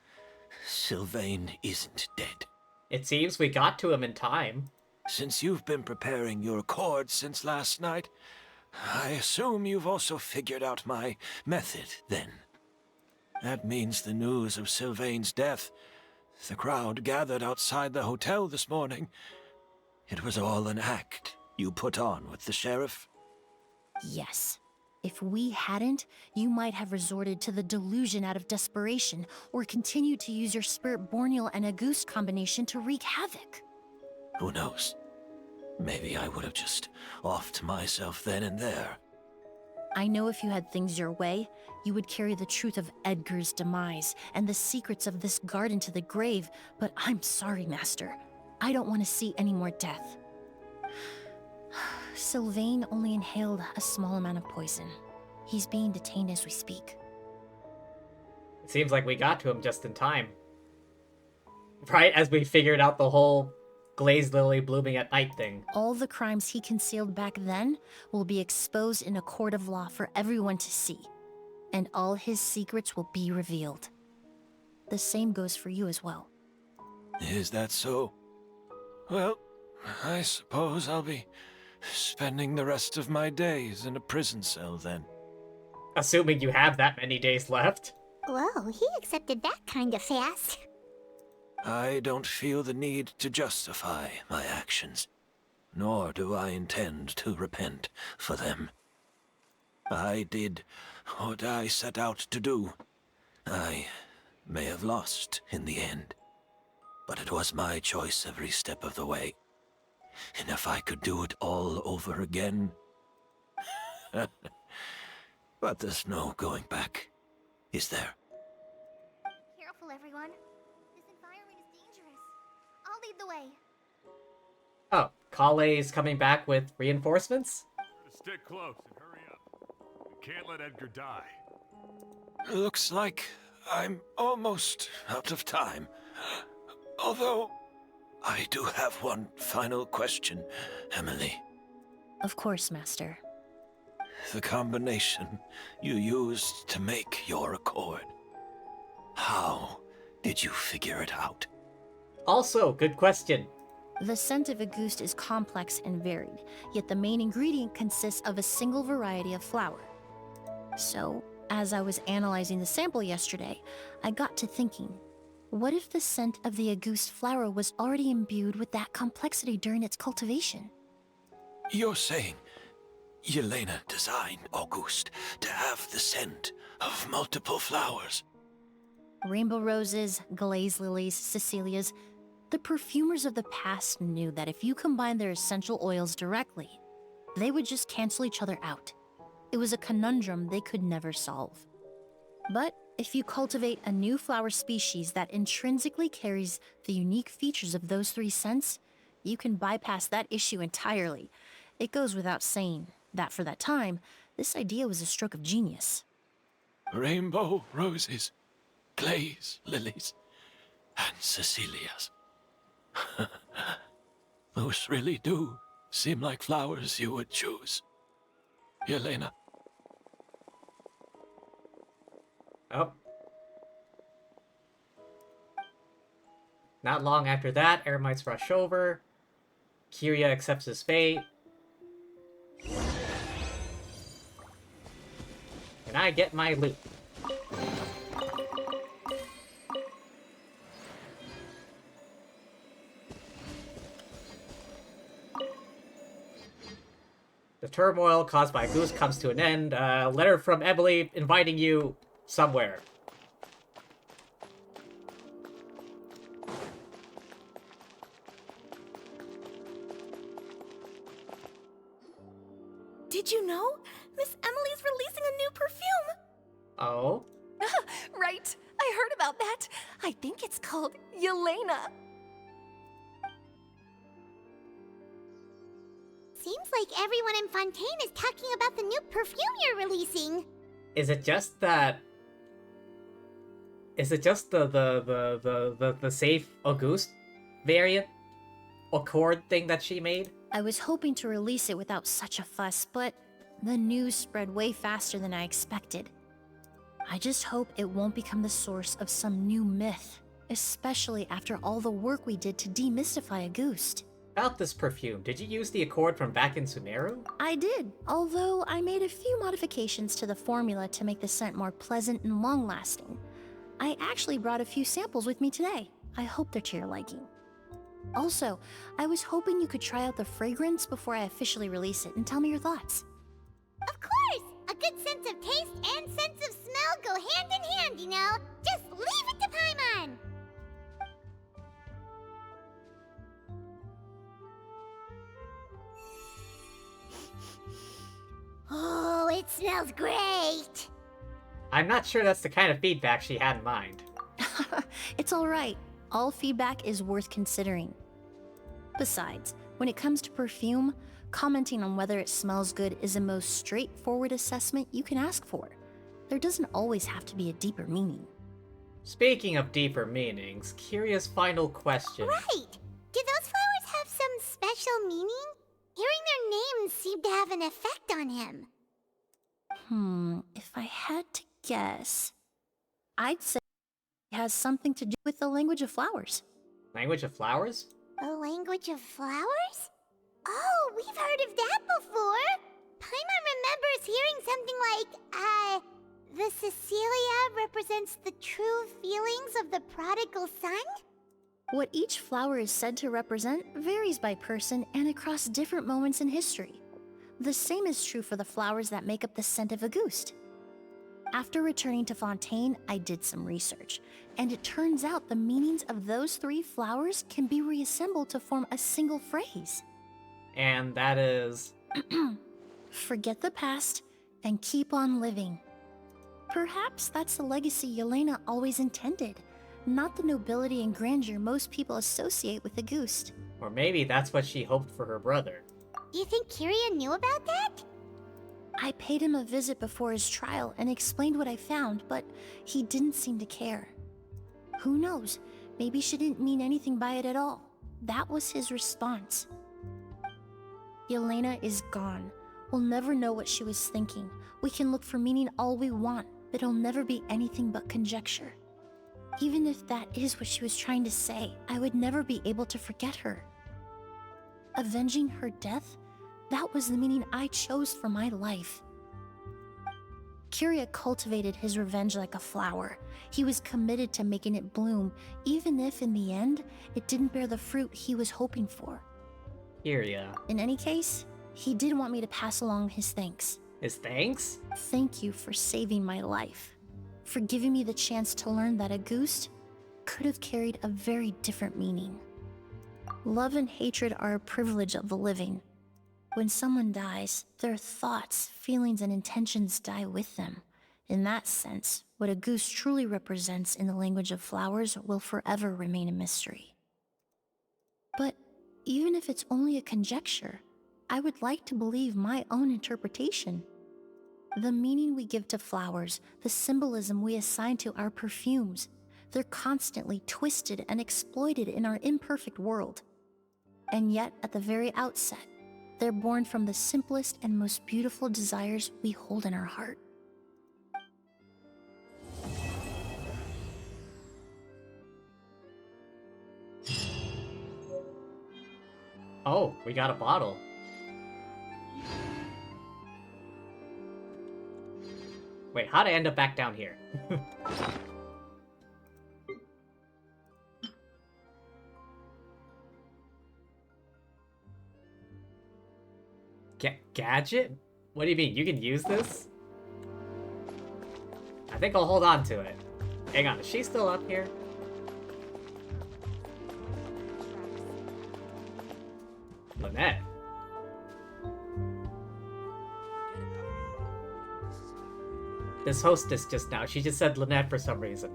Sylvain isn't dead. It seems we got to him in time. Since you've been preparing your accord since last night, I assume you've also figured out my method, then. That means the news of Sylvain's death, the crowd gathered outside the hotel this morning, it was all an act you put on with the sheriff? Yes. If we hadn't, you might have resorted to the delusion out of desperation, or continued to use your spirit Borneal and Auguste combination to wreak havoc. Who knows? Maybe I would have just offed myself then and there. I know if you had things your way, you would carry the truth of Edgar's demise and the secrets of this garden to the grave, but I'm sorry, Master. I don't want to see any more death. Sylvain only inhaled a small amount of poison. He's being detained as we speak. It seems like we got to him just in time. Right as we figured out the whole glazed lily blooming at night thing. All the crimes he concealed back then will be exposed in a court of law for everyone to see, and all his secrets will be revealed. The same goes for you as well. Is that so? Well, I suppose I'll be spending the rest of my days in a prison cell then. Assuming you have that many days left. Whoa, he accepted that kind of fast. I don't feel the need to justify my actions. nor do I intend to repent for them. I did what I set out to do. I may have lost in the end, but it was my choice every step of the way. And if I could do it all over again... But there's no going back, is there? Careful, everyone. This environment is dangerous. I'll lead the way. Oh, Kale's coming back with reinforcements? Stick close and hurry up. We can't let Edgar die. Looks like I'm almost out of time. Although, I do have one final question, Emilie. Of course, Master. The combination you used to make your accord. How did you figure it out? Also, good question. The scent of a goose is complex and varied, yet the main ingredient consists of a single variety of flower. So, as I was analyzing the sample yesterday, I got to thinking, what if the scent of the Auguste flower was already imbued with that complexity during its cultivation? You're saying Yelena designed Auguste to have the scent of multiple flowers? Rainbow roses, glaze lilies, Cecilias. The perfumers of the past knew that if you combine their essential oils directly, they would just cancel each other out. It was a conundrum they could never solve. But if you cultivate a new flower species that intrinsically carries the unique features of those three scents, you can bypass that issue entirely. It goes without saying that for that time, this idea was a stroke of genius. Rainbow roses, glaze lilies, and Cecilias. Those really do seem like flowers you would choose, Yelena. Oh. Not long after that, Eremites rush over. Kiria accepts his fate. And I get my loot. The turmoil caused by Goose comes to an end. Letter from Emilie inviting you somewhere. Did you know? Miss Emily's releasing a new perfume! Oh? Right, I heard about that. I think it's called Yelena. Seems like everyone in Fontaine is talking about the new perfume you're releasing. Is it just that... Is it just the safe Auguste variant? Accord thing that she made? I was hoping to release it without such a fuss, but the news spread way faster than I expected. I just hope it won't become the source of some new myth, especially after all the work we did to demystify Auguste. About this perfume, did you use the Accord from back in Sumeru? I did, although I made a few modifications to the formula to make the scent more pleasant and long-lasting. I actually brought a few samples with me today. I hope they're to your liking. Also, I was hoping you could try out the fragrance before I officially release it and tell me your thoughts. Of course! A good sense of taste and sense of smell go hand in hand, you know? Just leave it to Paimon! Oh, it smells great! I'm not sure that's the kind of feedback she had in mind. It's alright. All feedback is worth considering. Besides, when it comes to perfume, commenting on whether it smells good is the most straightforward assessment you can ask for. There doesn't always have to be a deeper meaning. Speaking of deeper meanings, Kiria's final question. Right! Do those flowers have some special meaning? Hearing their names seemed to have an effect on him. If I had to guess, I'd say it has something to do with the language of flowers. Language of flowers? A language of flowers? Oh, we've heard of that before! Paimon remembers hearing something like, the Cecilia represents the true feelings of the prodigal son? What each flower is said to represent varies by person and across different moments in history. The same is true for the flowers that make up the scent of a ghost. After returning to Fontaine, I did some research, and it turns out the meanings of those 3 flowers can be reassembled to form a single phrase. And that is... Forget the past and keep on living. Perhaps that's the legacy Yelena always intended, not the nobility and grandeur most people associate with a ghost. Or maybe that's what she hoped for her brother. You think Kiria knew about that? I paid him a visit before his trial and explained what I found, but he didn't seem to care. Who knows? Maybe she didn't mean anything by it at all. That was his response. Yelena is gone. We'll never know what she was thinking. We can look for meaning all we want, but it'll never be anything but conjecture. Even if that is what she was trying to say, I would never be able to forget her. Avenging her death? That was the meaning I chose for my life. Kiria cultivated his revenge like a flower. He was committed to making it bloom, even if in the end, it didn't bear the fruit he was hoping for. Kiria. In any case, he did want me to pass along his thanks. His thanks? Thank you for saving my life. For giving me the chance to learn that a ghost could have carried a very different meaning. Love and hatred are a privilege of the living. When someone dies, their thoughts, feelings, and intentions die with them. In that sense, what a goose truly represents in the language of flowers will forever remain a mystery. But even if it's only a conjecture, I would like to believe my own interpretation. The meaning we give to flowers, the symbolism we assign to our perfumes, they're constantly twisted and exploited in our imperfect world. And yet, at the very outset, they're born from the simplest and most beautiful desires we hold in our heart. Oh, we got a bottle. Wait, how'd I end up back down here? Gadget? What do you mean? You can use this? I think I'll hold on to it. Hang on, is she still up here? Lynette. This hostess just now, she just said Lynette for some reason.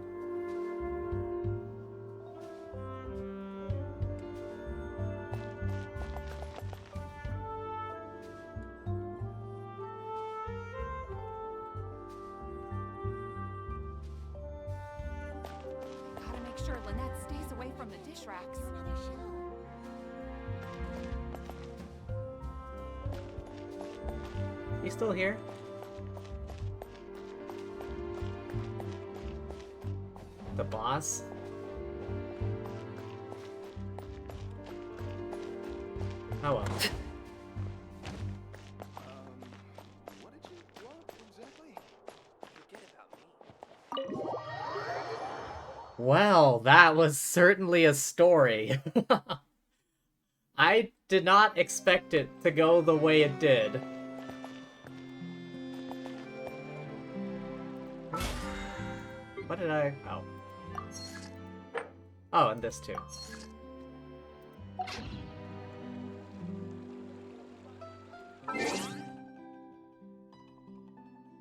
Gotta make sure Lynette stays away from the dish racks. You still here? The boss? Oh well. What did you want exactly? Forget about me. Well, that was certainly a story. I did not expect it to go the way it did. What did I... Oh. Oh, and this too.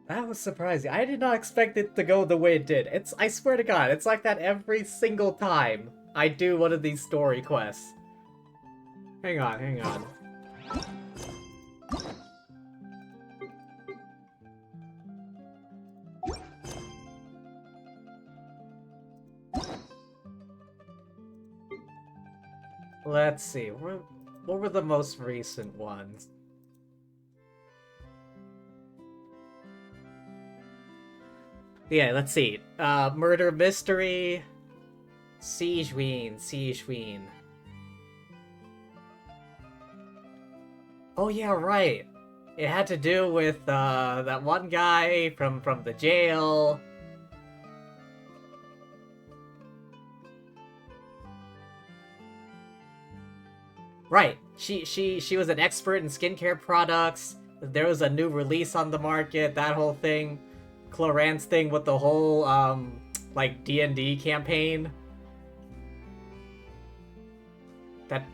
That was surprising. I did not expect it to go the way it did. I swear to God, it's like that every single time I do one of these story quests. Hang on, hang on. Let's see, what were the most recent ones? Yeah, let's see. Murder Mystery, Siegeween. Oh yeah, right. It had to do with that one guy from the jail. Right. She was an expert in skincare products. There was a new release on the market, that whole thing. Cloran's thing with the whole, like, D&D campaign. That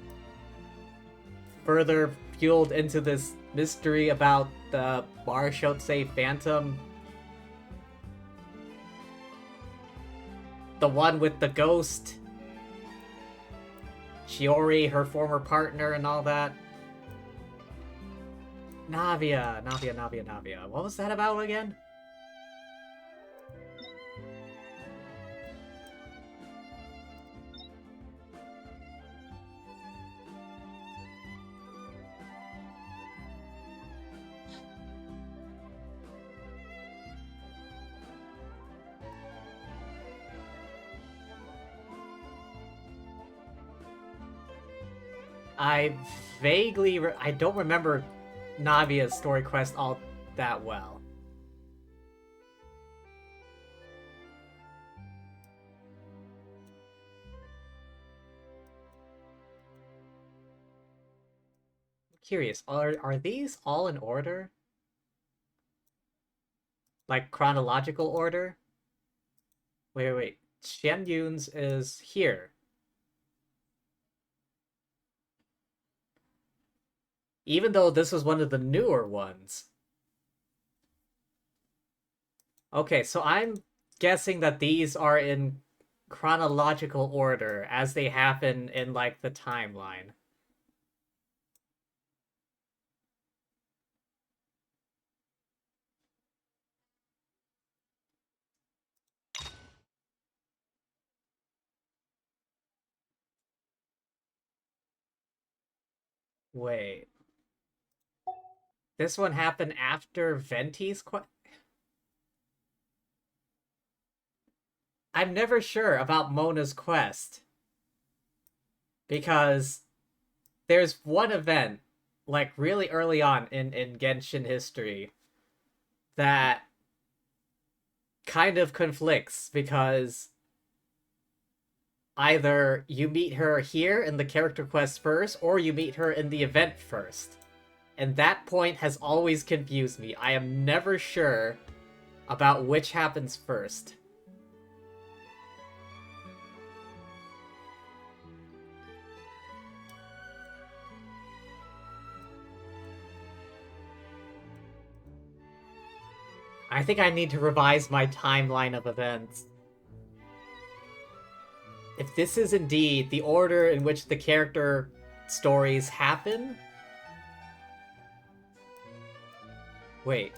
further fueled into this mystery about the Marshotse Phantom. The one with the ghost. Shiori, her former partner, and all that. Navia. What was that about again? I don't remember Navia's story quest all that well. I'm curious, are these all in order? Like chronological order? Wait. Shen Yun's is here. Even though this was one of the newer ones. Okay, so I'm guessing that these are in chronological order as they happen in, like, the timeline. Wait. This one happened after Venti's quest? I'm never sure about Mona's quest. Because there's one event, like really early on in Genshin history, that kind of conflicts because either you meet her here in the character quest first, or you meet her in the event first. And that point has always confused me. I am never sure about which happens first. I think I need to revise my timeline of events. If this is indeed the order in which the character stories happen... Wait.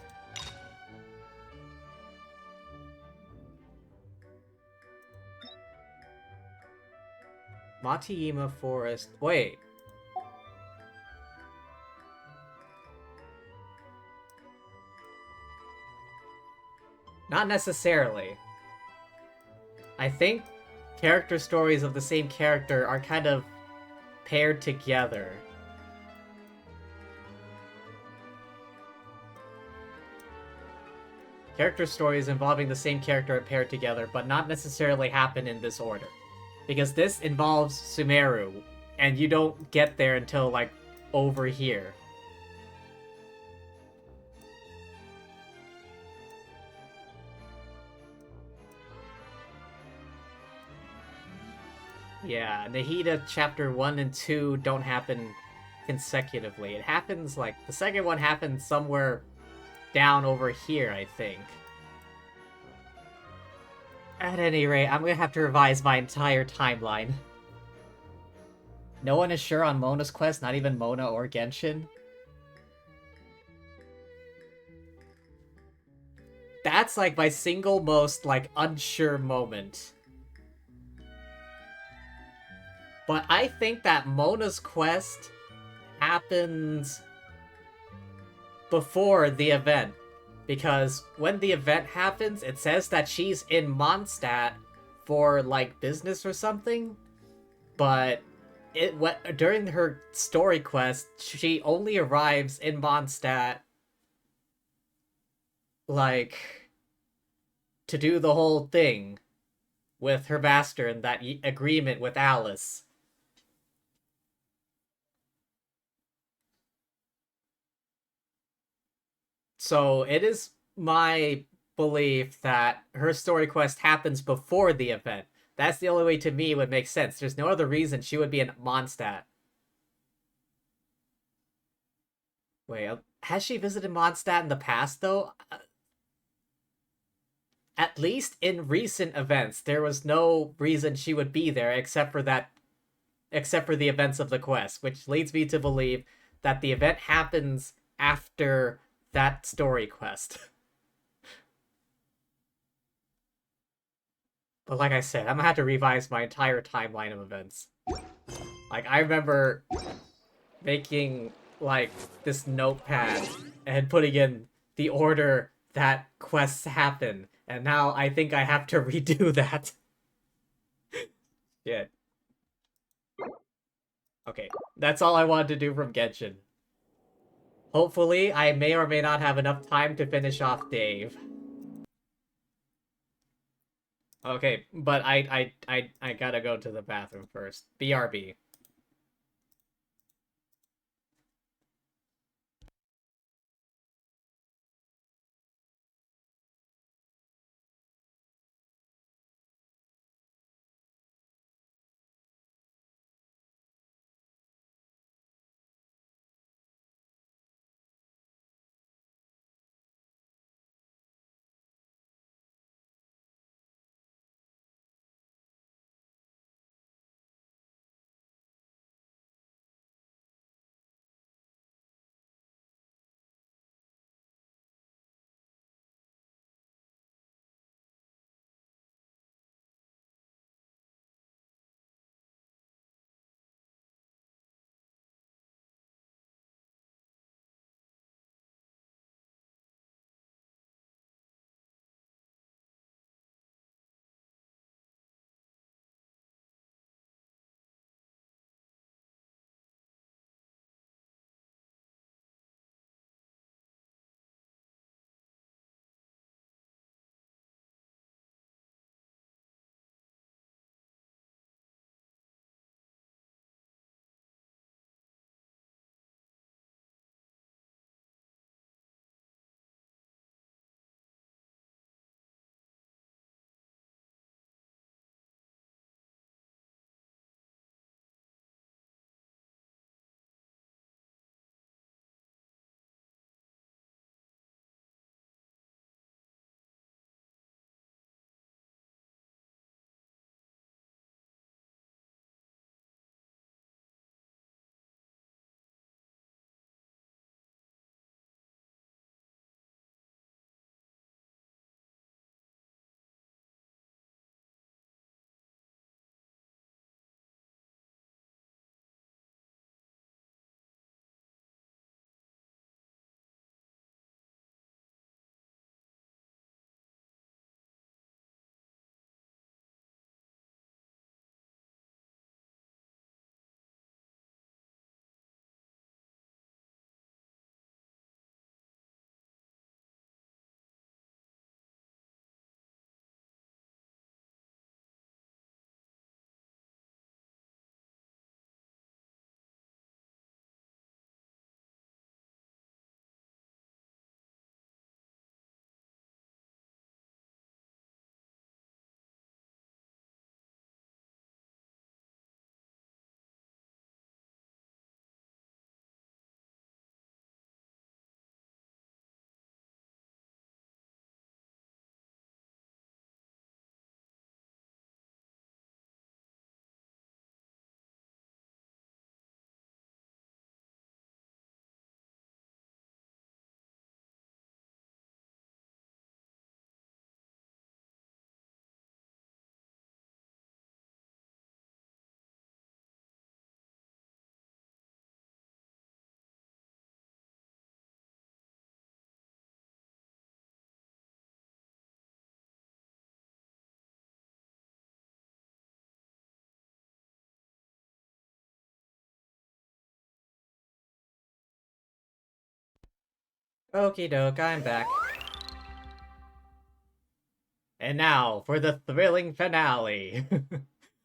Matiyama Forest... Wait. Not necessarily. I think character stories of the same character are kind of paired together. Character stories involving the same character are paired together, but not necessarily happen in this order. Because this involves Sumeru, and you don't get there until, like, over here. Yeah, Nahida Chapter 1 and 2 don't happen consecutively. It happens, like, the second one happens somewhere down over here, I think. At any rate, I'm gonna have to revise my entire timeline. No one is sure on Mona's quest, not even Mona or Genshin. That's, like, my single most, like, unsure moment. But I think that Mona's quest happens before the event. Because when the event happens, it says that she's in Mondstadt for, like, business or something. But during her story quest, she only arrives in Mondstadt, like, to do the whole thing with her master and that agreement with Alice. So it is my belief that her story quest happens before the event. That's the only way to me it would make sense. There's no other reason she would be in Mondstadt. Wait, has she visited Mondstadt in the past, though? At least in recent events, there was no reason she would be there except for the events of the quest, which leads me to believe that the event happens after that story quest. But like I said, I'm gonna have to revise my entire timeline of events. Like, I remember making, like, this notepad and putting in the order that quests happen, and now I think I have to redo that. Shit. Okay, that's all I wanted to do from Genshin. Hopefully, I may or may not have enough time to finish off Dave. Okay, but I gotta go to the bathroom first. BRB. Okie doke, I'm back. And now for the thrilling finale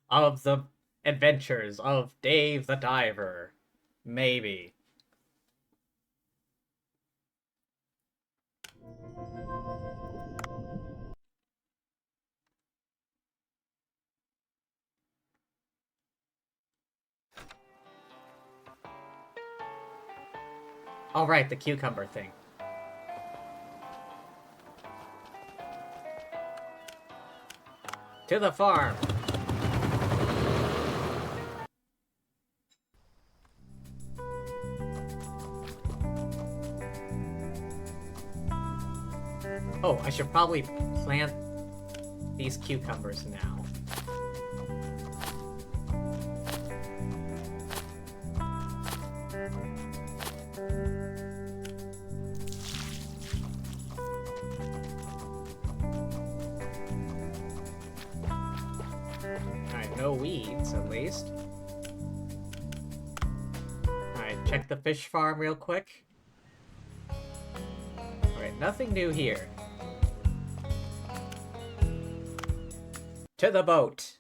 of the adventures of Dave the Diver. Maybe. All right, the cucumber thing. To the farm. Oh, I should probably plant these cucumbers now. Alright, no weeds, at least. Alright, check the fish farm real quick. Alright, nothing new here. To the boat!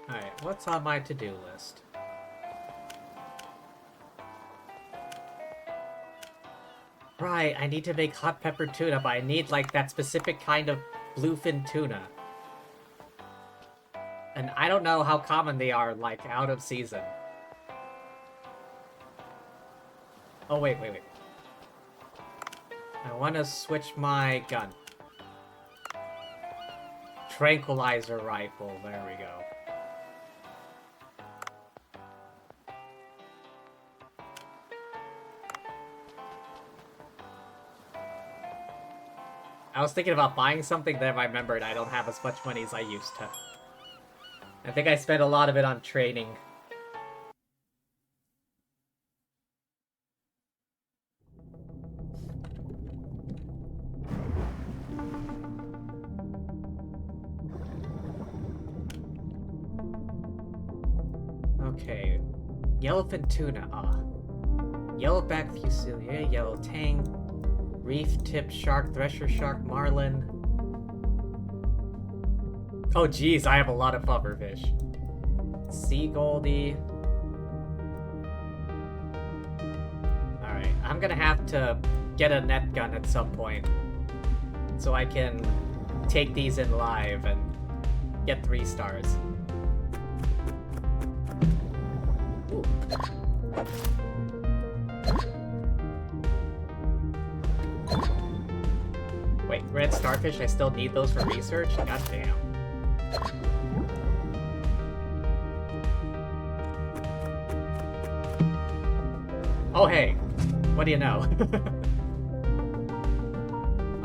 Alright, what's on my to-do list? Right, I need to make hot pepper tuna, but I need, like, that specific kind of bluefin tuna. And I don't know how common they are, like, out of season. Oh, wait. I want to switch my gun. Tranquilizer rifle, there we go. I was thinking about buying something, then I remembered I don't have as much money as I used to. I think I spent a lot of it on training. Okay. Yellowfin tuna, Yellowback fusilier, yellow tang, reef tip shark, thresher shark, marlin. Oh geez, I have a lot of pufferfish. Sea goldie. Alright, I'm gonna have to get a net gun at some point so I can take these in live and get 3 stars. Ooh. Wait, red starfish? I still need those for research? God damn. Oh hey, what do you know?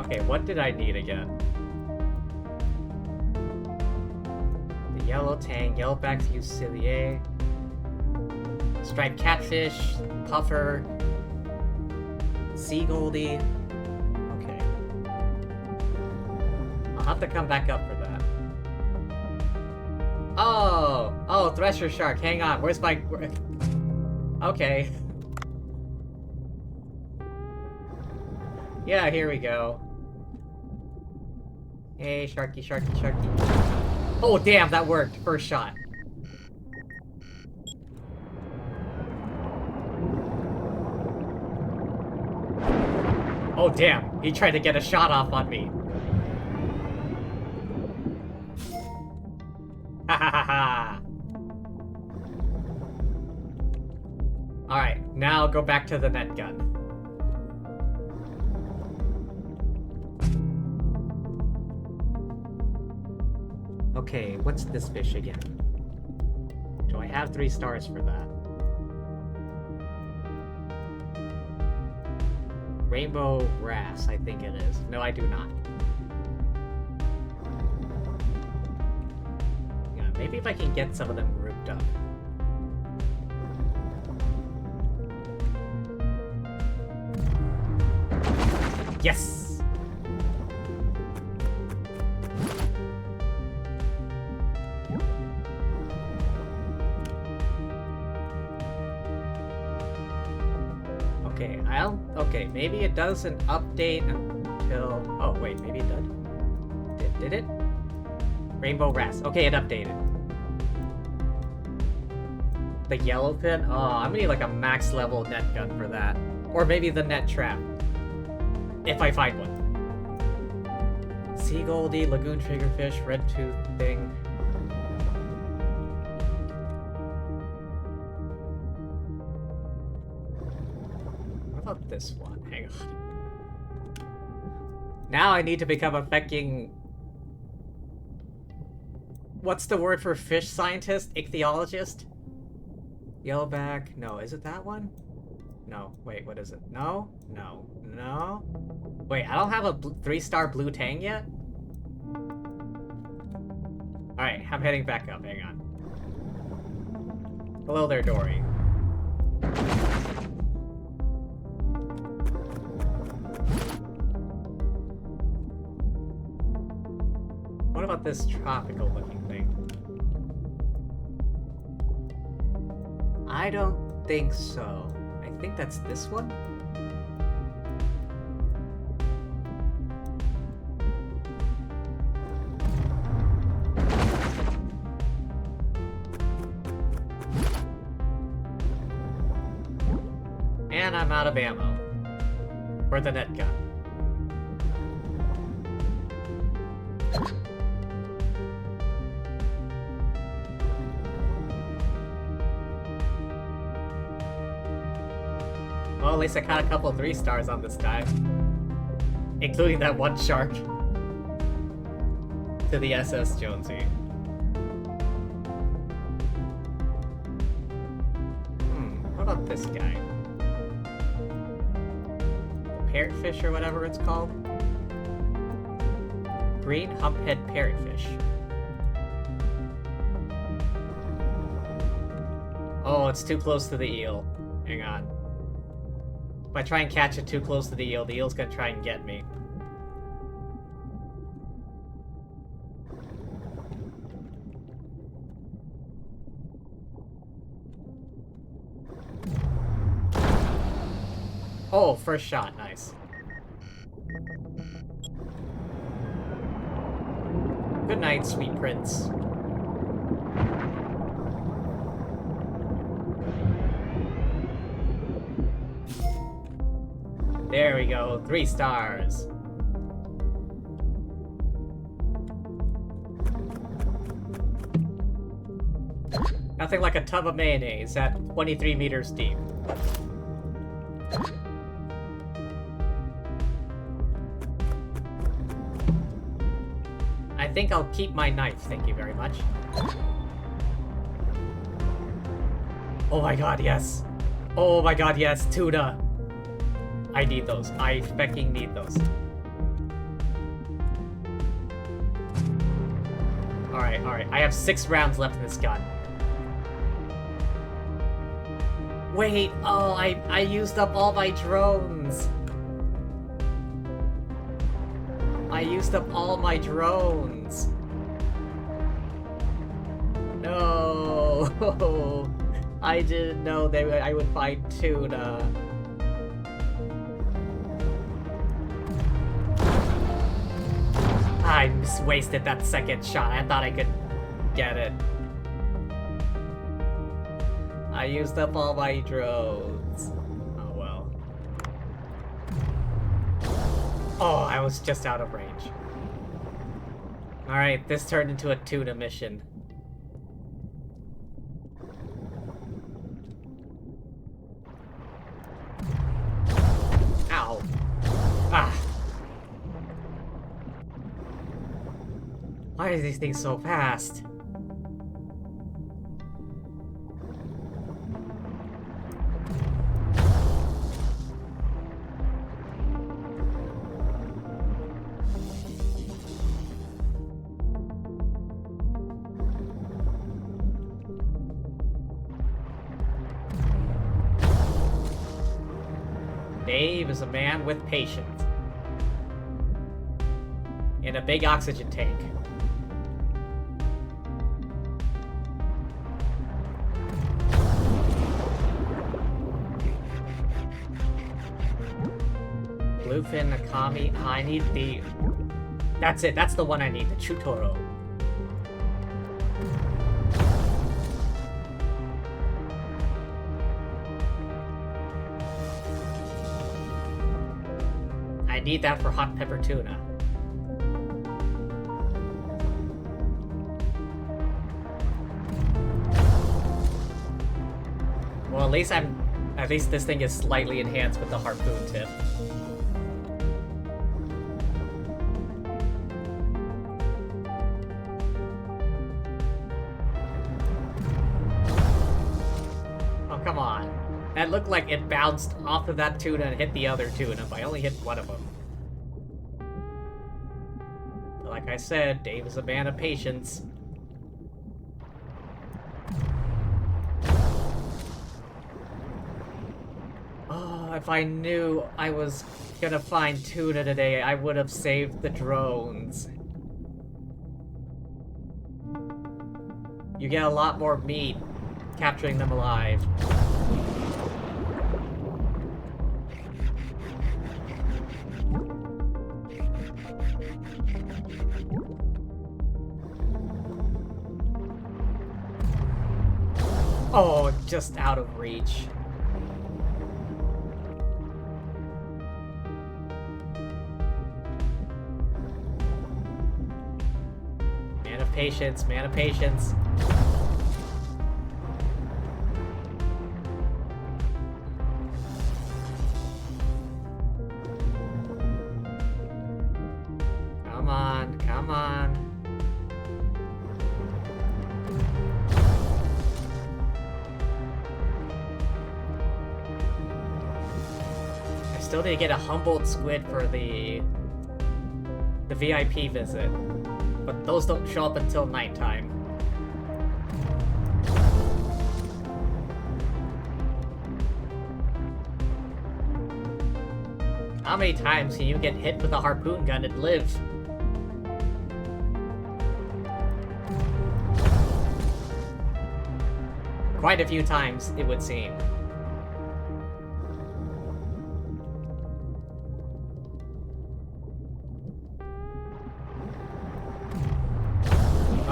Okay, what did I need again? The yellow tang, yellowback fusilier, striped catfish, puffer, sea goldie. Okay. I'll have to come back up for that. Oh, thresher shark, hang on, where's my... Okay. Yeah, here we go. Hey, sharky, sharky, sharky. Oh, damn, that worked. First shot. Oh, damn. He tried to get a shot off on me. Ha ha ha ha. Alright, now go back to the net gun. Okay, what's this fish again? Do I have 3 stars for that? Rainbow wrasse, I think it is. No, I do not. Yeah, maybe if I can get some of them grouped up. Yes! Okay, maybe it doesn't update until... Oh, wait, maybe it did. Did it? Rainbow wrasse. Okay, it updated. The yellowfin? Oh, I'm gonna need like a max level net gun for that. Or maybe the net trap. If I find one. Sea goldie, lagoon triggerfish, red tooth thing. about this one? Hang on. Now I need to become a fucking... What's the word for fish scientist? Ichthyologist? Yellowback. No, is it that one? No. Wait, what is it? No? No. No? Wait, I don't have a 3-star blue tang yet? Alright, I'm heading back up. Hang on. Hello there, Dory. What about this tropical looking thing? I don't think so. I think that's this one? And I'm out of ammo. For the net gun. Well, at least I caught a couple of 3-stars on this guy. Including that one shark. To the SS Jonesy. What about this guy? Parrotfish or whatever it's called? Green humphead parrotfish. Oh, it's too close to the eel. Hang on. If I try and catch it too close to the eel's gonna try and get me. Oh, first shot, nice. Good night, sweet prince. There we go, 3 stars. Nothing like a tub of mayonnaise at 23 meters deep. I think I'll keep my knife, thank you very much. Oh my god, yes. Oh my god, yes, tuna. I need those. I fucking need those. Alright, alright. I have 6 rounds left in this gun. Wait, oh, I used up all my drones. I used up all my drones. No. I didn't know I would find tuna. I just wasted that second shot. I thought I could get it. I used up all my drones. Oh well. Oh, I was just out of range. Alright, this turned into a tuna mission. Ow. Ah. Why are these things so fast? Dave is a man with patience. In a big oxygen tank. Bluefin Akami. I need the... That's it. That's the one I need. The Chutoro. I need that for hot pepper tuna. Well, at least I'm At least this thing is slightly enhanced with the harpoon tip. Oh, come on. That looked like it bounced off of that tuna and hit the other tuna, but I only hit one of them. But like I said, Dave is a man of patience. Oh, if I knew I was gonna find tuna today, I would have saved the drones. You get a lot more meat capturing them alive. Oh, just out of reach. Man of patience, man of patience. Come on, come on. I still need to get a Humboldt squid for the VIP visit, but those don't show up until nighttime. How many times can you get hit with a harpoon gun and live? Quite a few times, it would seem.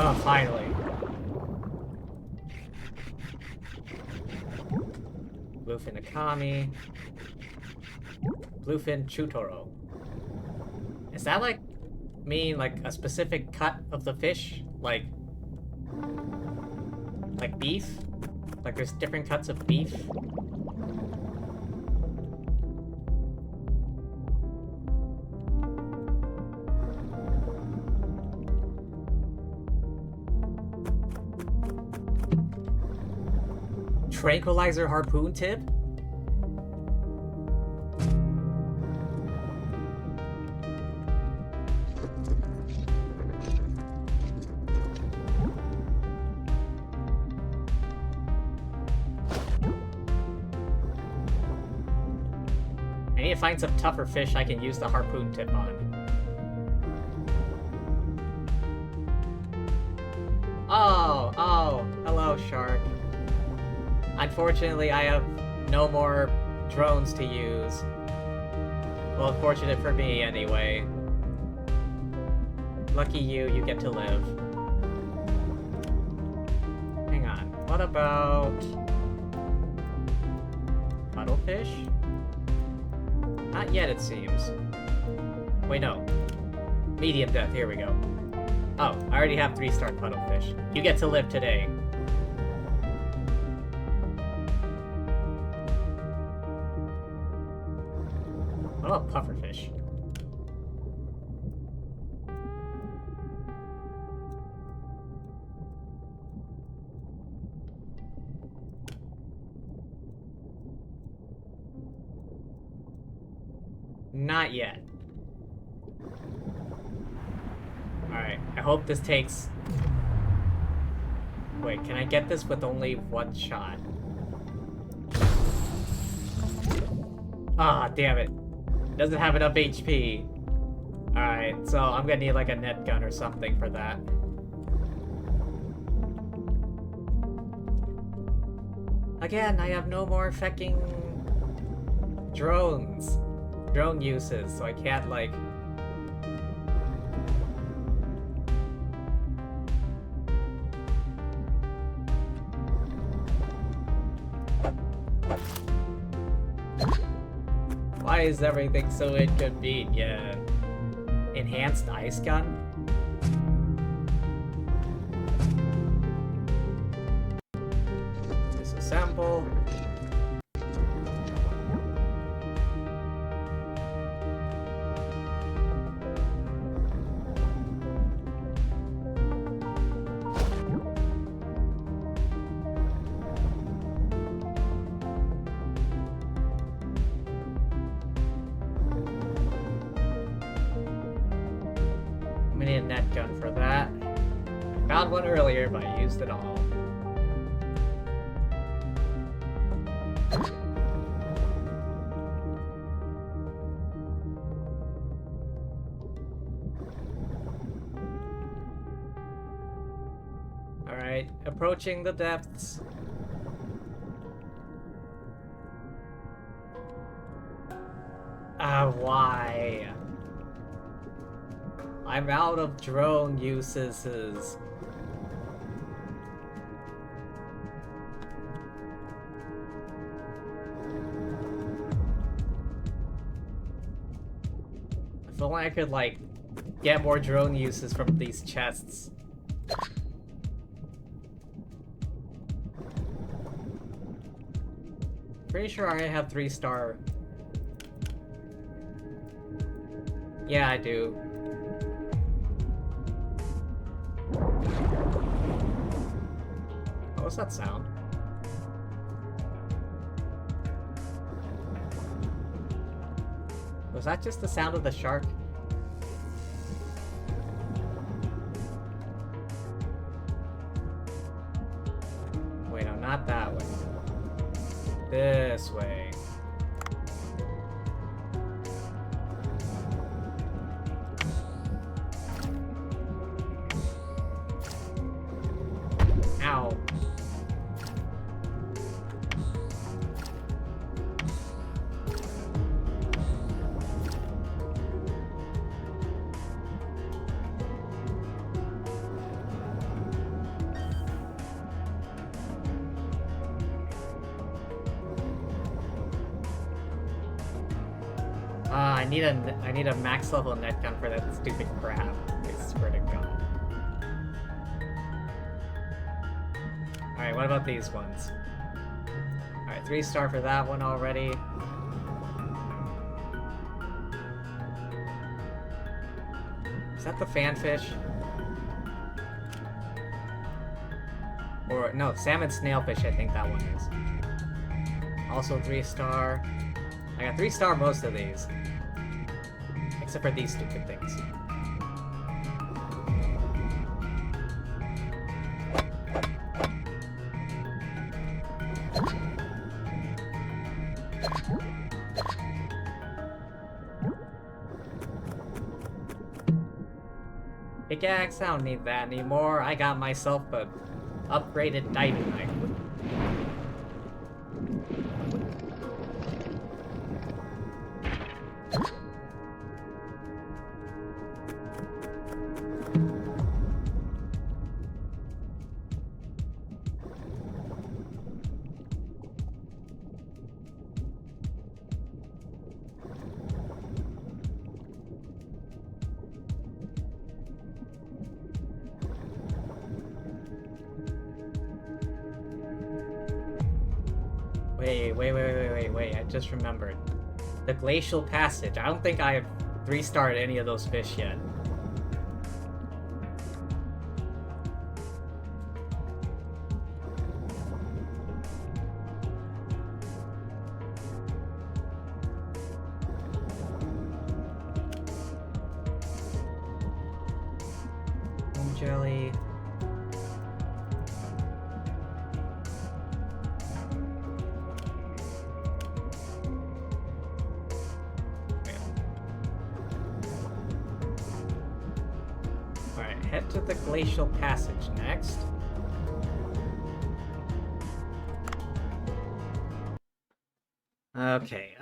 Oh, finally. Bluefin Akami. Bluefin Chutoro. Is that like mean like a specific cut of the fish? Like beef? Like there's different cuts of beef? Tranquilizer harpoon tip? I need to find some tougher fish I can use the harpoon tip on. Oh, hello, shark. Unfortunately, I have no more drones to use. Well, unfortunate for me, anyway. Lucky you, you get to live. Hang on, what about... cuttlefish? Not yet, it seems. Wait, no. Medium depth, here we go. Oh, I already have 3-star cuttlefish. You get to live today. What about pufferfish? Not yet. Alright, I hope this takes... Wait, can I get this with only one shot? Ah, damn it. Doesn't have enough HP. Alright, so I'm gonna need like a net gun or something for that. Again, I have no more fucking drones. Drone uses, so I can't like... Why is everything so inconvenient? Enhanced ice gun? Disassemble. need a net gun for that. Found one earlier, but I used it all. Alright, approaching the depths. Why? I'm out of drone uses. If only I could, like, get more drone uses from these chests. Pretty sure I have 3-star. Yeah, I do. What was that sound? Was that just the sound of the shark? Wait, no, not that way. This way. Ow. I need a max level net gun for that stupid crab. I swear to God. Alright, what about these ones? Alright, 3-star for that one already. Is that the fanfish? Or, no, salmon snailfish, I think that one is. Also 3-star. I got 3-star most of these. Except for these stupid things. Pickaxe, I don't need that anymore. I got myself a upgraded diving knife. Wait, I just remembered. The Glacial Passage. I don't think I have 3-starred any of those fish yet. Jelly. Alright, head to the Glacial Passage next. Okay.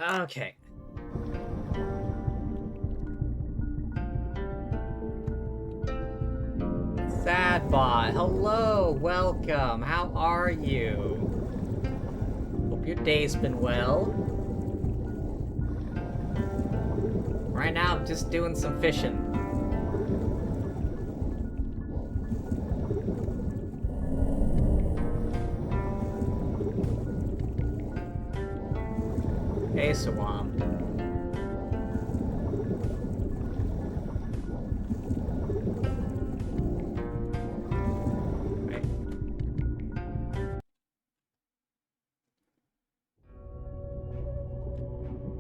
Sadbot, hello, welcome, how are you? Hope your day's been well. Right now, I'm just doing some fishing. Hey, Swamp.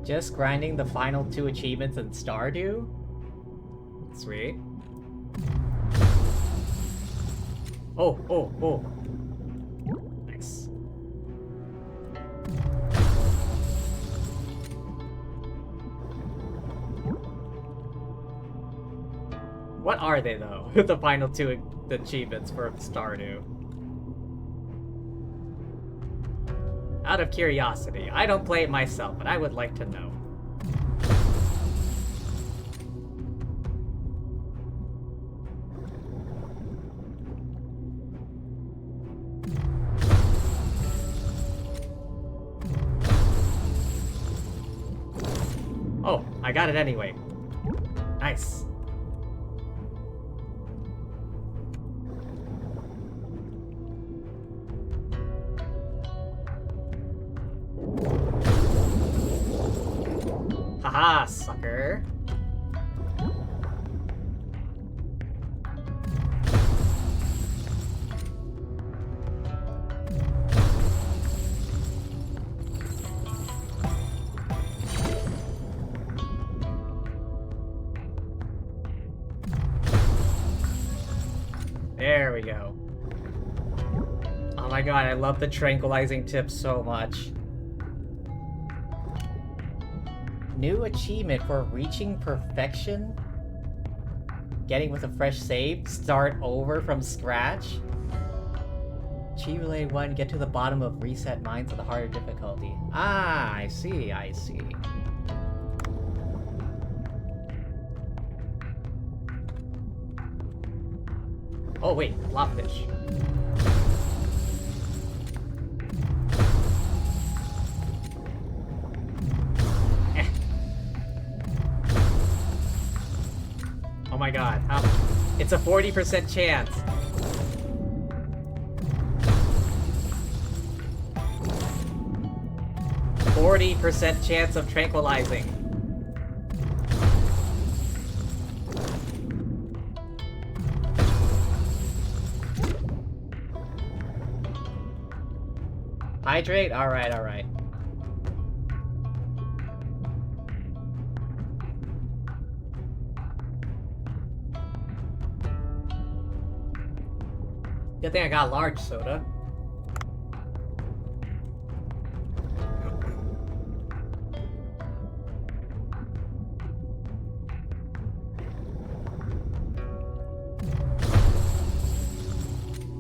Just grinding the final 2 achievements in Stardew? Sweet. Oh, oh, oh. Nice. What are they, though? The final two achievements for Stardew. Out of curiosity. I don't play it myself, but I would like to know. Oh, I got it anyway. Nice. Haha, sucker. There we go. Oh my god, I love the tranquilizing tip so much. New achievement for reaching perfection? Getting with a fresh save? Start over from scratch? Achieve related 1, get to the bottom of reset mines with a harder difficulty. Ah, I see, I see. Oh wait, blobfish. Oh my god, it's a 40% chance. %40 chance of tranquilizing. Hydrate? Alright, alright. Good thing I got a large soda.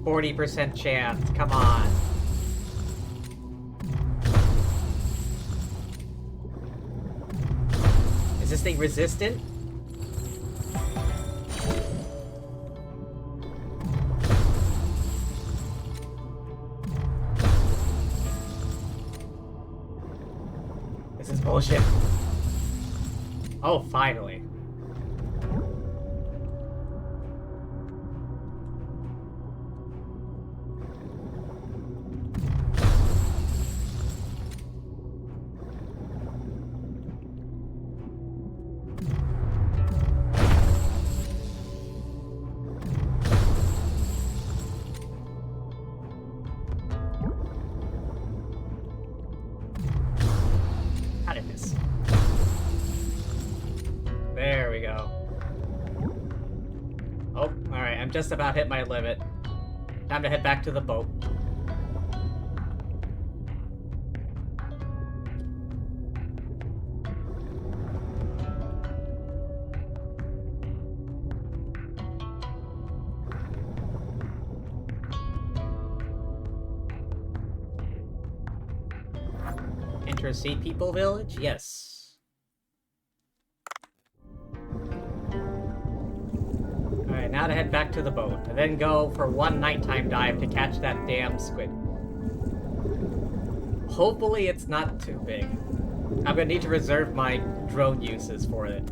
%40 chance, come on. Is this thing resistant? This is bullshit. Oh, finally. How did this? There we go. Oh, alright, I'm just about hit my limit. Time to head back to the boat. Enter Sea People Village? Yes. Alright, now to head back to the boat, and then go for one nighttime dive to catch that damn squid. Hopefully it's not too big. I'm gonna need to reserve my drone uses for it.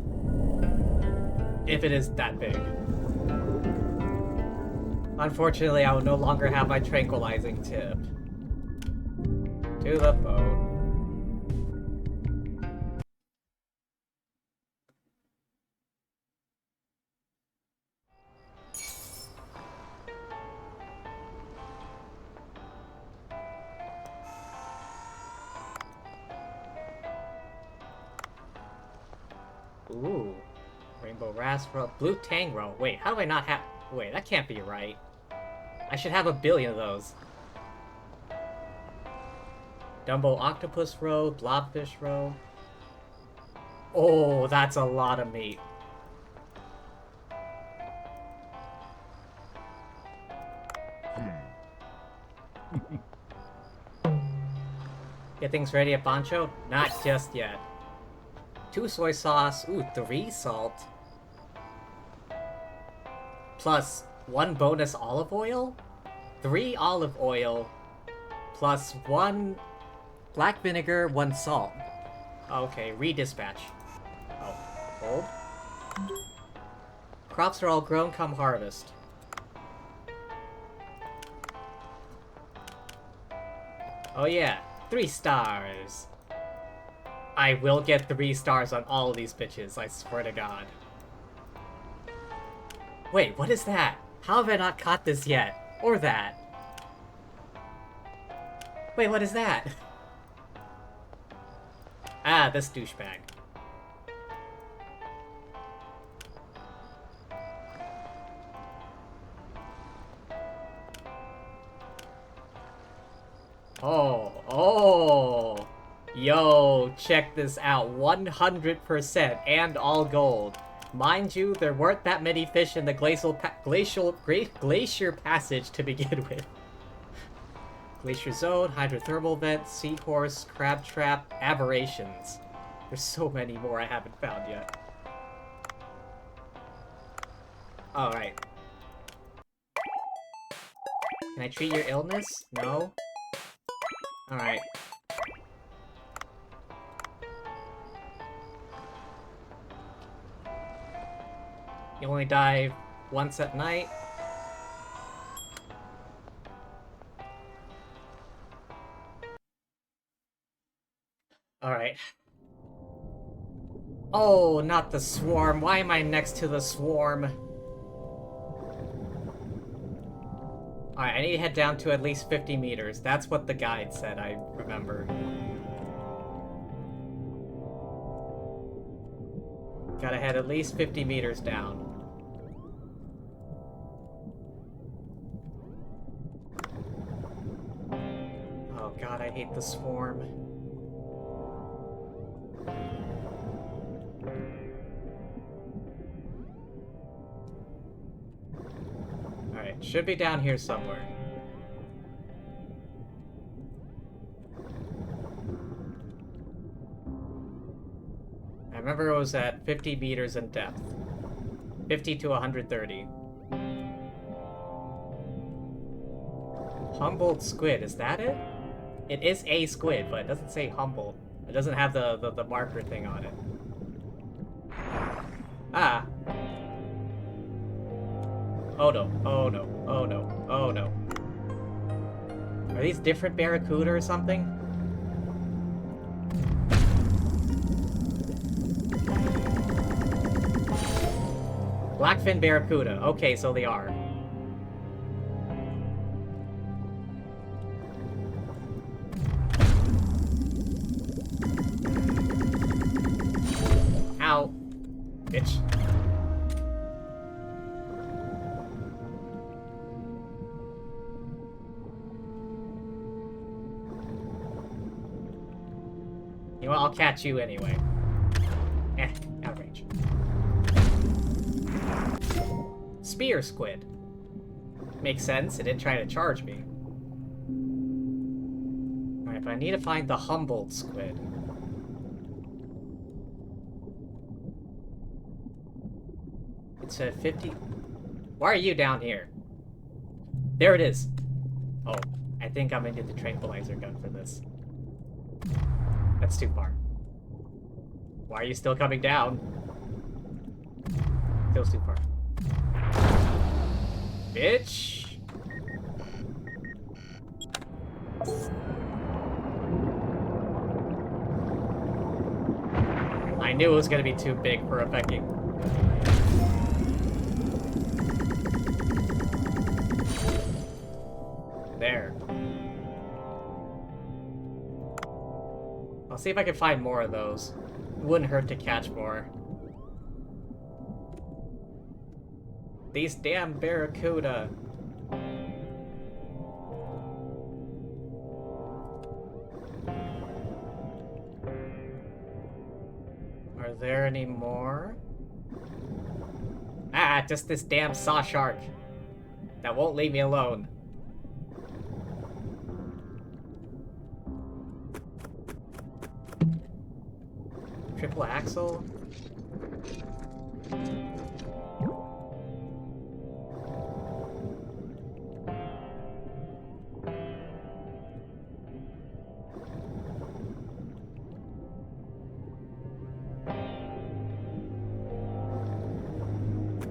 If it is that big. Unfortunately, I will no longer have my tranquilizing tip. To the boat. Ooh. Rainbow Rascal. Blue Tangrel. Wait, how do I not have... Wait, that can't be right. I should have 1 billion of those. Dumbo octopus roe, blobfish roe. Oh, that's a lot of meat. Get things ready at Bancho? Not just yet. 2 soy sauce. Ooh, 3 salt. Plus 1 bonus olive oil? 3 olive oil. Plus 1 black vinegar, 1 salt. Okay, redispatch. Oh, hold. Crops are all grown come harvest. Oh yeah, 3 stars. I will get 3 stars on all of these bitches, I swear to God. Wait, what is that? How have I not caught this yet? Or that? Wait, what is that? Ah, this douchebag. Oh. Yo, check this out. 100% and all gold. Mind you, there weren't that many fish in the glacier passage to begin with. Glacier zone, hydrothermal vent, seahorse, crab trap, aberrations. There's so many more I haven't found yet. Alright. Can I treat your illness? No? Alright. You only die once at night? Alright. Oh, not the swarm. Why am I next to the swarm? Alright, I need to head down to at least 50 meters. That's what the guide said, I remember. Gotta head at least 50 meters down. Oh god, I hate the swarm. Alright, should be down here somewhere. I remember it was at 50 meters in depth. 50 to 130. Humboldt squid, is that it? It is a squid, but it doesn't say Humboldt. It doesn't have the marker thing on it. Ah. Oh no, oh no, oh no, oh no. Are these different barracuda or something? Blackfin barracuda. Okay, so they are. Ow. Bitch. You know what, I'll catch you anyway. Out of range. Spear squid. Makes sense, it didn't try to charge me. Alright, but I need to find the Humboldt squid. It's a 50... Why are you down here? There it is. Oh, I think I'm gonna need the tranquilizer gun for this. That's too far. Why are you still coming down? Feels too far. Bitch! I knew it was gonna be too big for affecting. There. I'll see if I can find more of those. It wouldn't hurt to catch more. These damn barracuda. Are there any more? Ah, just this damn saw shark. That won't leave me alone. Triple axle?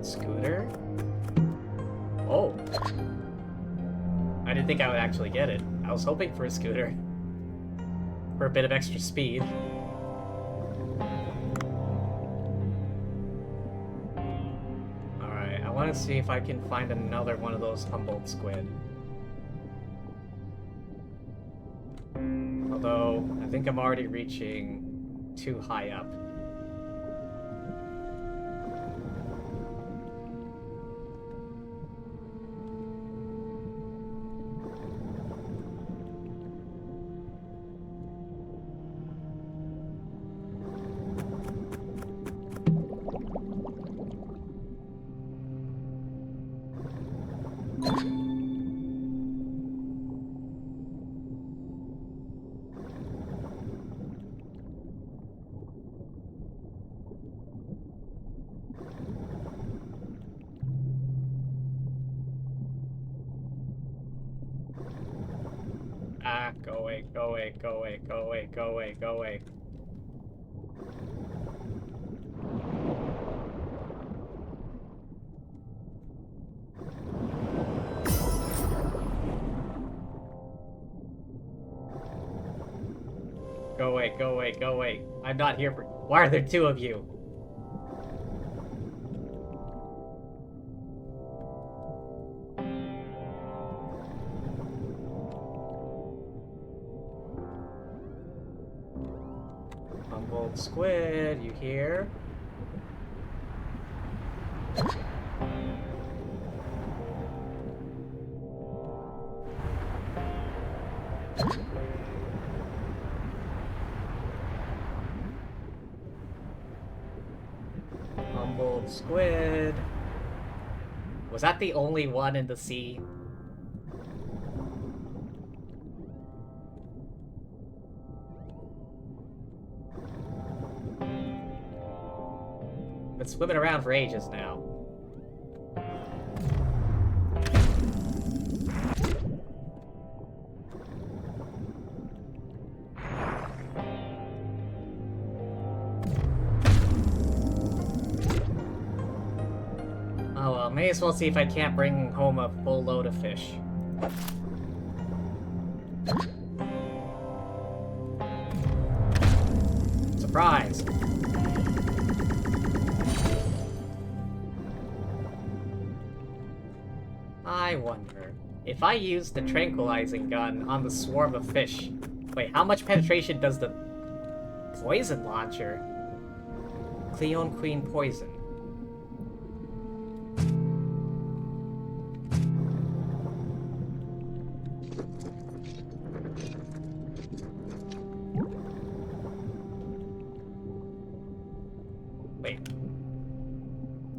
Scooter? Oh. I didn't think I would actually get it. I was hoping for a scooter. For a bit of extra speed. Alright, I want to see if I can find another one of those Humboldt squid. Although, I think I'm already reaching too high up. Ah, go away, go away, go away, go away, go away, go away. Go away, go away, go away. I'm not here for— Why are there two of you? Humboldt squid, you here? Humboldt squid. Was that the only one in the sea? Been swimming around for ages now. Oh well, may as well see if I can't bring home a full load of fish. Surprise! I wonder, if I use the tranquilizing gun on the swarm of fish— Wait, how much penetration does the poison launcher? Cleone Queen poison. Wait.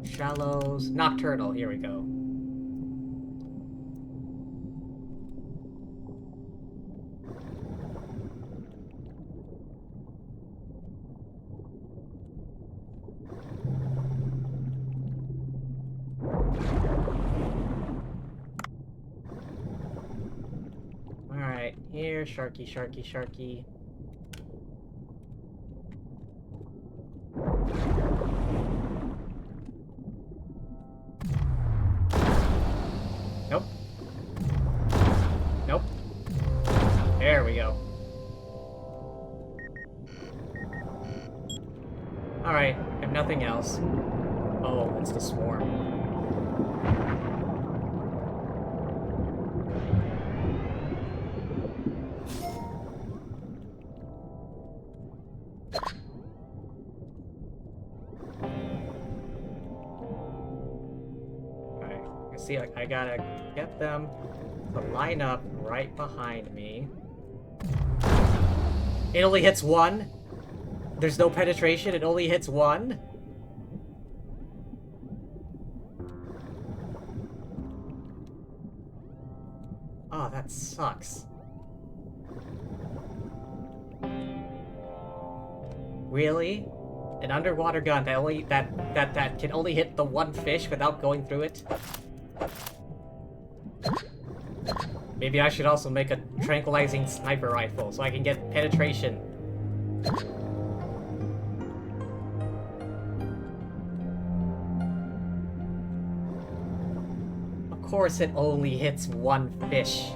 Shallows. Nocturnal, here we go. Alright, here, sharky, sharky, sharky. Nope. Nope. There we go. Alright, if nothing else. Oh, it's the swarm. See, like, I gotta get them to line up right behind me. It only hits one? There's no penetration, it only hits one? Oh, that sucks. Really? An underwater gun that can only hit the one fish without going through it? Maybe I should also make a tranquilizing sniper rifle so I can get penetration. Of course it only hits one fish.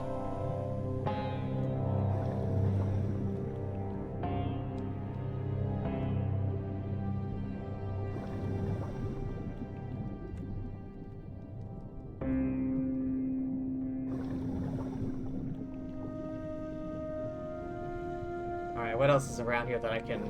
Alright, what else is around here that I can...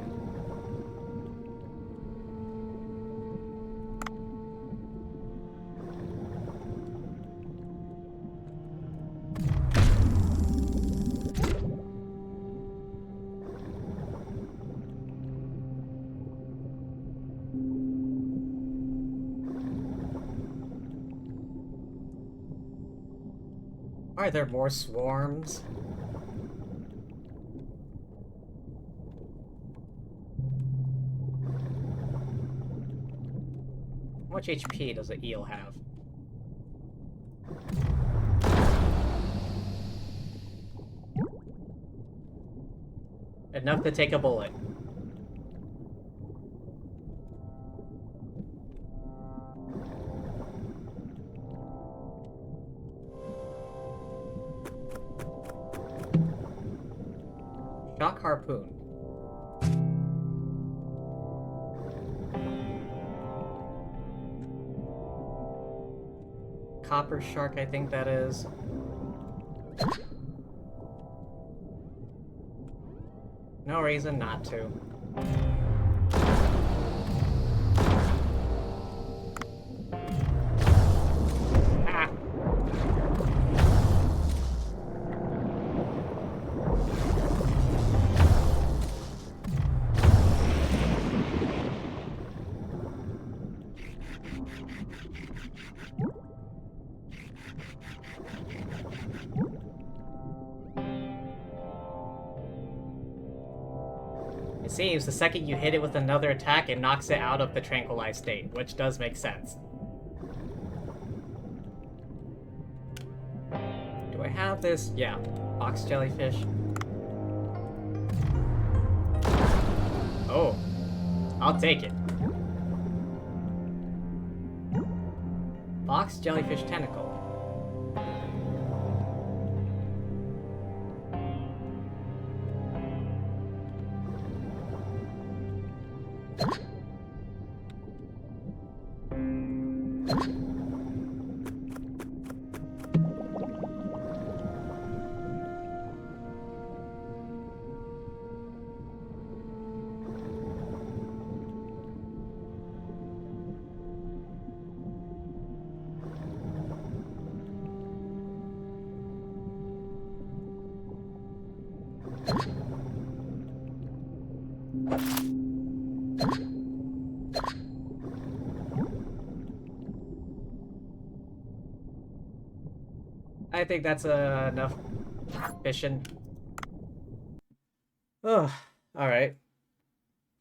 Are there more swarms? How much HP does the eel have? Enough to take a bullet. Shock harpoon. Copper shark, I think that is. No reason not to. Ah. It seems the second you hit it with another attack, it knocks it out of the tranquilized state, which does make sense. Do I have this? Yeah. Box jellyfish. Oh. I'll take it. Box jellyfish tentacle. I think that's enough fishing. Ugh. Alright.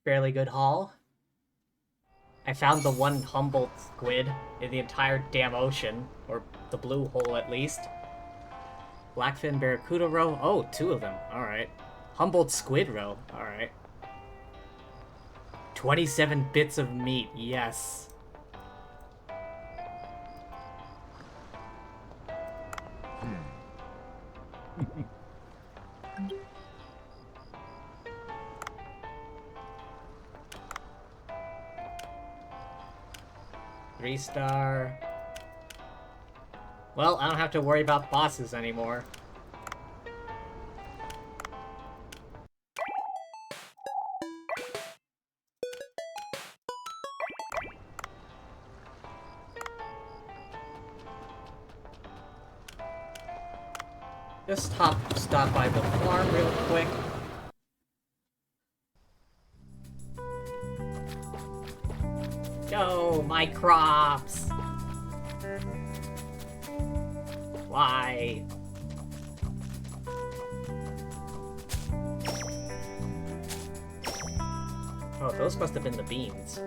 Fairly good haul. I found the one Humboldt squid in the entire damn ocean. Or the blue hole, at least. Blackfin barracuda roe? Oh, 2 of them. Alright. Humboldt squid roe. Alright. 27 bits of meat. Yes. Three star. Well, I don't have to worry about bosses anymore. Just stop by the farm real quick. No, my crops! Why? Oh, those must have been the beans.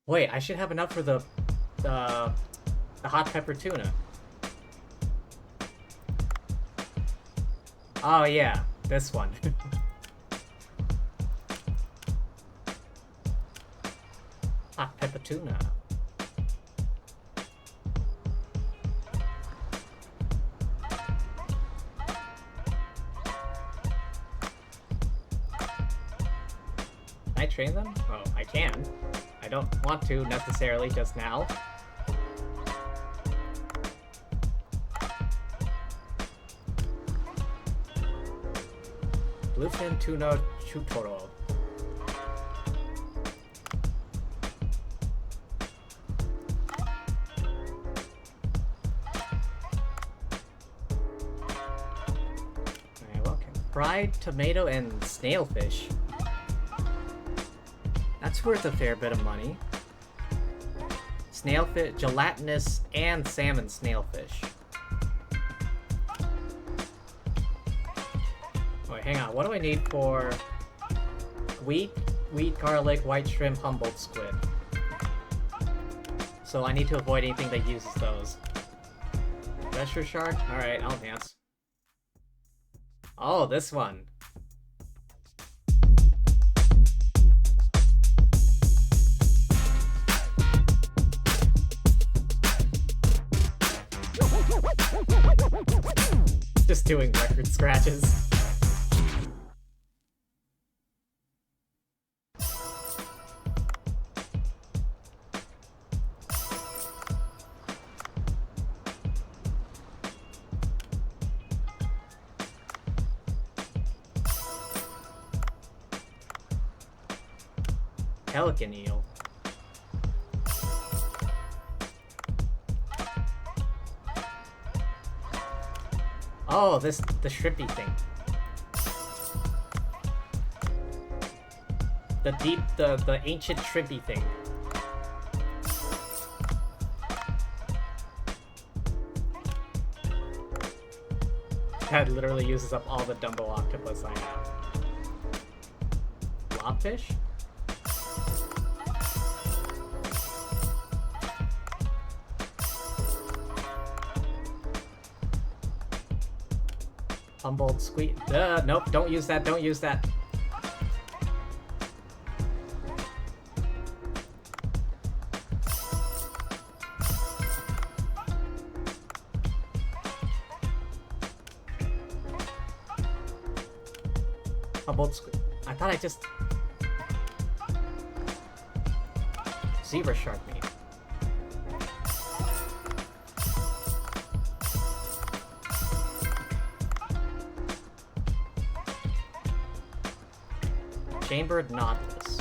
Wait, I should have enough for the hot pepper tuna. Oh yeah, this one. Hot pepper tuna. Can I train them? Oh, I can. I don't want to necessarily just now. Bluefin tuna chutoro. Alright, well, fried tomato and snailfish. That's worth a fair bit of money. Snailfish, gelatinous, and salmon snailfish. Wait, hang on. What do I need for wheat, garlic, white shrimp, Humboldt squid? So I need to avoid anything that uses those. Pressure shark? Alright, I'll dance. Oh, this one. Just doing record scratches. Pelican eel. Oh, the shrimpy thing. The ancient shrimpy thing. That literally uses up all the Dumbo octopus I have. Blobfish? Humboldt squeak. Nope, don't use that, don't use that. Humboldt squeak. I thought I just... Zebra shark meat. Chambered nautilus.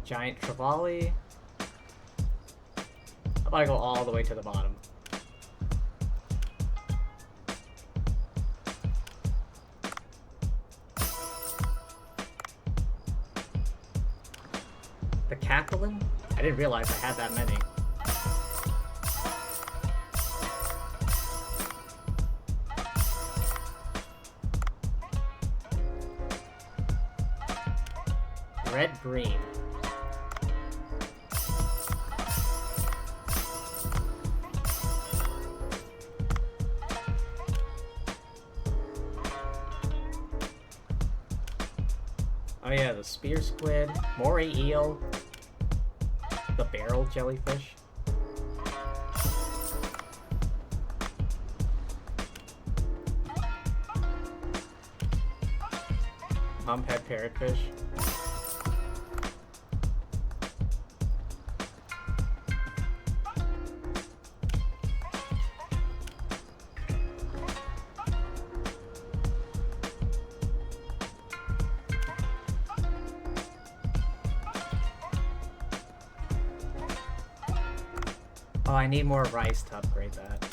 Giant trevally. How about I go all the way to the bottom? The capulin? I didn't realize I had that many. Red green. Oh yeah, the spear squid, moray eel, the barrel jellyfish. Humphead parrotfish. Oh, I need more rice to upgrade that.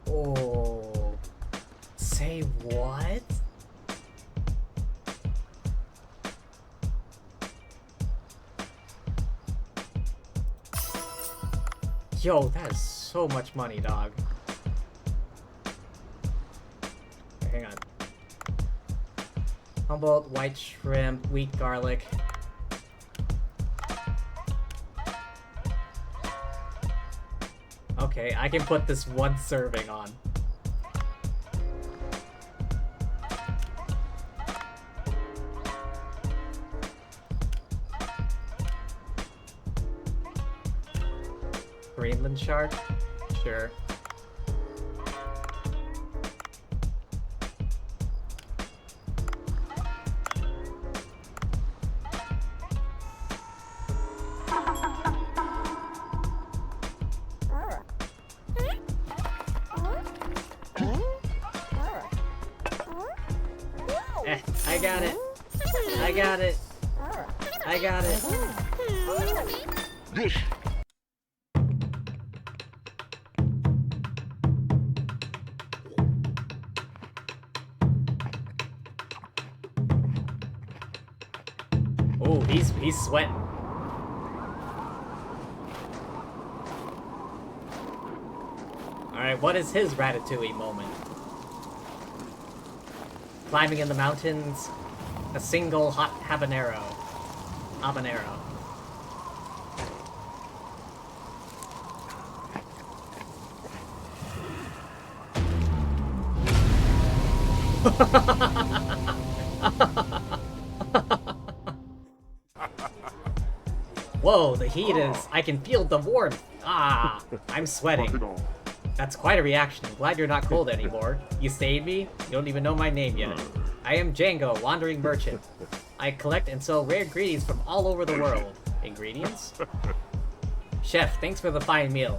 Oh. Say what? Yo, that is so much money, dog. Okay, hang on. Humboldt, white shrimp, wheat garlic. Okay, I can put this one serving on. Greenland shark? Sure. I got it. I got it. I got it. Oh, he's sweating. Alright, what is his Ratatouille moment? Climbing in the mountains, a single hot habanero. Habanero. Whoa, the heat is... I can feel the warmth. Ah, I'm sweating. That's quite a reaction. I'm glad you're not cold anymore. You saved me? You don't even know my name yet. I am Django, wandering merchant. I collect and sell rare ingredients from all over the world. Ingredients? Chef, thanks for the fine meal.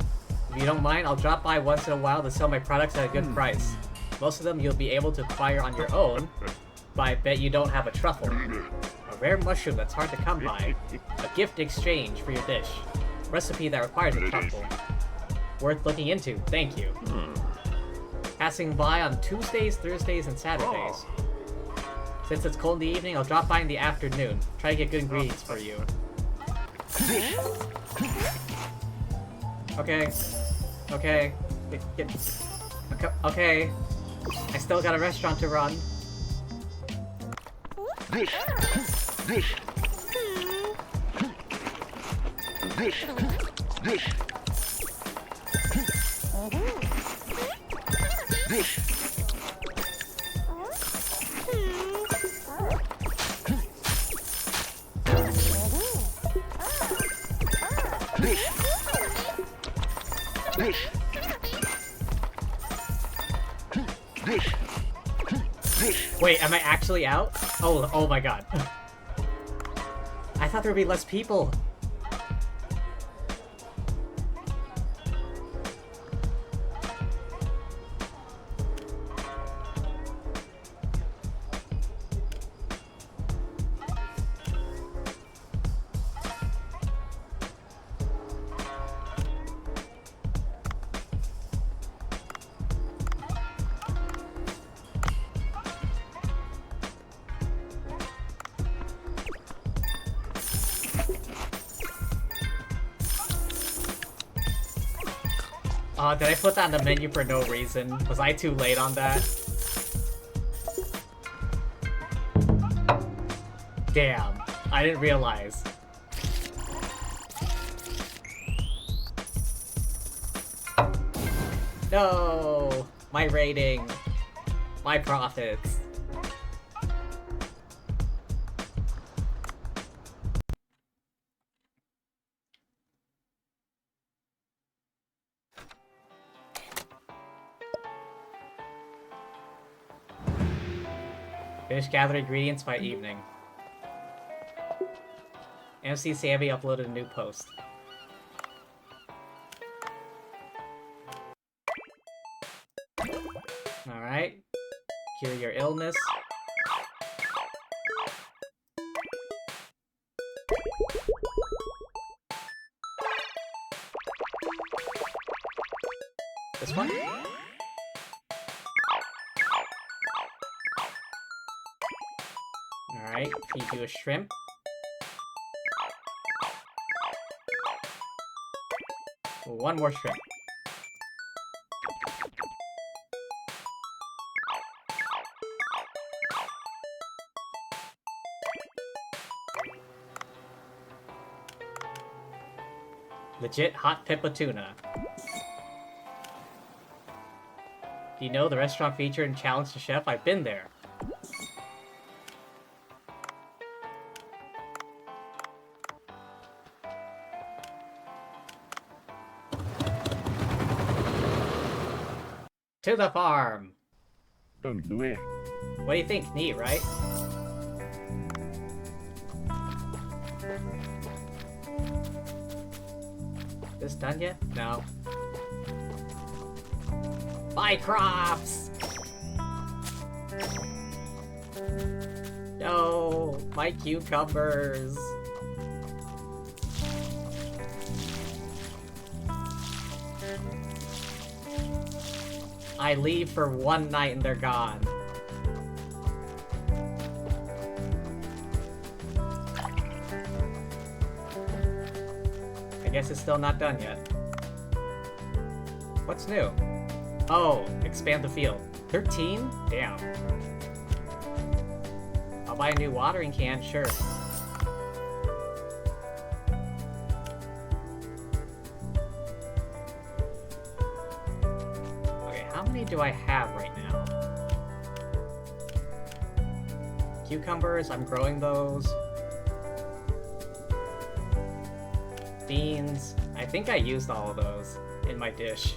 If you don't mind, I'll drop by once in a while to sell my products at a good price. Most of them you'll be able to acquire on your own, but I bet you don't have a truffle. A rare mushroom that's hard to come by. A gift exchange for your dish. A recipe that requires a truffle. Worth looking into, thank you. Passing by on Tuesdays, Thursdays, and Saturdays. Since it's cold in the evening, I'll drop by in the afternoon. Try to get good ingredients for you. Okay. Okay. Okay. I still got a restaurant to run. Wait, am I actually out? Oh my god. I thought there would be less people. Did I put that on the menu for no reason? Was I too late on that? Damn, I didn't realize. No! My rating. My profits. Finish gathering ingredients by evening. MC Sammy uploaded a new post. Alright. Cure your illness. Alright, feed you a shrimp. One more shrimp. Legit hot pepper tuna. Do you know the restaurant featured in Challenge the Chef? I've been there. To the farm! Don't do it. What do you think? Neat, right? This done yet? No. Buy crops! No, my cucumbers! I leave for one night and they're gone. I guess it's still not done yet. What's new? Oh, expand the field. 13? Damn. I'll buy a new watering can, sure. Okay, how many do I have right now? Cucumbers, I'm growing those. Beans, I think I used all of those in my dish.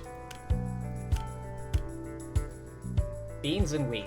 Beans and wheat.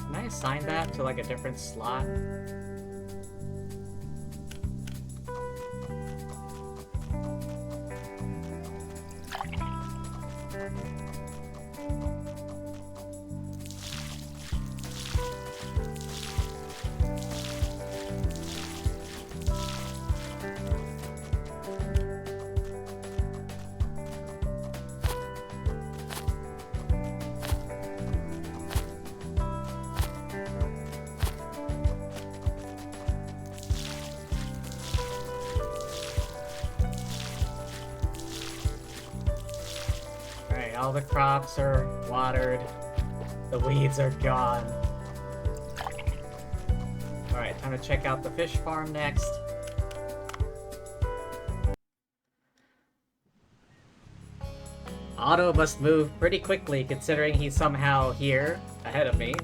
Can I assign that to like a different slot? Alright, all the crops are watered. The weeds are gone. Alright, time to check out the fish farm next. Otto must move pretty quickly considering he's somehow here ahead of me.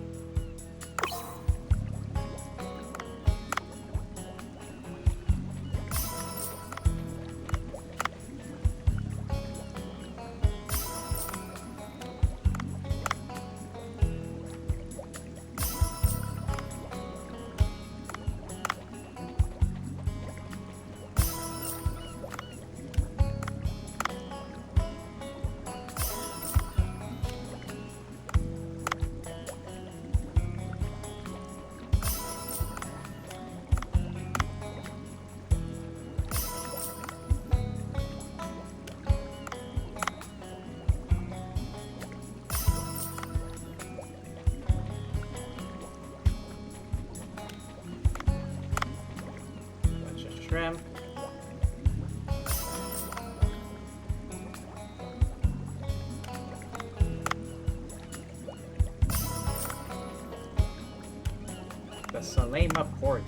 Bunch of shrimp. The Salema Porgy.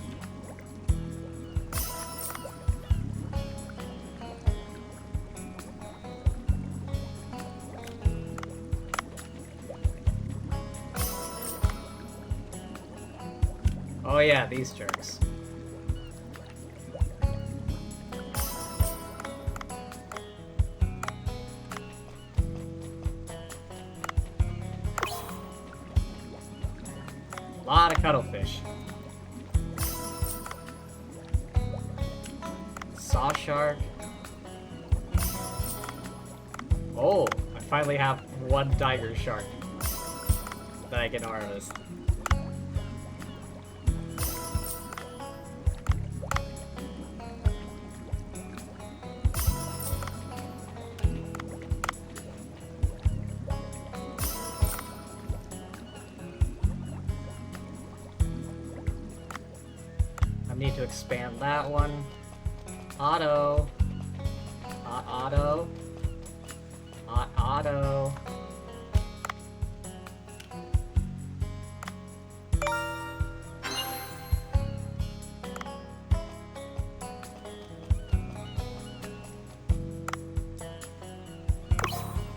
Oh yeah, these jerks. Lot of cuttlefish. saw shark. Oh, I finally have one tiger shark that I can harvest. I need to expand that one. Auto. Auto. Auto.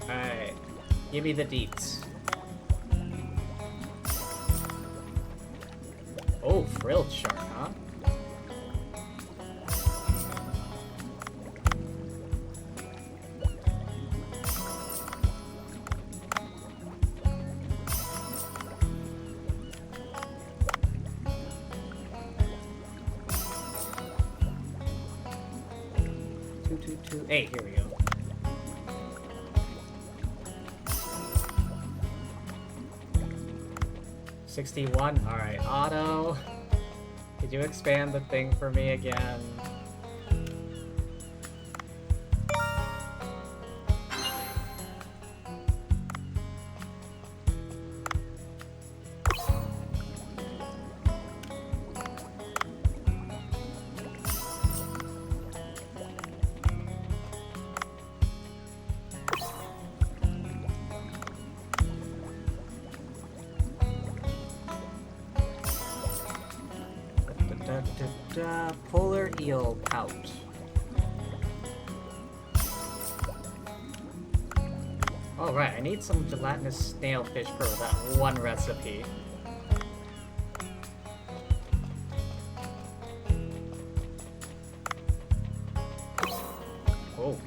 Alright. Give me the deets. Oh, frilled shark, huh? Hey, here we go. $61. Alright, auto. Could you expand the thing for me again? Polar eel pout. Oh right, I need some gelatinous snailfish for that one recipe. Oh.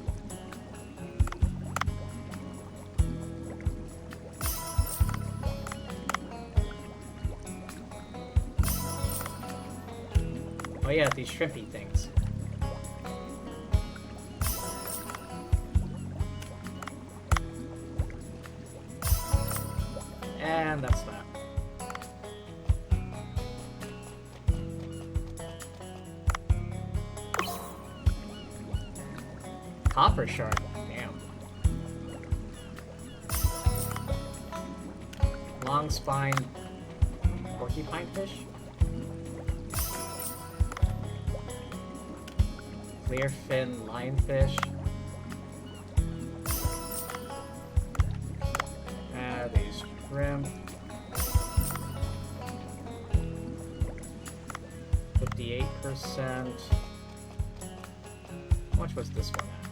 Oh yeah, these shrimpy things. And that's that. Copper shark, damn. Long spine porcupine fish? Clear fin lionfish. These shrimp. 58%. How much was this one at?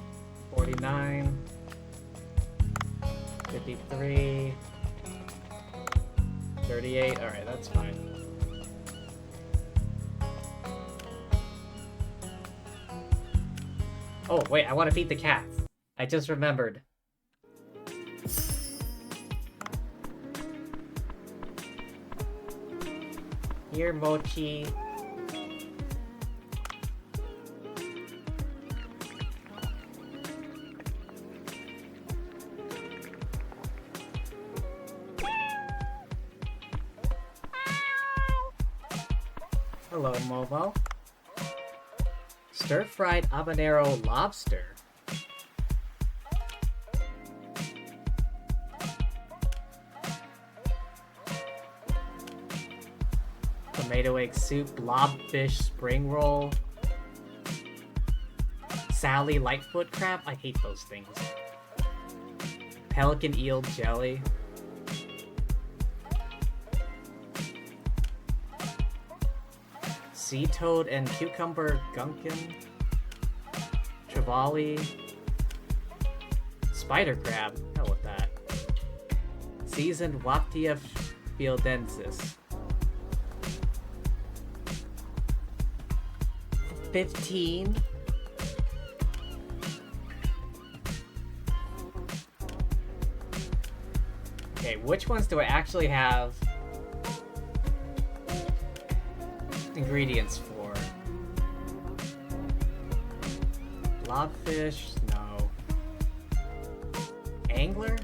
49. 53. 38. Alright, that's fine. Oh, wait, I want to feed the cats. I just remembered. Here, Mochi. Hello, Momo. Stir-fried habanero lobster. Tomato egg soup, blobfish spring roll. Sally lightfoot crab? I hate those things. Pelican eel jelly. Sea toad and cucumber gunkin. Trevally. Spider crab. Hell with that. Seasoned Waptia fieldensis. 15. Okay, which ones do I actually have ingredients for? Lobfish? No. Angler?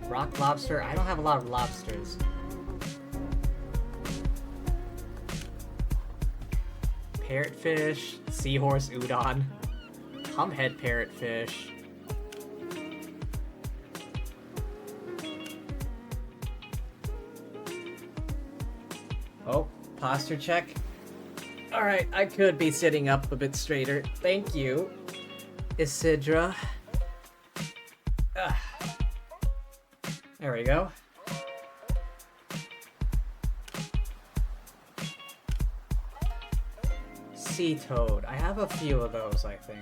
Rock lobster? I don't have a lot of lobsters. Parrotfish? Seahorse udon? Humhead parrotfish? Oh, posture check. Alright, I could be sitting up a bit straighter. Thank you, Isidra. Ugh. There we go. Sea toad. I have a few of those, I think.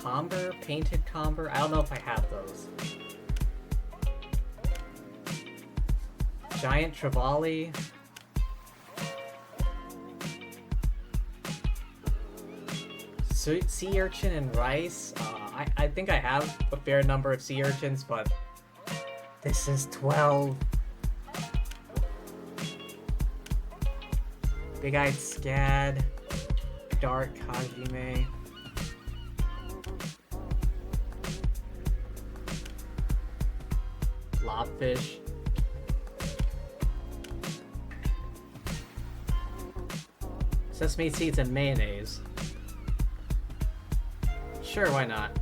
Comber? Painted comber? I don't know if I have those. Giant trevally. Sea urchin and rice. I think I have a fair number of sea urchins, but this is 12. Big-eyed scad. Dark hajime. Lobfish. Sesame seeds and mayonnaise. Sure, why not?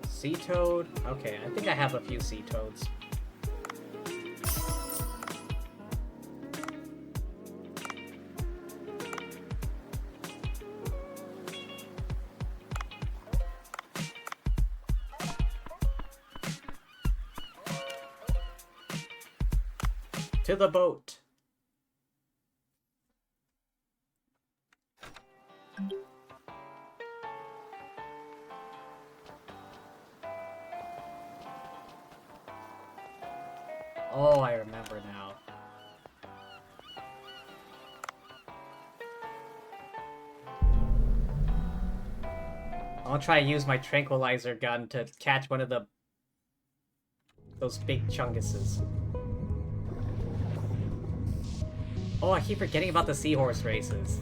Sea toad? Okay, I think I have a few sea toads. To the boat. Oh, I remember now. I'll try and use my tranquilizer gun to catch one of those big chunguses. Oh, I keep forgetting about the seahorse races.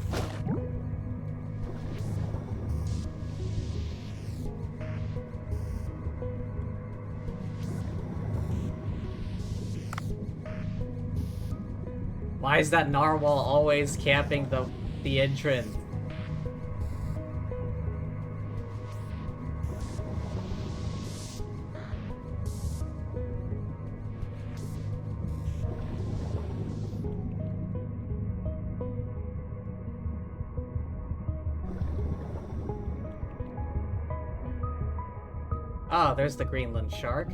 Why is that narwhal always camping the entrance? Ah, there's the Greenland shark.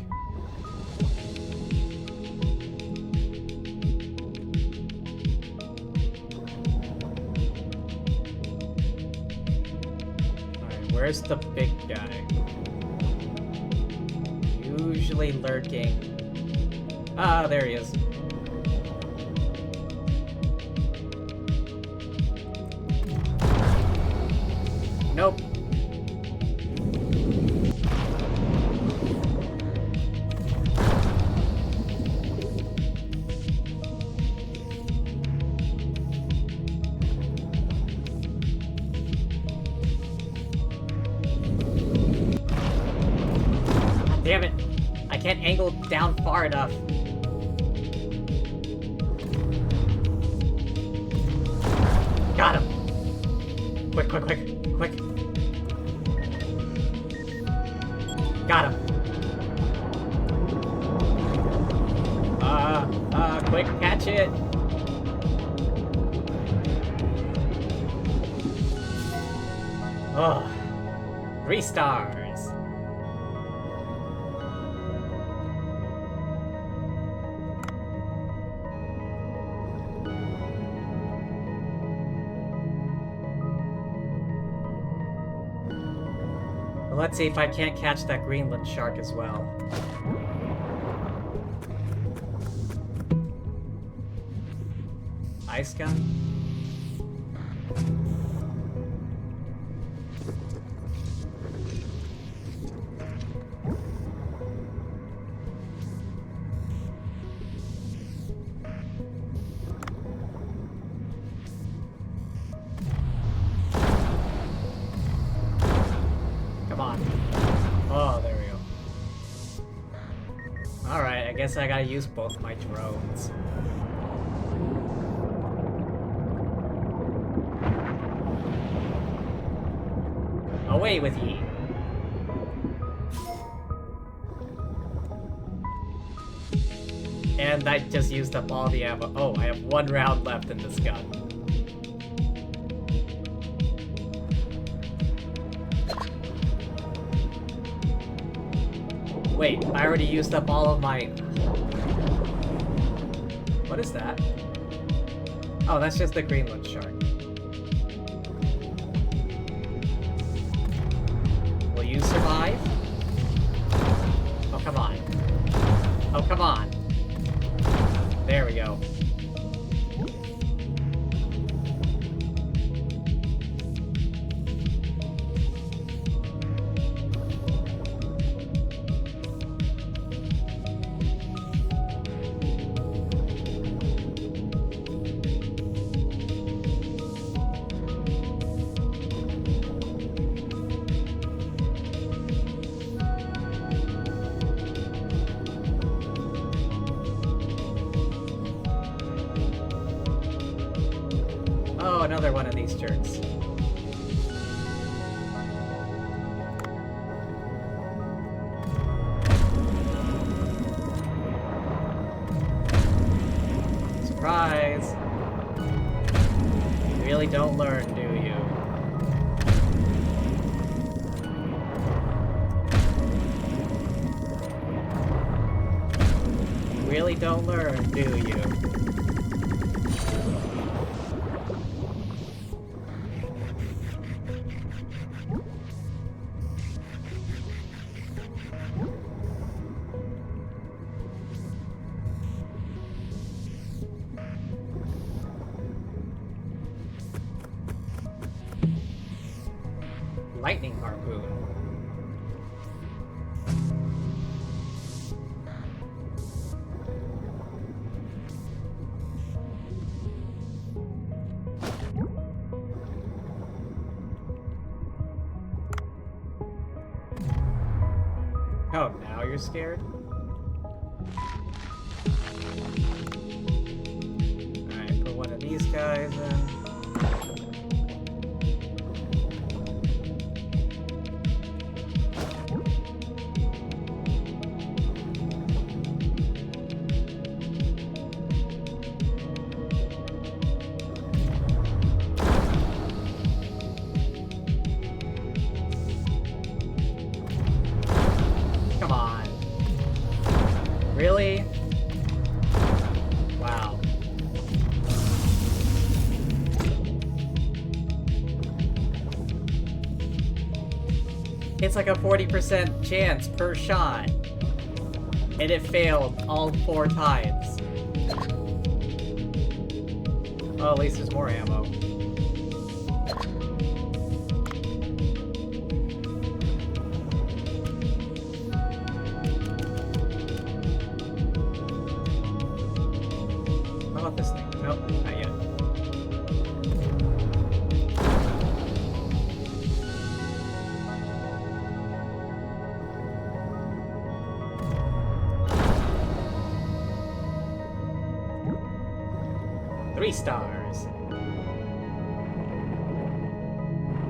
Alright, where's the big guy? Usually lurking. Ah, there he is. Nope. Damn it! I can't angle down far enough. Got him! Quick, quick, quick, quick. Got him. Quick, catch it. Oh, 3 stars. Let's see if I can't catch that Greenland shark as well. ice gun? Come on. Oh, there we go. Alright, I guess I gotta use both my drones. Away with ye. And I just used up all the ammo. Oh, I have 1 round left in this gun. Wait, I already used up all of my... What is that? Oh, that's just the Greenland shark. Will you survive? Oh, come on. Oh, come on. There we go. Oh, another one of these jerks. Surprise! You really don't learn, do you? You really don't learn, do you? Lightning harpoon. Oh, now you're scared? Alright, put one of these guys in. Come on. Really? Wow. It's like a 40% chance per shot. And it failed all 4 times. Oh, at least there's more ammo. How about this thing? Nope, not yet. Three stars.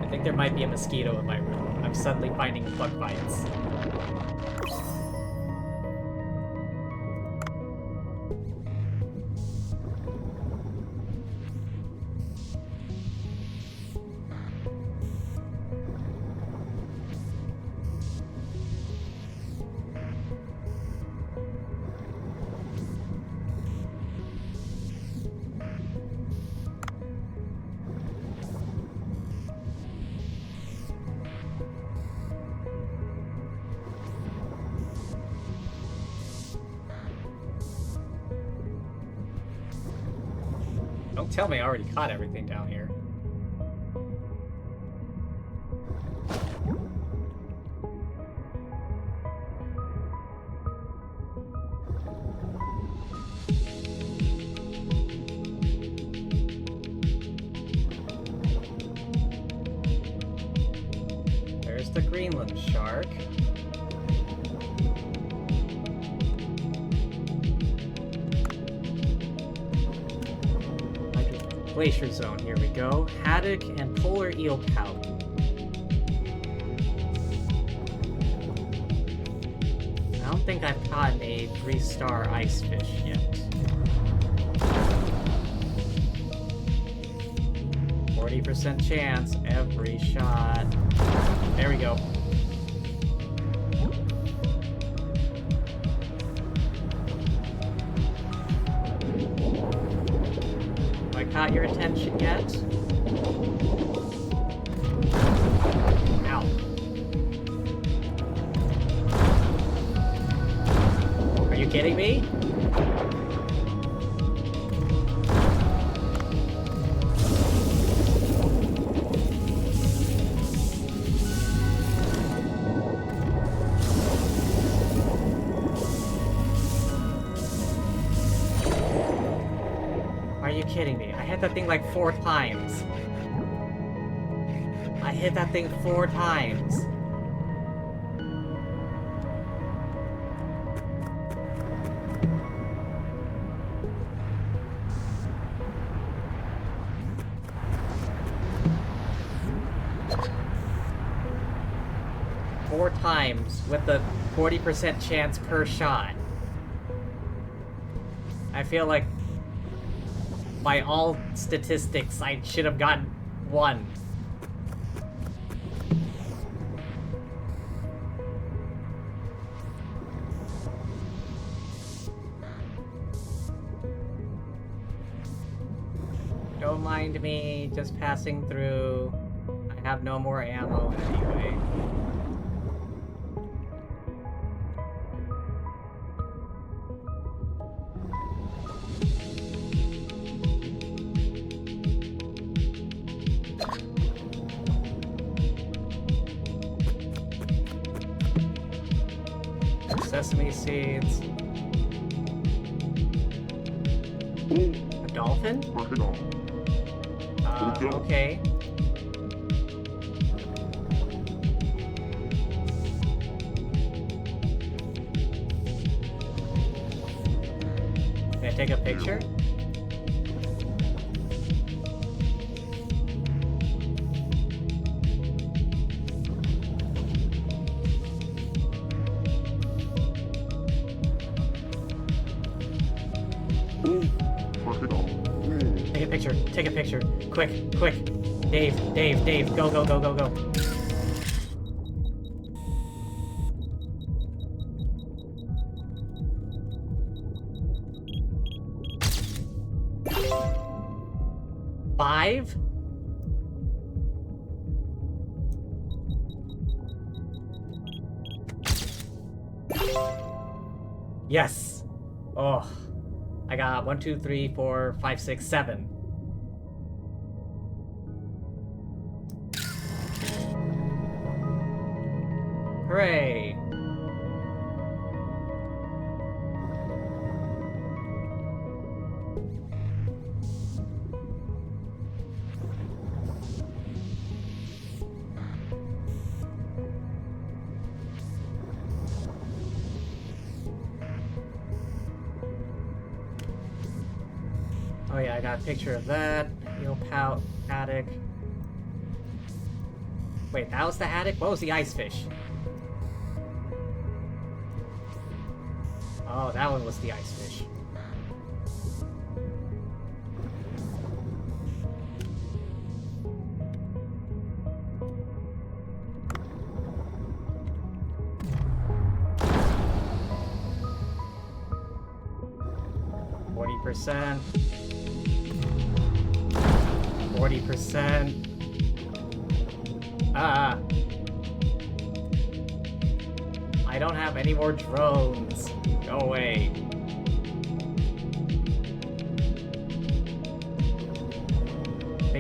I think there might be a mosquito in my room. I'm suddenly finding bug bites. Don't tell me I already caught everything down here. There's the Greenland shark. Glacier zone, here we go. Haddock and polar eel pout. I don't think I've caught a 3-star ice fish yet. 40% chance every shot. There we go. Caught your attention yet? Ow. Are you kidding me? Are you kidding me? I hit that thing like 4 times. I hit that thing 4 times. Four times with the 40% chance per shot. I feel like by all statistics, I should have gotten 1. Don't mind me, just passing through. I have no more ammo anyway. Sesame seeds. A dolphin? Okay. Can I take a picture? Take a picture. Quick, quick. Dave, go, go, go, go, go. Five? Yes! Oh. I got 1, 2, 3, 4, 5, 6, 7. Hooray! Oh yeah, I got a picture of that. Eel pout, haddock. Wait, that was the haddock? What was the ice fish? Oh, that one was the ice fish. %. 40%. I don't have any more drones. Go away.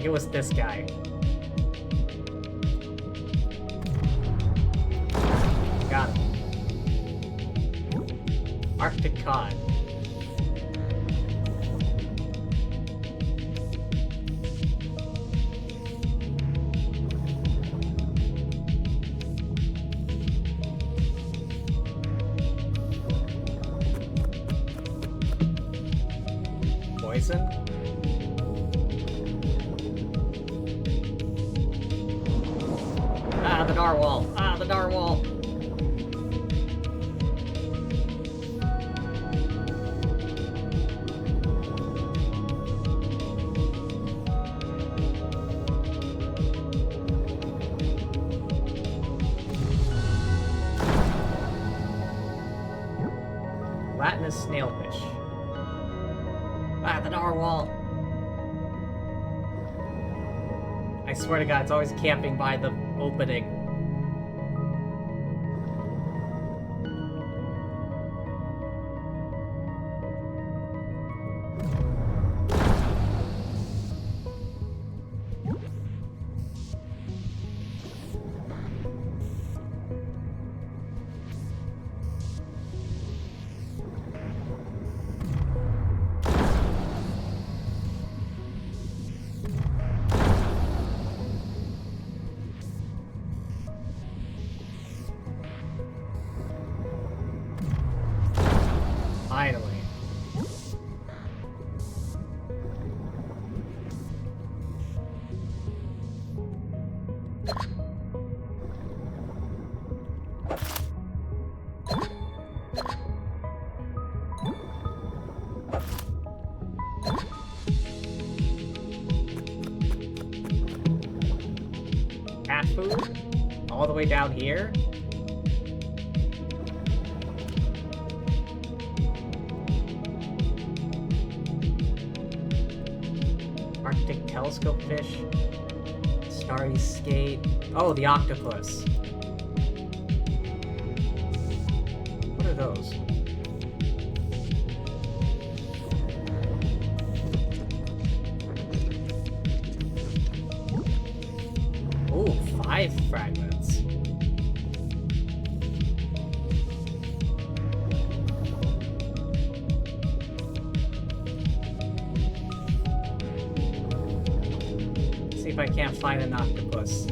think it was this guy. Got him. Arctic cod. Poison? Ah, the narwhal! Ah, the narwhal! Latinus snailfish. Ah, the narwhal! I swear to God, it's always camping by the opening. Finally. Cat food? All the way down here? Arctic telescope fish. Starry skate. Oh, the octopus. What are those? Ooh, 5 fragments. See if I can't find an octopus.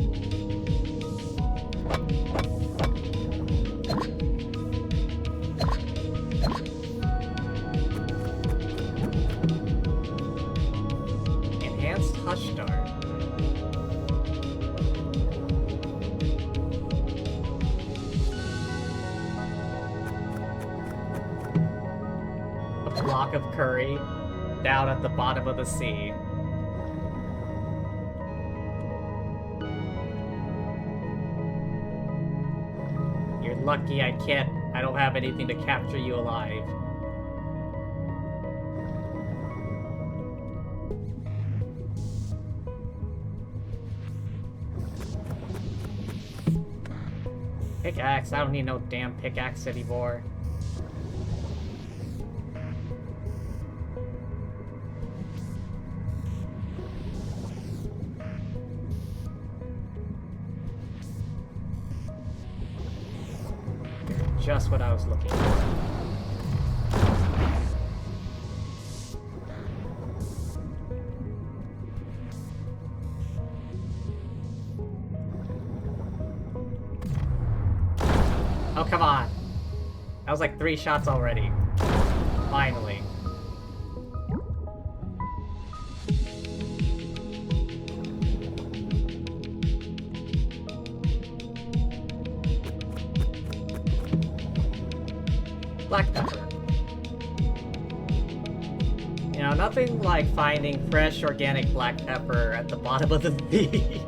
Enhanced hush dart. A block of curry down at the bottom of the sea. You're lucky I don't have anything to capture you alive. Pickaxe, I don't need no damn pickaxe anymore. Just what I was looking for. Oh, come on. That was like 3 shots already. Finally. Black pepper. You know, nothing like finding fresh organic black pepper at the bottom of the sea.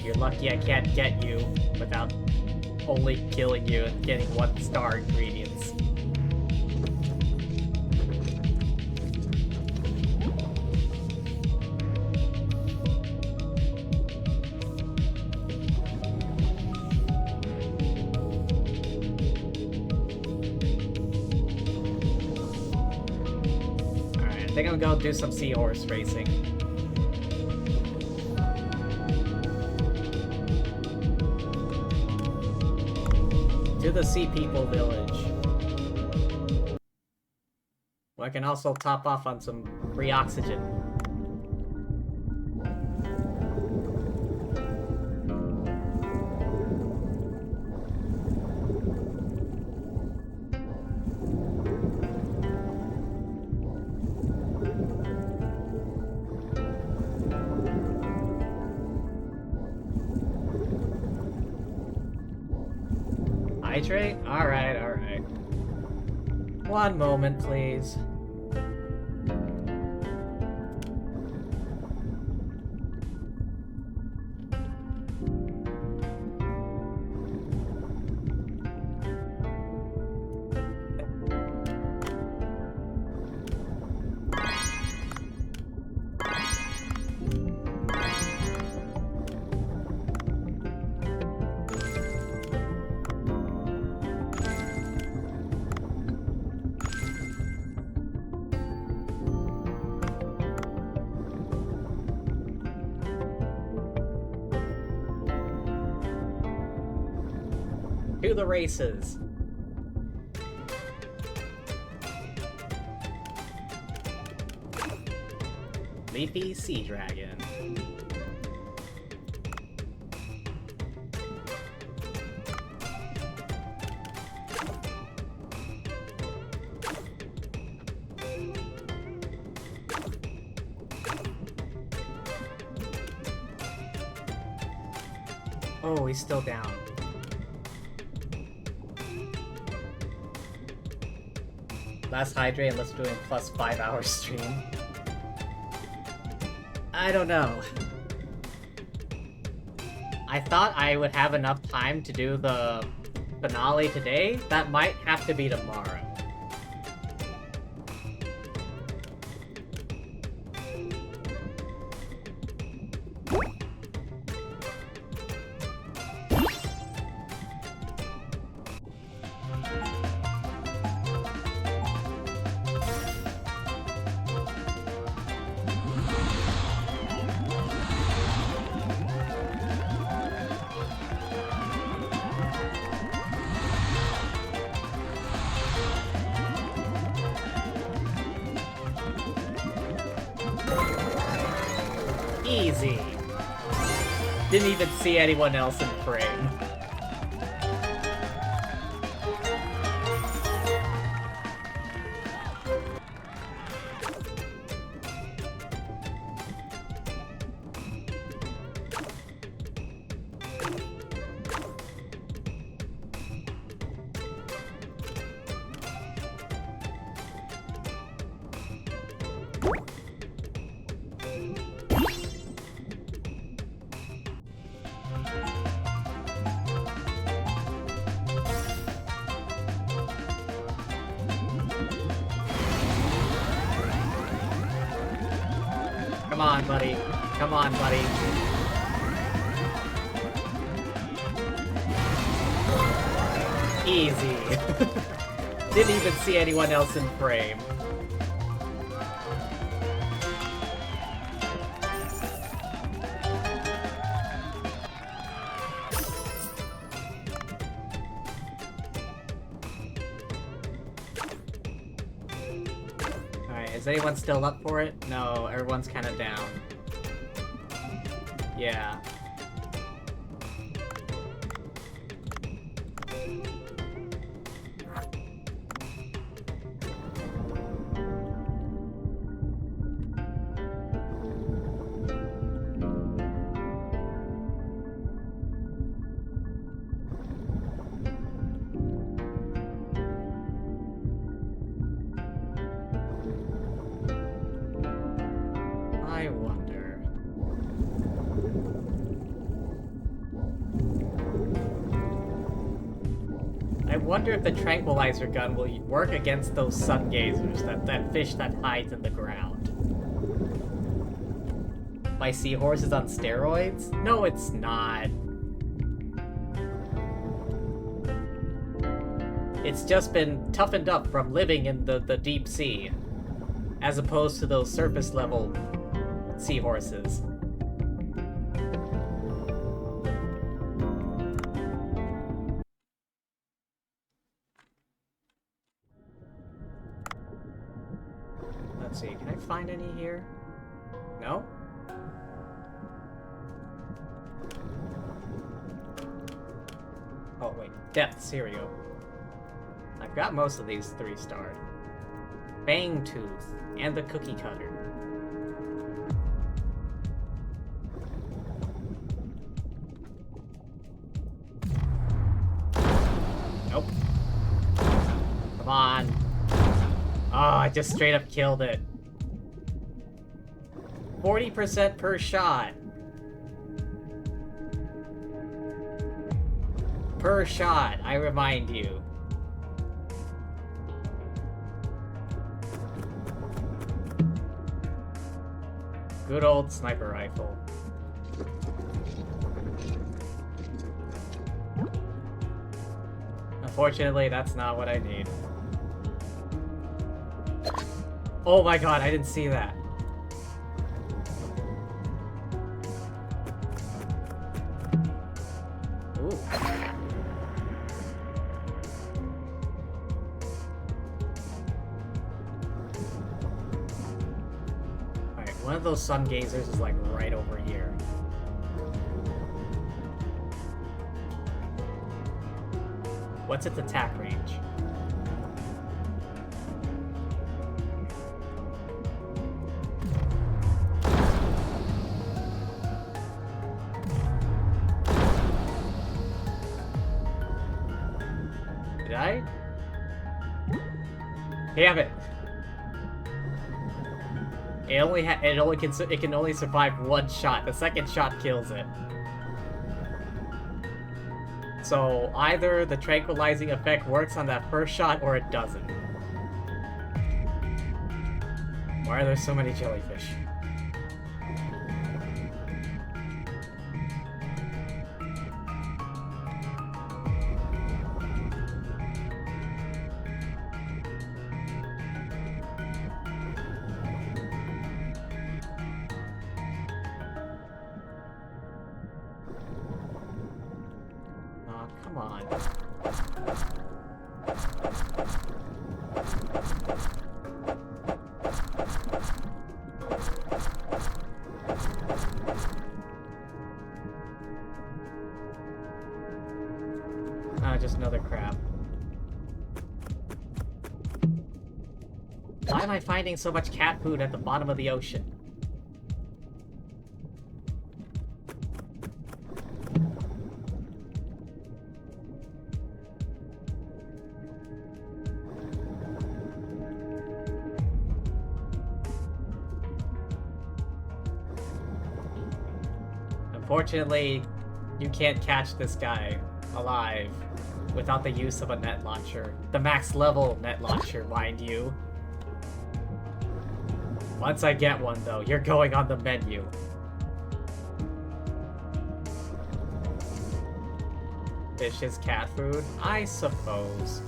You're lucky I can't get you without only killing you and getting 1-star ingredients. I think I'm gonna do some seahorse racing. To the Sea People Village. Well, I can also top off on some free oxygen. Hydrate? Alright, alright. One moment, please. To the races. Leafy Sea Dragon. Oh, he's still down. Last hydrate and let's do a plus 5 hour stream. I don't know. I thought I would have enough time to do the finale today. That might have to be tomorrow. Easy. Didn't even see anyone else in frame. Come on, buddy. Come on, buddy. Easy. Didn't even see anyone else in frame. Is anyone still up for it? No, everyone's kind of down. Yeah. I wonder. I wonder if the tranquilizer gun will work against those sun gazers, that fish that hides in the ground. My seahorse is on steroids? No, it's not. It's just been toughened up from living in the deep sea. as opposed to those surface level seahorses. Let's see, can I find any here? No? Oh wait, depths, here we go. I've got most of these 3-starred. Fang Tooth and the Cookie Cutter. Nope. Come on. Oh, I just straight up killed it. 40% per shot. Per shot, I remind you. Good old sniper rifle. Unfortunately, that's not what I need. Oh my god, I didn't see that. Ooh. Alright, one of those sun gazers is like right over here. What's its attack range? Did I? Damn it! It can only survive one shot. The second shot kills it. So either the tranquilizing effect works on that first shot or it doesn't. Why are there so many jellyfish? Come on. Just another crab. Why am I finding so much cat food at the bottom of the ocean? Unfortunately, you can't catch this guy alive without the use of a net launcher. The max level net launcher, mind you. Once I get one, though, you're going on the menu. Fish is cat food? I suppose.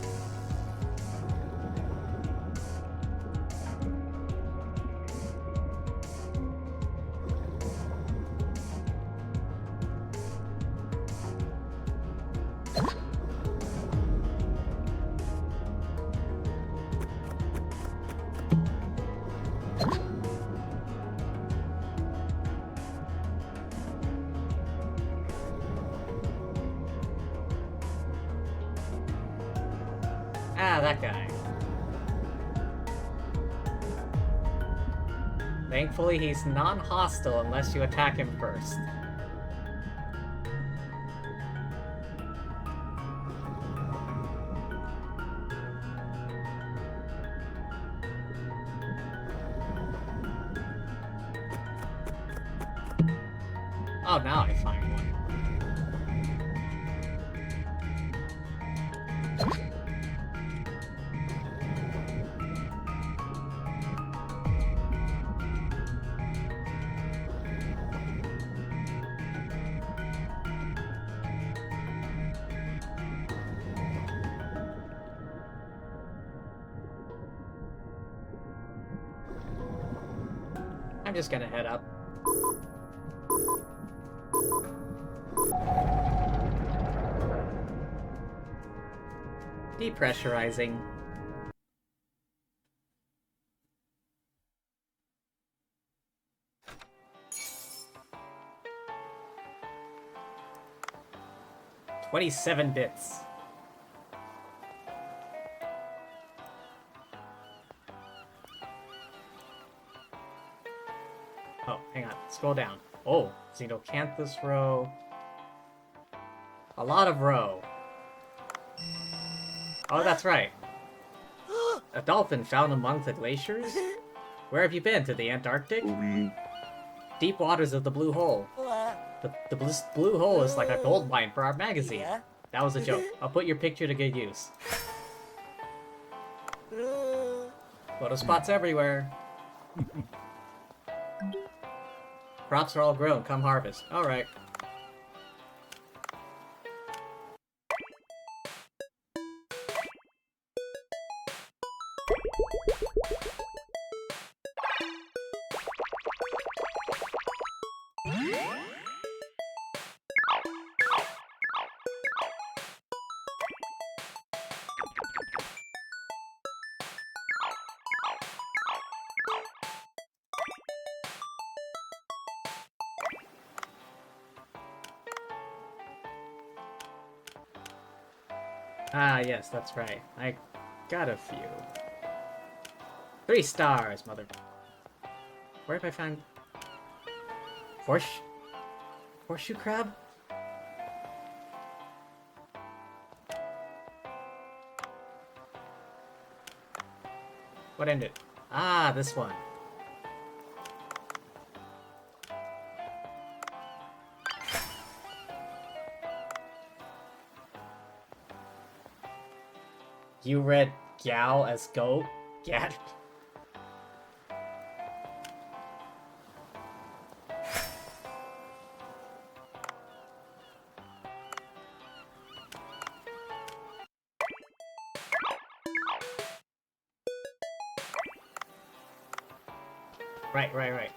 Ah, that guy. Thankfully, he's non-hostile unless you attack him first. Oh, now I find one. I'm just gonna head up. Depressurizing. $27 bits. Oh, hang on. Scroll down. Oh, Xenocanthus row. A lot of row. Oh, that's right. A dolphin found among the glaciers? Where have you been? To the Antarctic? Deep waters of the Blue Hole. The Blue Hole is like a gold mine for our magazine. That was a joke. I'll put your picture to good use. Photo spots everywhere. Crops are all grown. Come harvest. Alright. Ah, yes, that's right. I got a few. 3 stars, mother... Where have I found... Horseshoe crab? What ended? Ah, this one. You read Gal as goat? Gat. Right.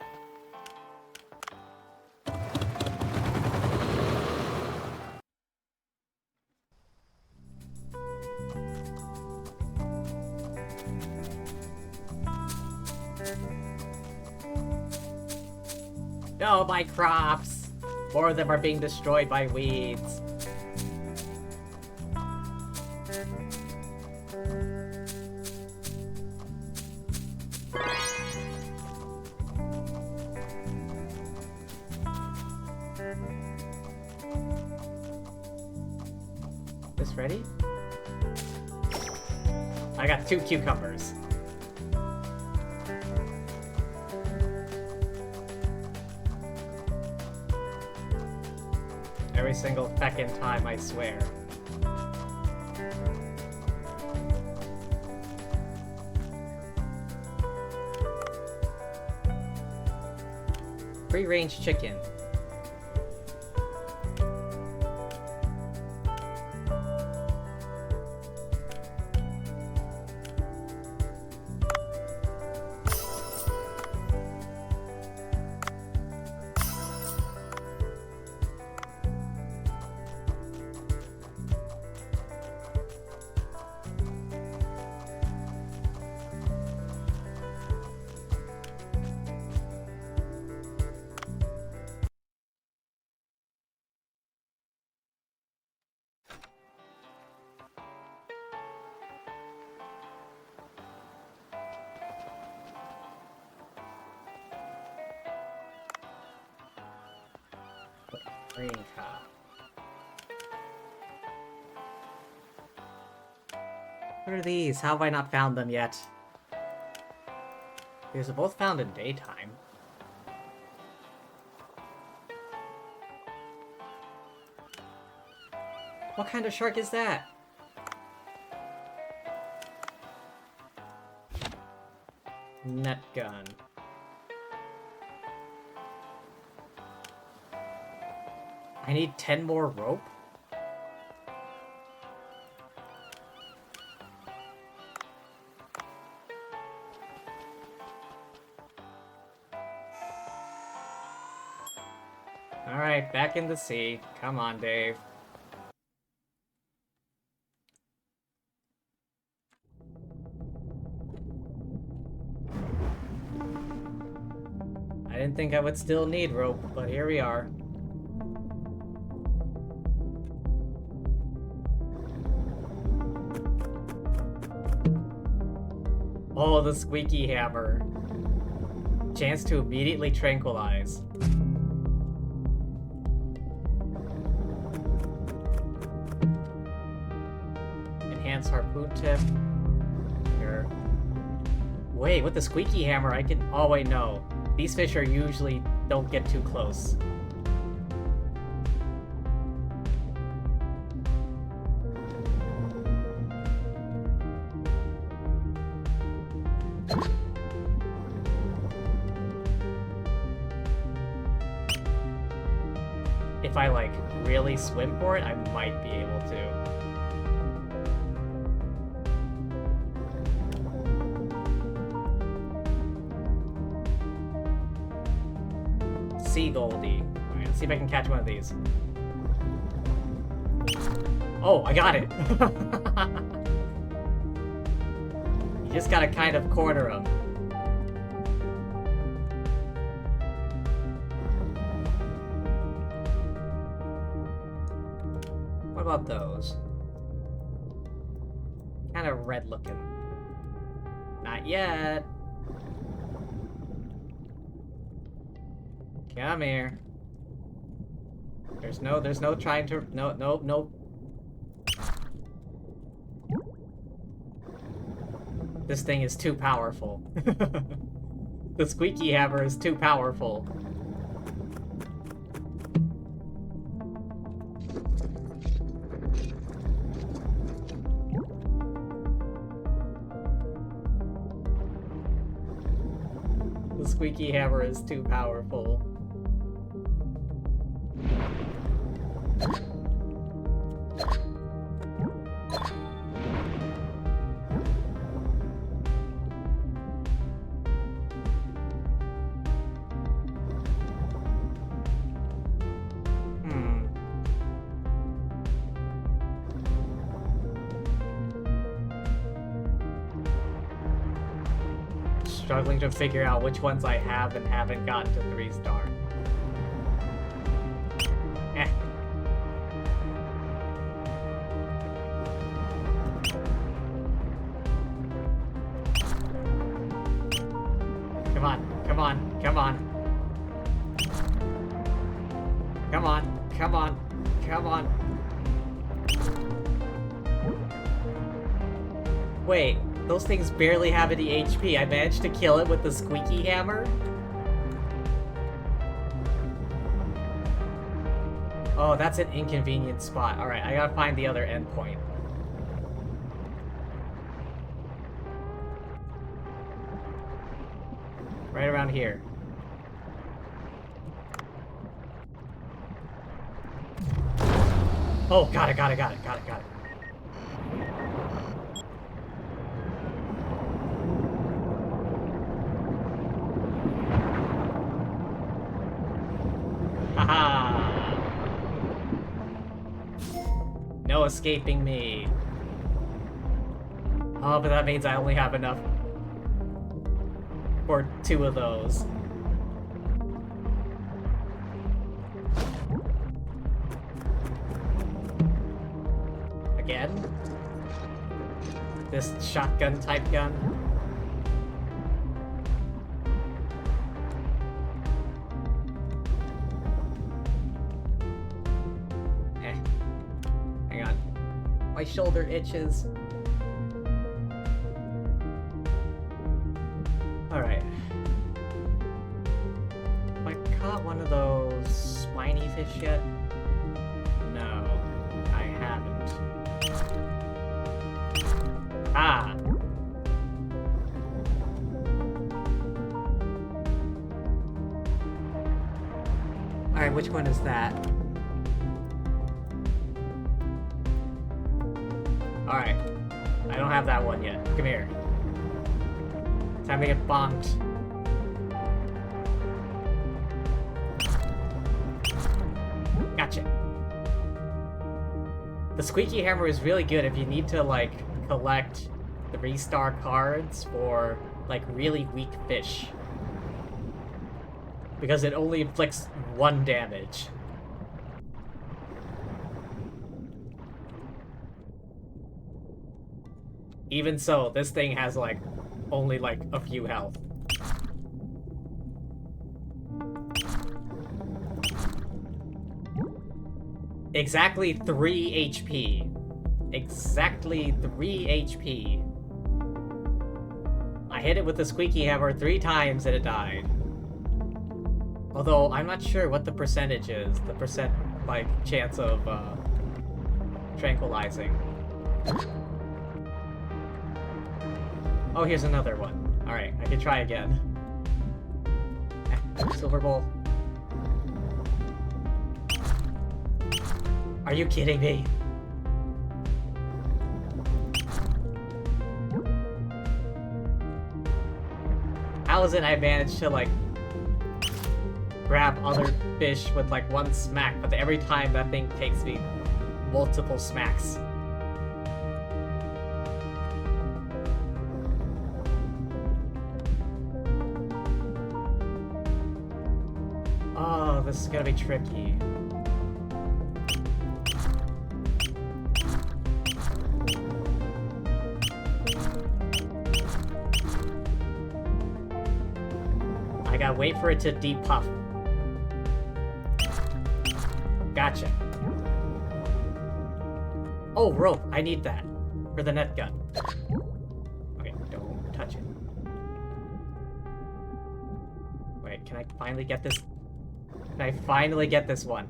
No, my crops! More of them are being destroyed by weeds. This ready? I got 2 cucumbers. Every single feckin' time, I swear. Free-range chicken. Green cow. What are these? How have I not found them yet? These are both found in daytime. What kind of shark is that? Net gun. I need 10 more rope? Alright, back in the sea. Come on, Dave. I didn't think I would still need rope, but here we are. Oh, the squeaky hammer. Chance to immediately tranquilize. Enhance harpoon tip. Here. Wait, with the squeaky hammer I can... Oh wait, no. These fish are usually don't get too close. If I, like, really swim for it, I might be able to. Sea Goldie. Alright, let's see if I can catch one of these. Oh, I got it! You just gotta kind of corner him. What about those? Kind of red looking. Not yet. Come here. There's no trying to, no. This thing is too powerful. The squeaky hammer is too powerful. The squeaky hammer is too powerful. Struggling to figure out which ones I have and haven't gotten to 3-star. Eh. Come on, come on, come on. Come on, come on, come on. Wait. Those things barely have any HP. I managed to kill it with the squeaky hammer? Oh, that's an inconvenient spot. Alright, I gotta find the other endpoint. Right around here. Oh, got it. Haha! No escaping me. Oh, but that means I only have enough for 2 of those. Again? This shotgun type gun? My shoulder itches. Alright. Have I caught one of those spiny fish yet? No, I haven't. Ah! Alright, which one is that? Alright. I don't have that one yet. Come here. Time to get bonked. Gotcha. The squeaky hammer is really good if you need to, like, collect 3-star cards for, like, really weak fish. Because it only inflicts 1 damage. Even so, this thing has, like, only, like, a few health. Exactly 3 HP. Exactly 3 HP. I hit it with the squeaky hammer 3 times and it died. Although, I'm not sure what the percentage is. The percent, like, chance of, tranquilizing. Oh, here's another one. Alright, I can try again. Silver Bowl. Are you kidding me? How is it I managed to, like, grab other fish with, like, 1 smack, but every time that thing takes me multiple smacks? Oh, this is gonna be tricky. I gotta wait for it to depuff. Gotcha. Oh, rope. I need that. For the net gun. Okay, don't touch it. Wait, can I finally get this? Can I finally get this one?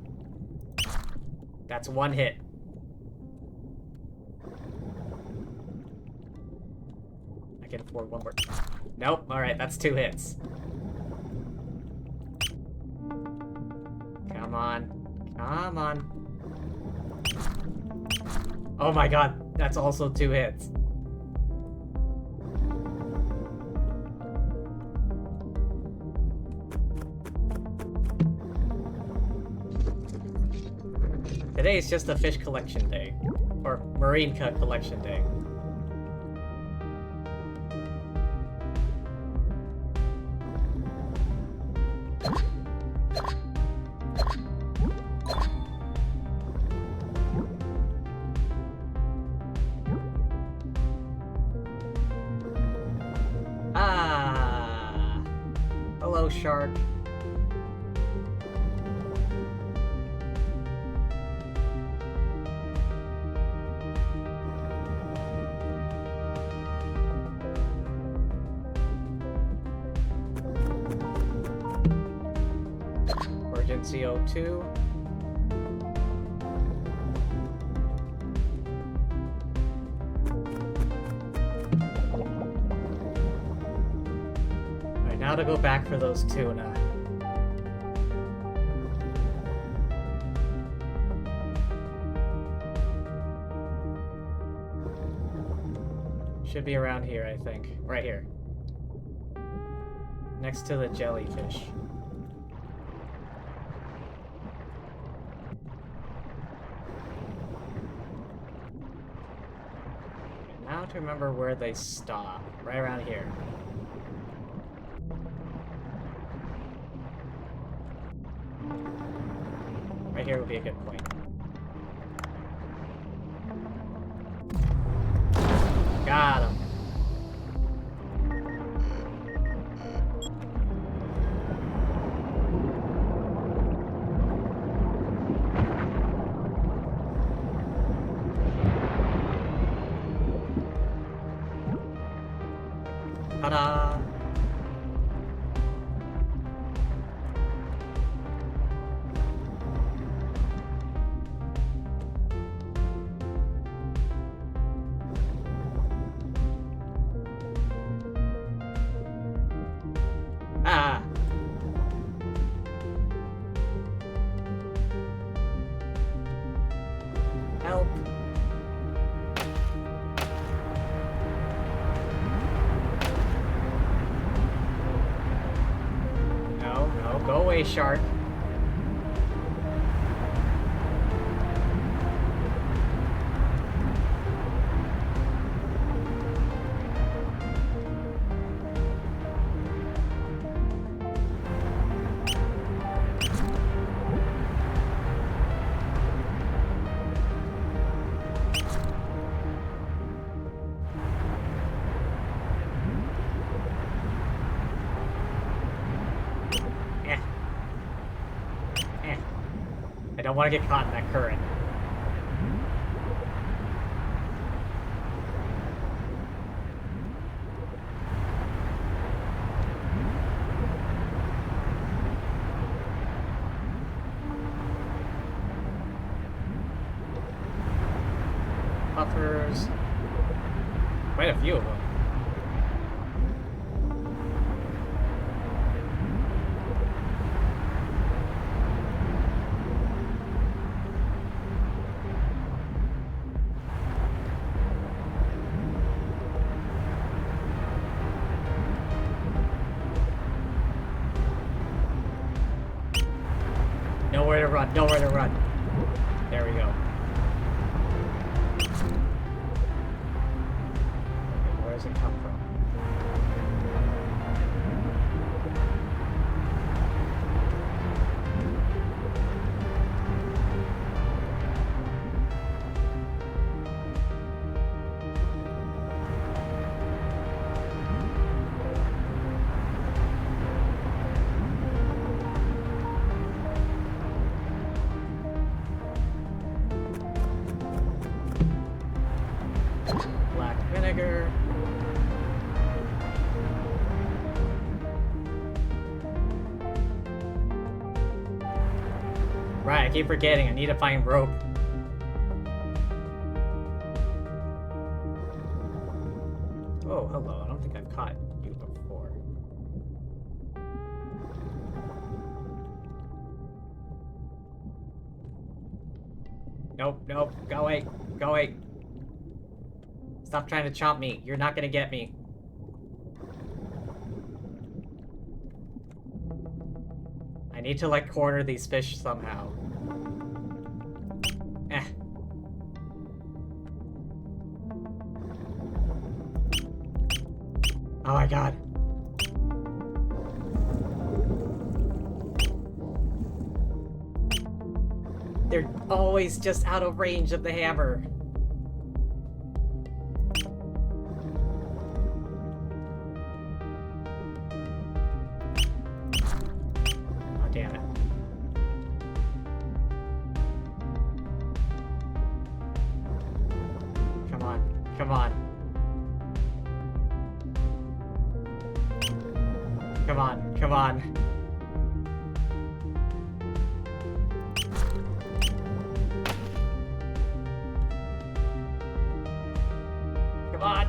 That's 1 hit. I can afford 1 more. Nope, alright, that's 2 hits. Come on. Come on. Oh my god, that's also 2 hits. Today is just a fish collection day. Or marine collection day. Ah! Hello, shark. CO2. Alright, now to go back for those tuna. Should be around here, I think. Right here. Next to the jellyfish. Now to remember where they stop. Right around here. Right here would be a good point. Got him. Ta-da! Ah! Help! No, no, go away, shark. don't want to get caught in that current. Puffers. Quite a few of them. Nowhere to run, nowhere to run. There we go. Okay, where does it come from? Black vinegar. Right, I keep forgetting. I need to find rope. Oh, hello. I don't think I've caught you before. Nope, nope. Go away. Go away. Stop trying to chomp me. You're not gonna get me. I need to, like, corner these fish somehow. Eh. Oh my god. They're always just out of range of the hammer. Oh, damn it. Come on, come on. Come on, come on. Come on.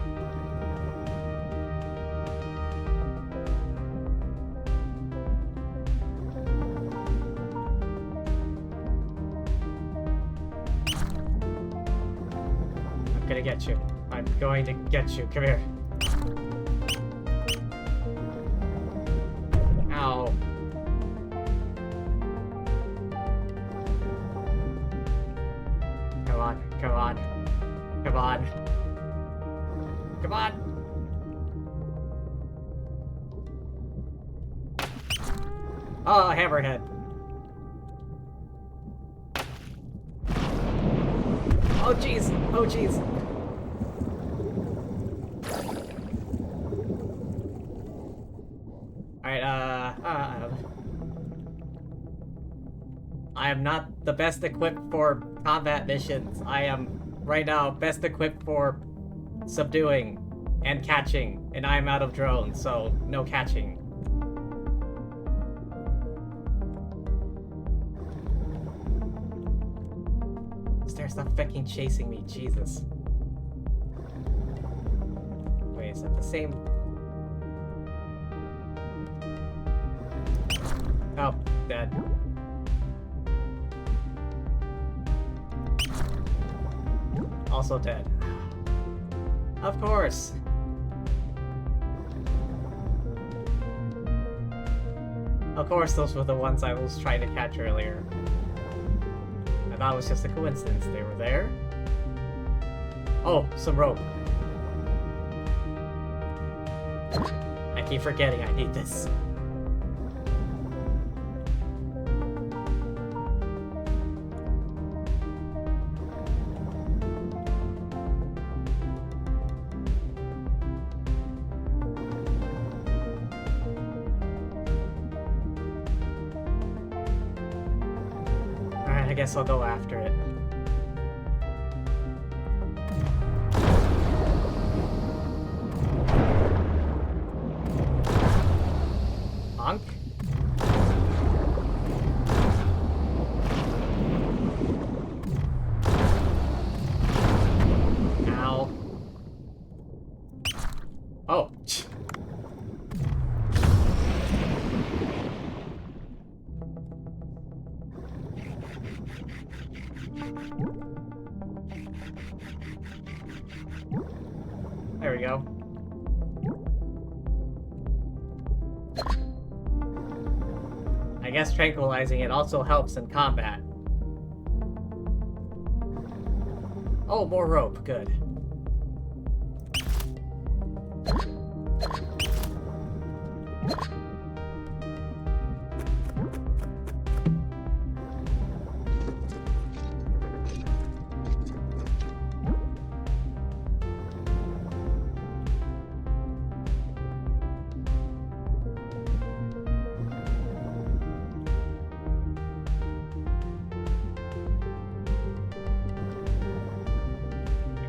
I'm gonna get you. I'm going to get you. Come here. Ow. Come on, come on. Come on. Come on. Oh, hammerhead. Oh, jeez. Oh, jeez. Alright, I am not the best equipped for combat missions. I am, right now, best equipped for subduing and catching, and I am out of drones, so no catching. Stare, stop fucking chasing me, Jesus. Wait, is that the same? Oh, dead. Also dead. Of course. Of course, those were the ones I was trying to catch earlier. I thought it was just a coincidence they were there. Oh, some rope. I keep forgetting I need this. guess I'll go after it. Honk? Ow. Oh. There we go. I guess tranquilizing it also helps in combat. Oh, more rope. Good.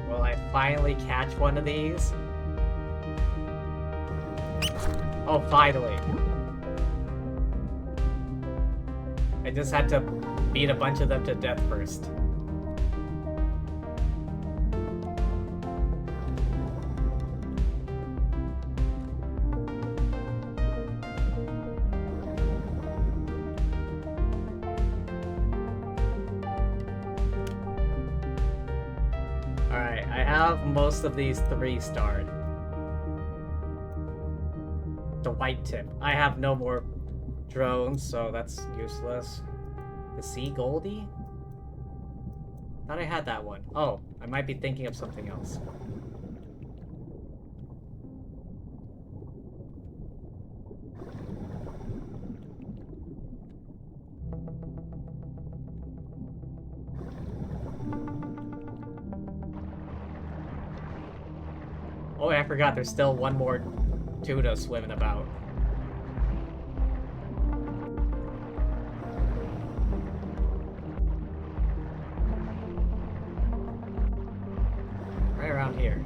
Will I finally catch one of these? Oh, finally. I just had to beat a bunch of them to death first. Alright, I have most of these 3-starred. The white tip. I have no more drones, so that's useless. The Sea Goldie? Thought I had that one. Oh, I might be thinking of something else. Oh, I forgot there's still one more tuna swimming about. Right around here.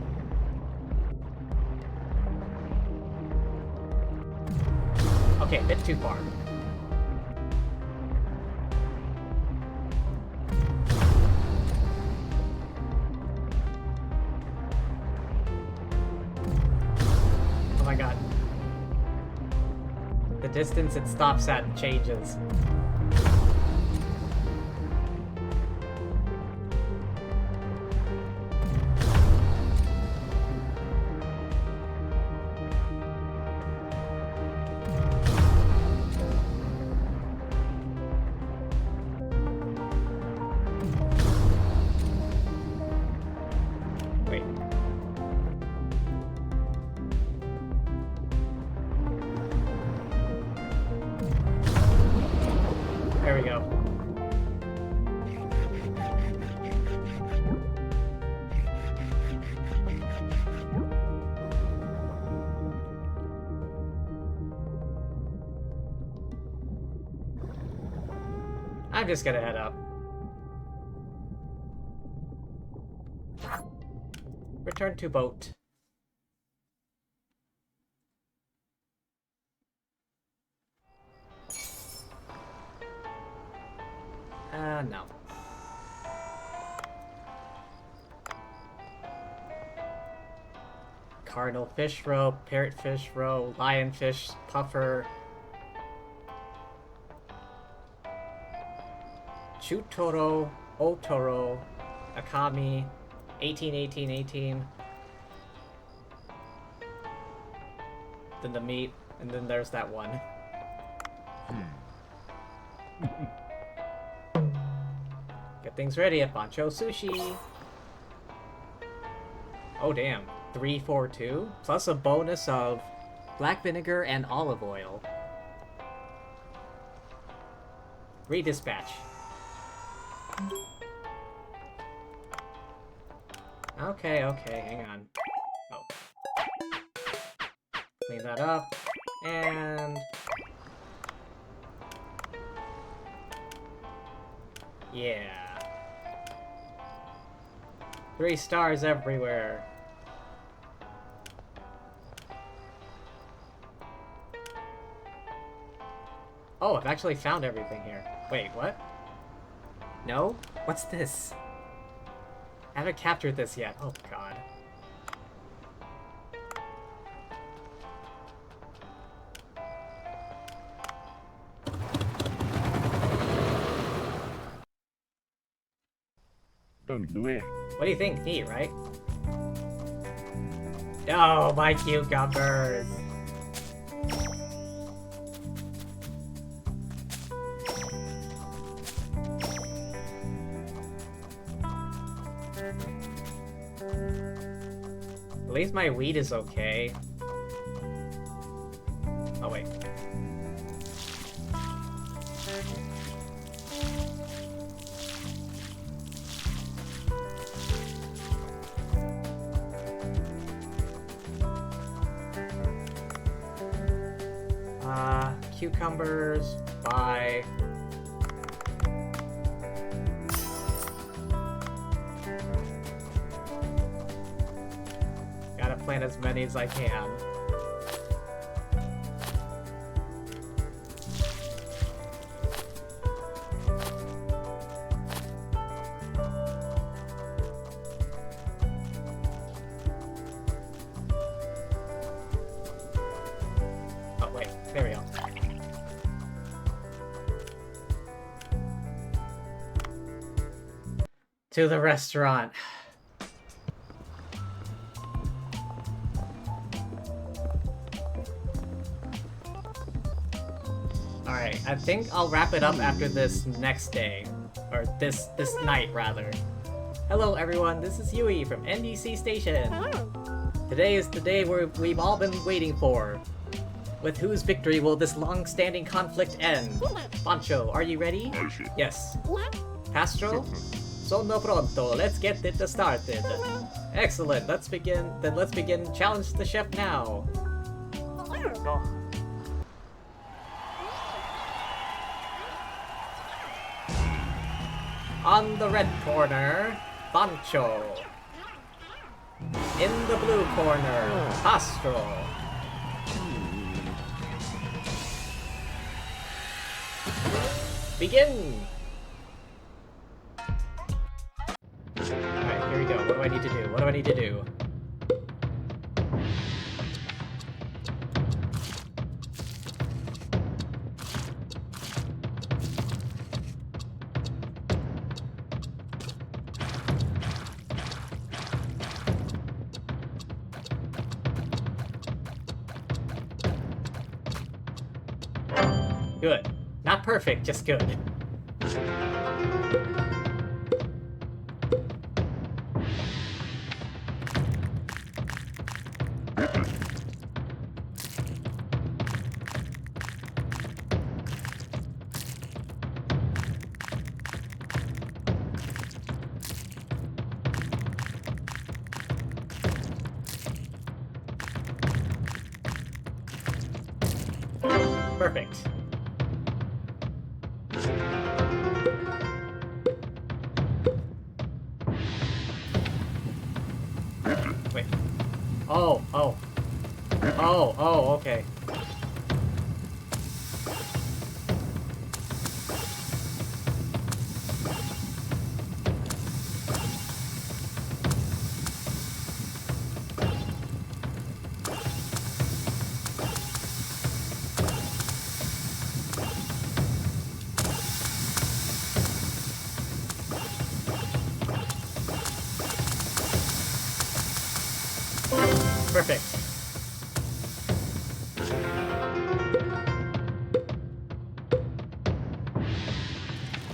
Okay, a bit too far. Oh my god. The distance it stops at changes. Wait. There we go. I'm just gonna head up. Return to boat. No. Cardinal fish roe, parrotfish roe, lionfish, puffer, chutoro, otoro, akami, 18, 18, 18. Then the meat, and then there's that one. Get things ready at Bancho Sushi. Oh damn, 342 plus a bonus of black vinegar and olive oil. Redispatch. Okay, okay, hang on. Oh. Clean that up, and Yeah. 3 stars everywhere. Oh, I've actually found everything here. Wait, what? No? What's this? I haven't captured this yet. Oh, God. Don't do it. What do you think? Neat, right? Oh, my cucumbers! At least my wheat is okay. Oh, wait. Cucumbers, buy. Gotta plant as many as I can. Oh wait, there we go. To the restaurant. Alright, I think I'll wrap it up after this next day. Or this night, rather. Hello everyone, this is Yui from NDC Station. Today is the day we've all been waiting for. With whose victory will this long-standing conflict end? Pancho, are you ready? Yes. Pastro? Sono pronto, let's get it started. Excellent, let's begin. Then let's begin. Challenge the chef now. On the red corner, Pancho. In the blue corner, Pastro. Begin! Alright, here we go. What do I need to do? What do I need to do? Good. Not perfect, just good. Perfect. Wait. Oh, oh. Oh, oh, okay. Perfect.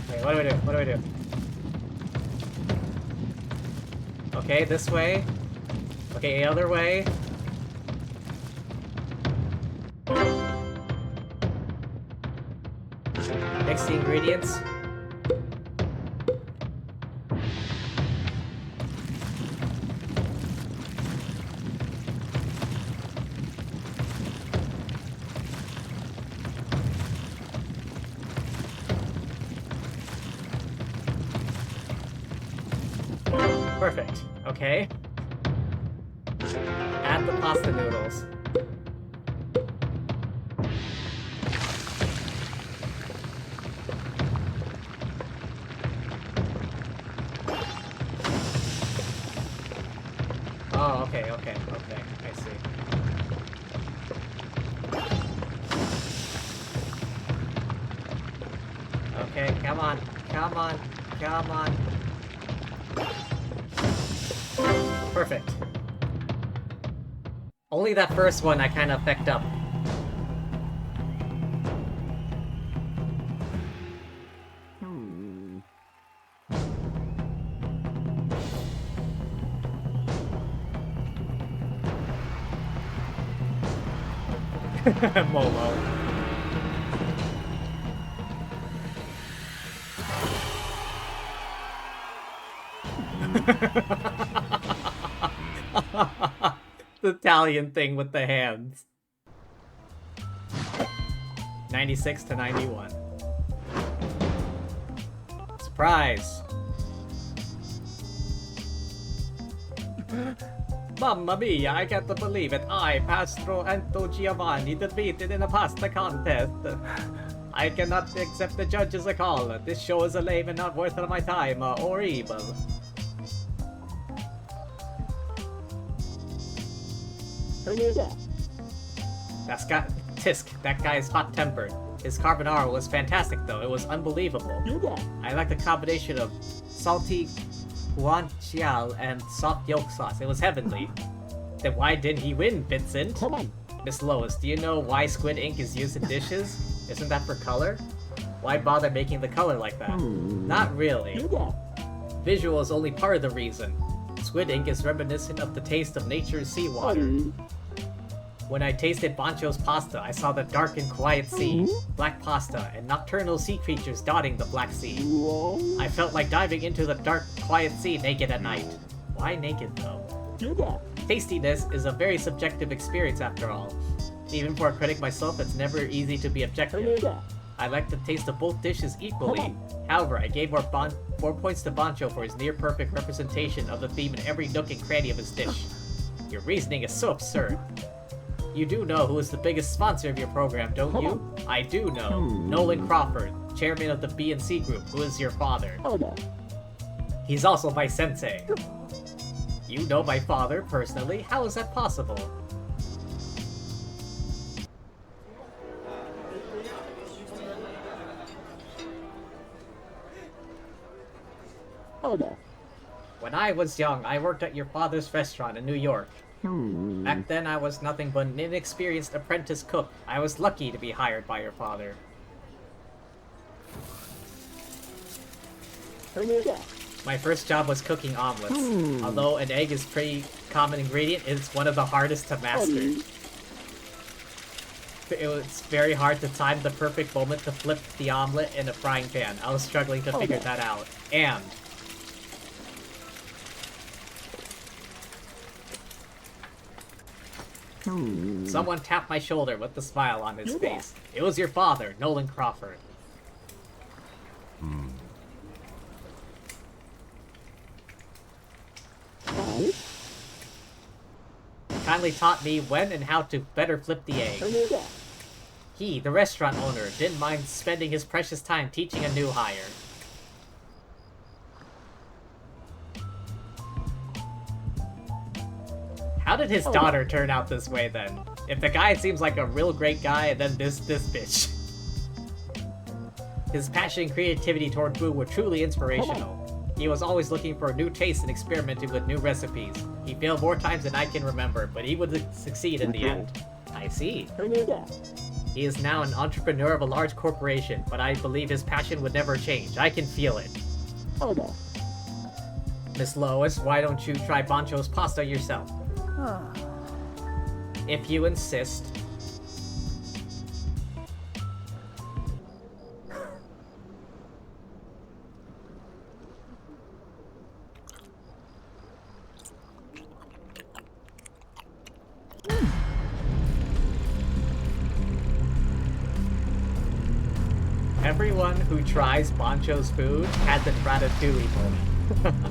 Wait, what do I do? What do I do? Okay, this way. Okay, the other way. Mix the ingredients. Perfect. Okay. Add the pasta noodles. Oh, okay, I see. Okay, come on. Perfect. Only that first one I kind of fecked up. Momo. The Italian thing with the hands. 96 to 91. Surprise! Mamma mia, I can't believe it. I, Pastro Anto Giovanni, defeated in a pasta contest. I cannot accept the judge's call. This show is lame and not worth my time, or evil. Tisk, that guy is hot-tempered. His carbonara was fantastic though, it was unbelievable. I like the combination of salty guanciale and soft yolk sauce, it was heavenly. Then why didn't he win, Vincent? Miss Lois, do you know why squid ink is used in dishes? Isn't that for color? Why bother making the color like that? Not really. Visual is only part of the reason. Squid ink is reminiscent of the taste of nature's seawater. When I tasted Bancho's pasta, I saw the dark and quiet sea, black pasta, and nocturnal sea creatures dotting the Black Sea. I felt like diving into the dark, quiet sea naked at night. Why naked, though? Tastiness is a very subjective experience after all. Even for a critic myself, it's never easy to be objective. I like the taste of both dishes equally. However, I gave more points to Bancho for his near-perfect representation of the theme in every nook and cranny of his dish. Your reasoning is so absurd. You do know who is the biggest sponsor of your program, don't you? I do know. Nolan Crawford, chairman of the B&C group, who is your father. He's also my sensei. You know my father personally? How is that possible? When I was young, I worked at your father's restaurant in New York. Back then, I was nothing but an inexperienced apprentice cook. I was lucky to be hired by your father. My first job was cooking omelets. Although an egg is a pretty common ingredient, it's one of the hardest to master. It was very hard to time the perfect moment to flip the omelet in a frying pan. I was struggling to figure that out. And someone tapped my shoulder with a smile on his face. It was your father, Nolan Crawford. Kindly taught me when and how to better flip the egg. He, the restaurant owner, didn't mind spending his precious time teaching a new hire. How did his daughter turn out this way then? If the guy seems like a real great guy, and then this bitch. His passion and creativity toward food were truly inspirational. He was always looking for new tastes and experimenting with new recipes. He failed more times than I can remember, but he would succeed in the end. I see. He is now an entrepreneur of a large corporation, but I believe his passion would never change. I can feel it. Miss Lois, why don't you try Bancho's pasta yourself? If you insist. Everyone who tries Bancho's food has a ratatouille moment.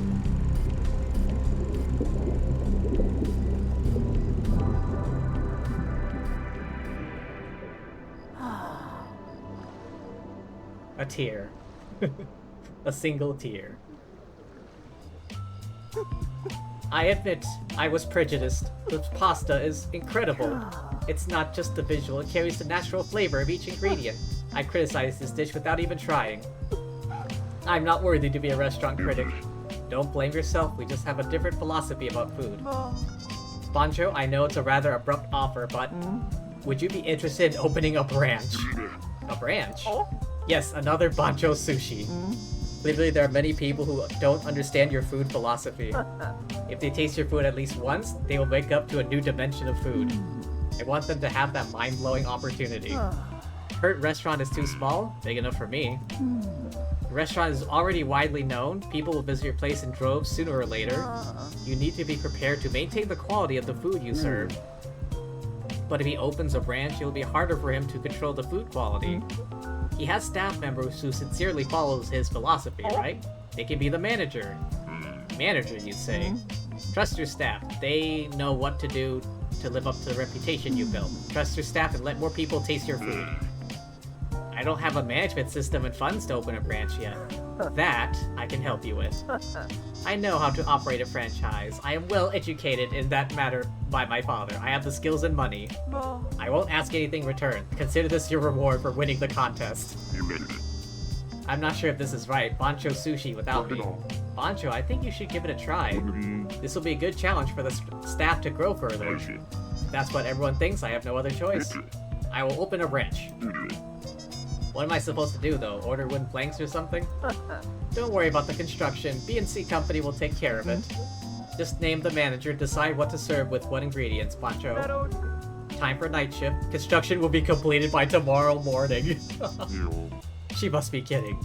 A tear. A single tear. I admit, I was prejudiced. The pasta is incredible. It's not just the visual, it carries the natural flavor of each ingredient. I criticized this dish without even trying. I'm not worthy to be a restaurant critic. Don't blame yourself, we just have a different philosophy about food. Bancho, I know it's a rather abrupt offer, but would you be interested in opening a branch? A branch? Yes, another Bancho Sushi. Clearly, there are many people who don't understand your food philosophy. If they taste your food at least once, they will wake up to a new dimension of food. I want them to have that mind-blowing opportunity. Hurt restaurant is too small? Big enough for me. The restaurant is already widely known. People will visit your place in droves sooner or later. You need to be prepared to maintain the quality of the food you serve. But if he opens a branch, it will be harder for him to control the food quality. He has staff members who sincerely follows his philosophy, right? They can be the manager. Manager, you say. Trust your staff. They know what to do to live up to the reputation you built. Trust your staff and let more people taste your food. I don't have a management system and funds to open a branch yet. That I can help you with. I know how to operate a franchise. I am well educated in that matter by my father. I have the skills and money. I won't ask anything in return. Consider this your reward for winning the contest. I'm not sure if this is right. Bancho Sushi without me. Bancho, I think you should give it a try. This will be a good challenge for the staff to grow further. If that's what everyone thinks, I have no other choice. I will open a branch. What am I supposed to do, though? Order wooden planks or something? Don't worry about the construction. B&C Company will take care of it. Just name the manager, decide what to serve with what ingredients, Pancho. Time for night shift. Construction will be completed by tomorrow morning. She must be kidding.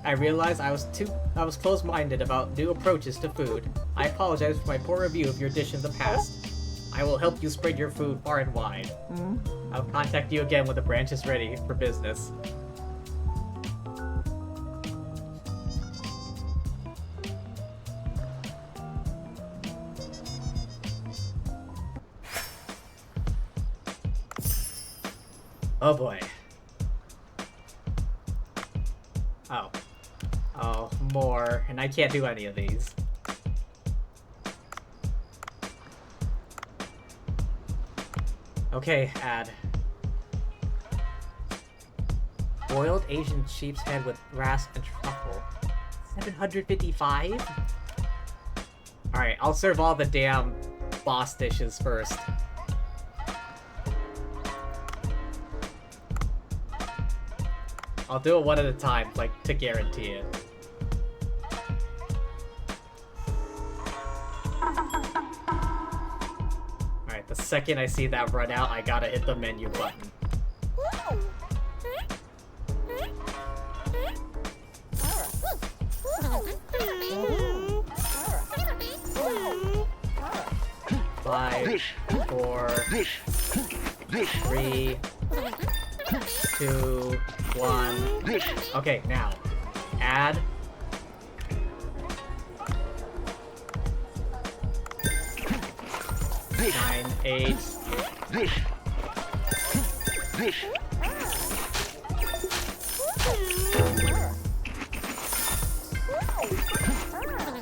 I realized I was close-minded about new approaches to food. I apologize for my poor review of your dish in the past. I will help you spread your food far and wide. I'll contact you again when the branch is ready for business. Oh boy. Oh. Oh, more. And I can't do any of these. Okay, add. Boiled Asian sheep's head with grass and truffle. 755? Alright, I'll serve all the damn boss dishes first. I'll do it one at a time, like, to guarantee it. Alright, the second I see that run out, I gotta hit the menu button. Five, 4, 3, 2, 1. Okay, now add. Nine, 8.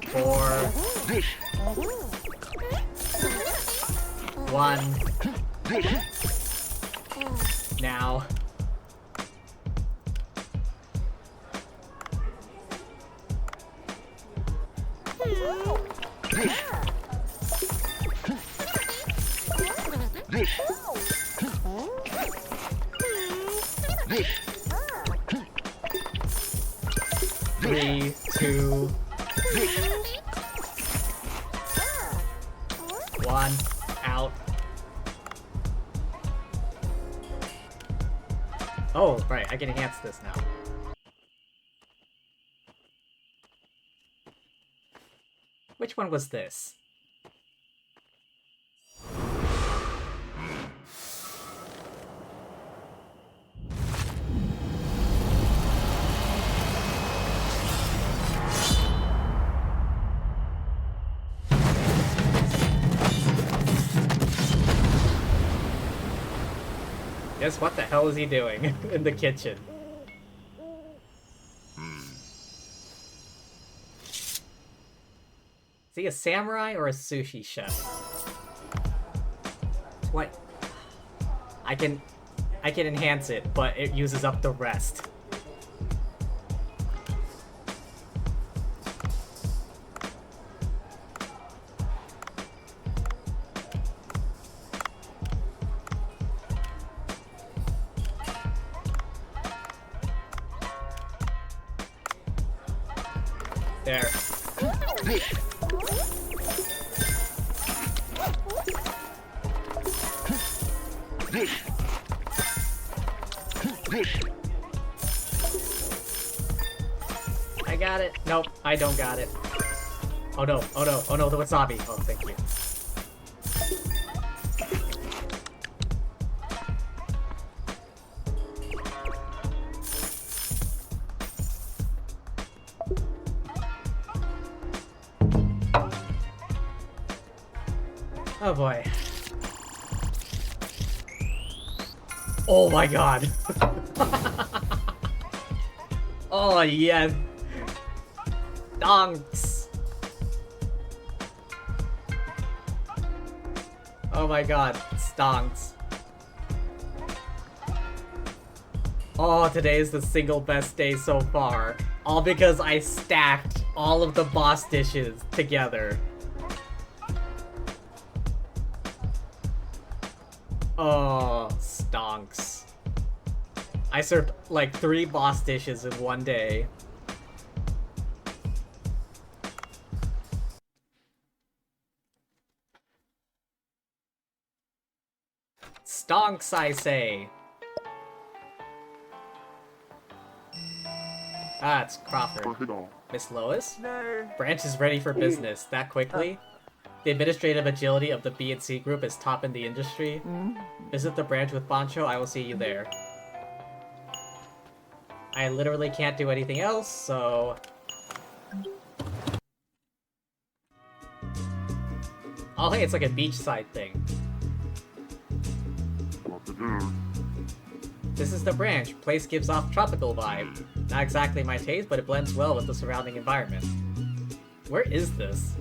Four. 1. Now. Three, 2, 1, out. Oh, right, I can enhance this now. Which one was this? Yes, what the hell is he doing in the kitchen? he a samurai or a sushi chef? What? I can enhance it, but it uses up the rest. There. I got it. Nope, I don't got it. Oh no, oh no, oh no, the wasabi. Oh, thank you. Oh boy. Oh my god. Oh yes. Donks. Oh my god, stonks. Oh, today is the single best day so far. All because I stacked all of the boss dishes together. Oh, stonks. I served like 3 boss dishes in one day. Stonks, I say. Ah, it's Crawford. Miss Lois? No. Branch is ready for business. That quickly? The administrative agility of the B&C group is top in the industry. Visit the branch with Bancho, I will see you there. I literally can't do anything else, so... Oh hey, it's like a beachside thing. This is the branch. Place gives off tropical vibe. Not exactly my taste, but it blends well with the surrounding environment. Where is this?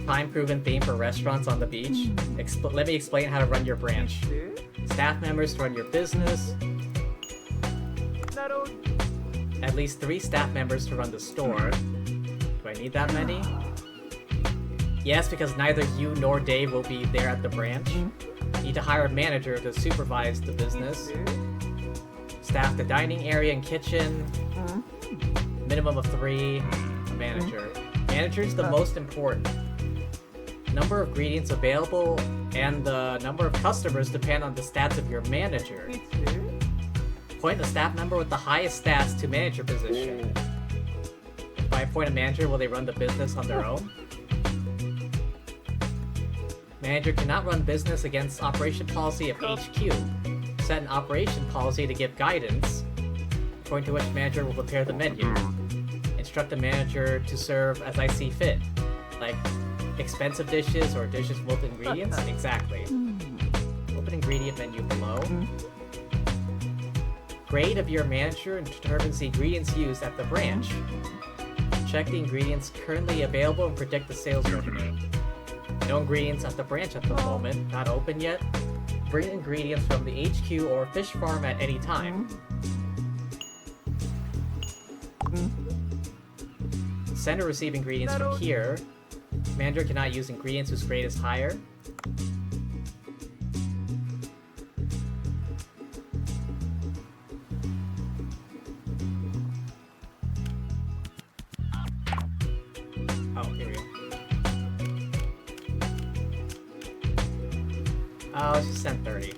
Time-proven theme for restaurants on the beach. Let me explain how to run your branch. Staff members to run your business. At least 3 staff members to run the store. Do I need that many? Yes, because neither you nor Dave will be there at the branch. Need to hire a manager to supervise the business. Staff the dining area and kitchen. Minimum of 3. A manager. Manager's the most important. Number of ingredients available and the number of customers depend on the stats of your manager. Appoint a staff member with the highest stats to manager position. If I appoint a manager, will they run the business on their own? Manager cannot run business against operation policy of HQ. Set an operation policy to give guidance, according to which manager will prepare the menu. Instruct the manager to serve as I see fit. Like, expensive dishes or dishes with ingredients? Exactly. Open ingredient menu below. Grade of your manager and determines the ingredients used at the branch. Check the ingredients currently available and predict the sales revenue. No ingredients at the branch at the moment, not open yet. Bring ingredients from the HQ or fish farm at any time. Send or receive ingredients from here. Manager cannot use ingredients whose grade is higher. Oh, here we go. Let's just send 30.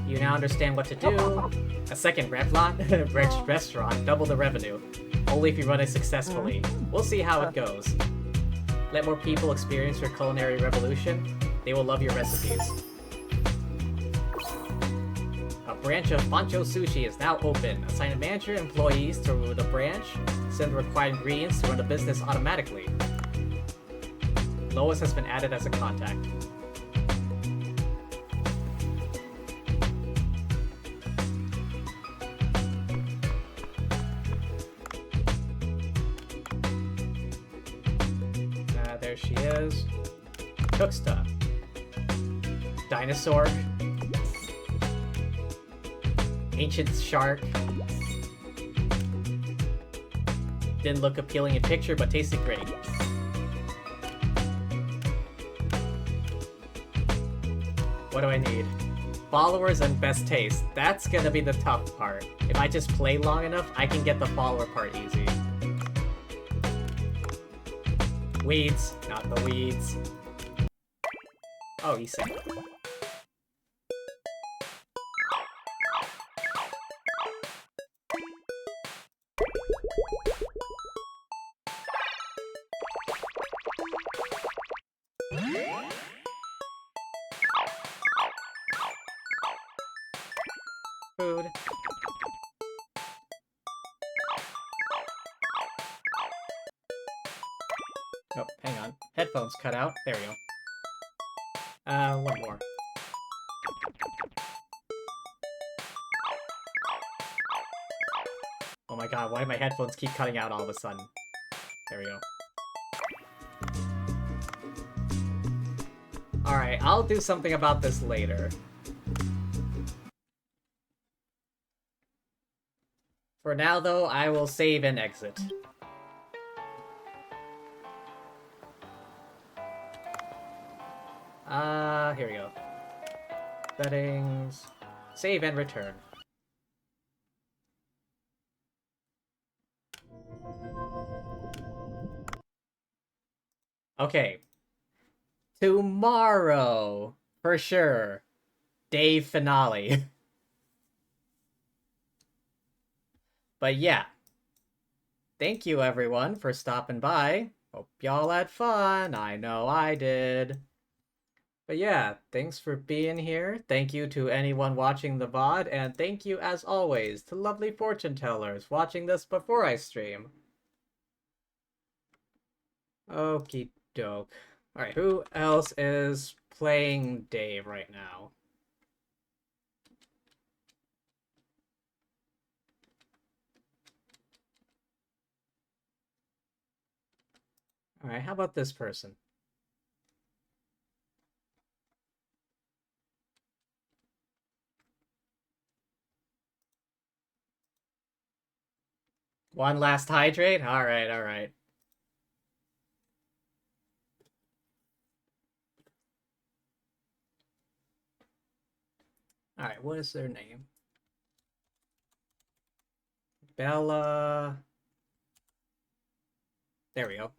You now understand what to do. A second restaurant, double the revenue. Only if you run it successfully. We'll see how it goes. Let more people experience your culinary revolution. They will love your recipes. A branch of Bancho Sushi is now open. Assign a manager and employees to the branch. Send the required ingredients to run the business automatically. Lois has been added as a contact. There she is. Cook stuff. Dinosaur. Ancient shark. Didn't look appealing in picture, but tasted great. What do I need? Followers and best taste. That's gonna be the tough part. If I just play long enough, I can get the follower part easy. Weeds, not the weeds. Oh, easy. Food. Oh, hang on. Headphones cut out. There we go. One more. Oh my god, why do my headphones keep cutting out all of a sudden? There we go. Alright, I'll do something about this later. For now, though, I will save and exit. Here we go. Settings. Save and return. Okay. Tomorrow, for sure. Day finale. But yeah. Thank you everyone for stopping by. Hope y'all had fun. I know I did. But yeah, thanks for being here. Thank you to anyone watching the VOD, and thank you as always to lovely fortune tellers watching this before I stream. Okie doke. Alright, who else is playing Dave right now? Alright, how about this person? One last hydrate? Alright, alright. Alright, what is their name? Bella... There we go.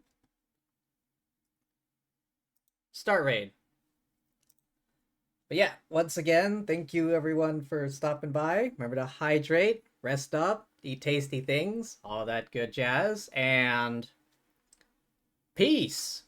Start raid. But yeah, once again, thank you everyone for stopping by. Remember to hydrate, rest up, eat tasty things, all that good jazz, and peace!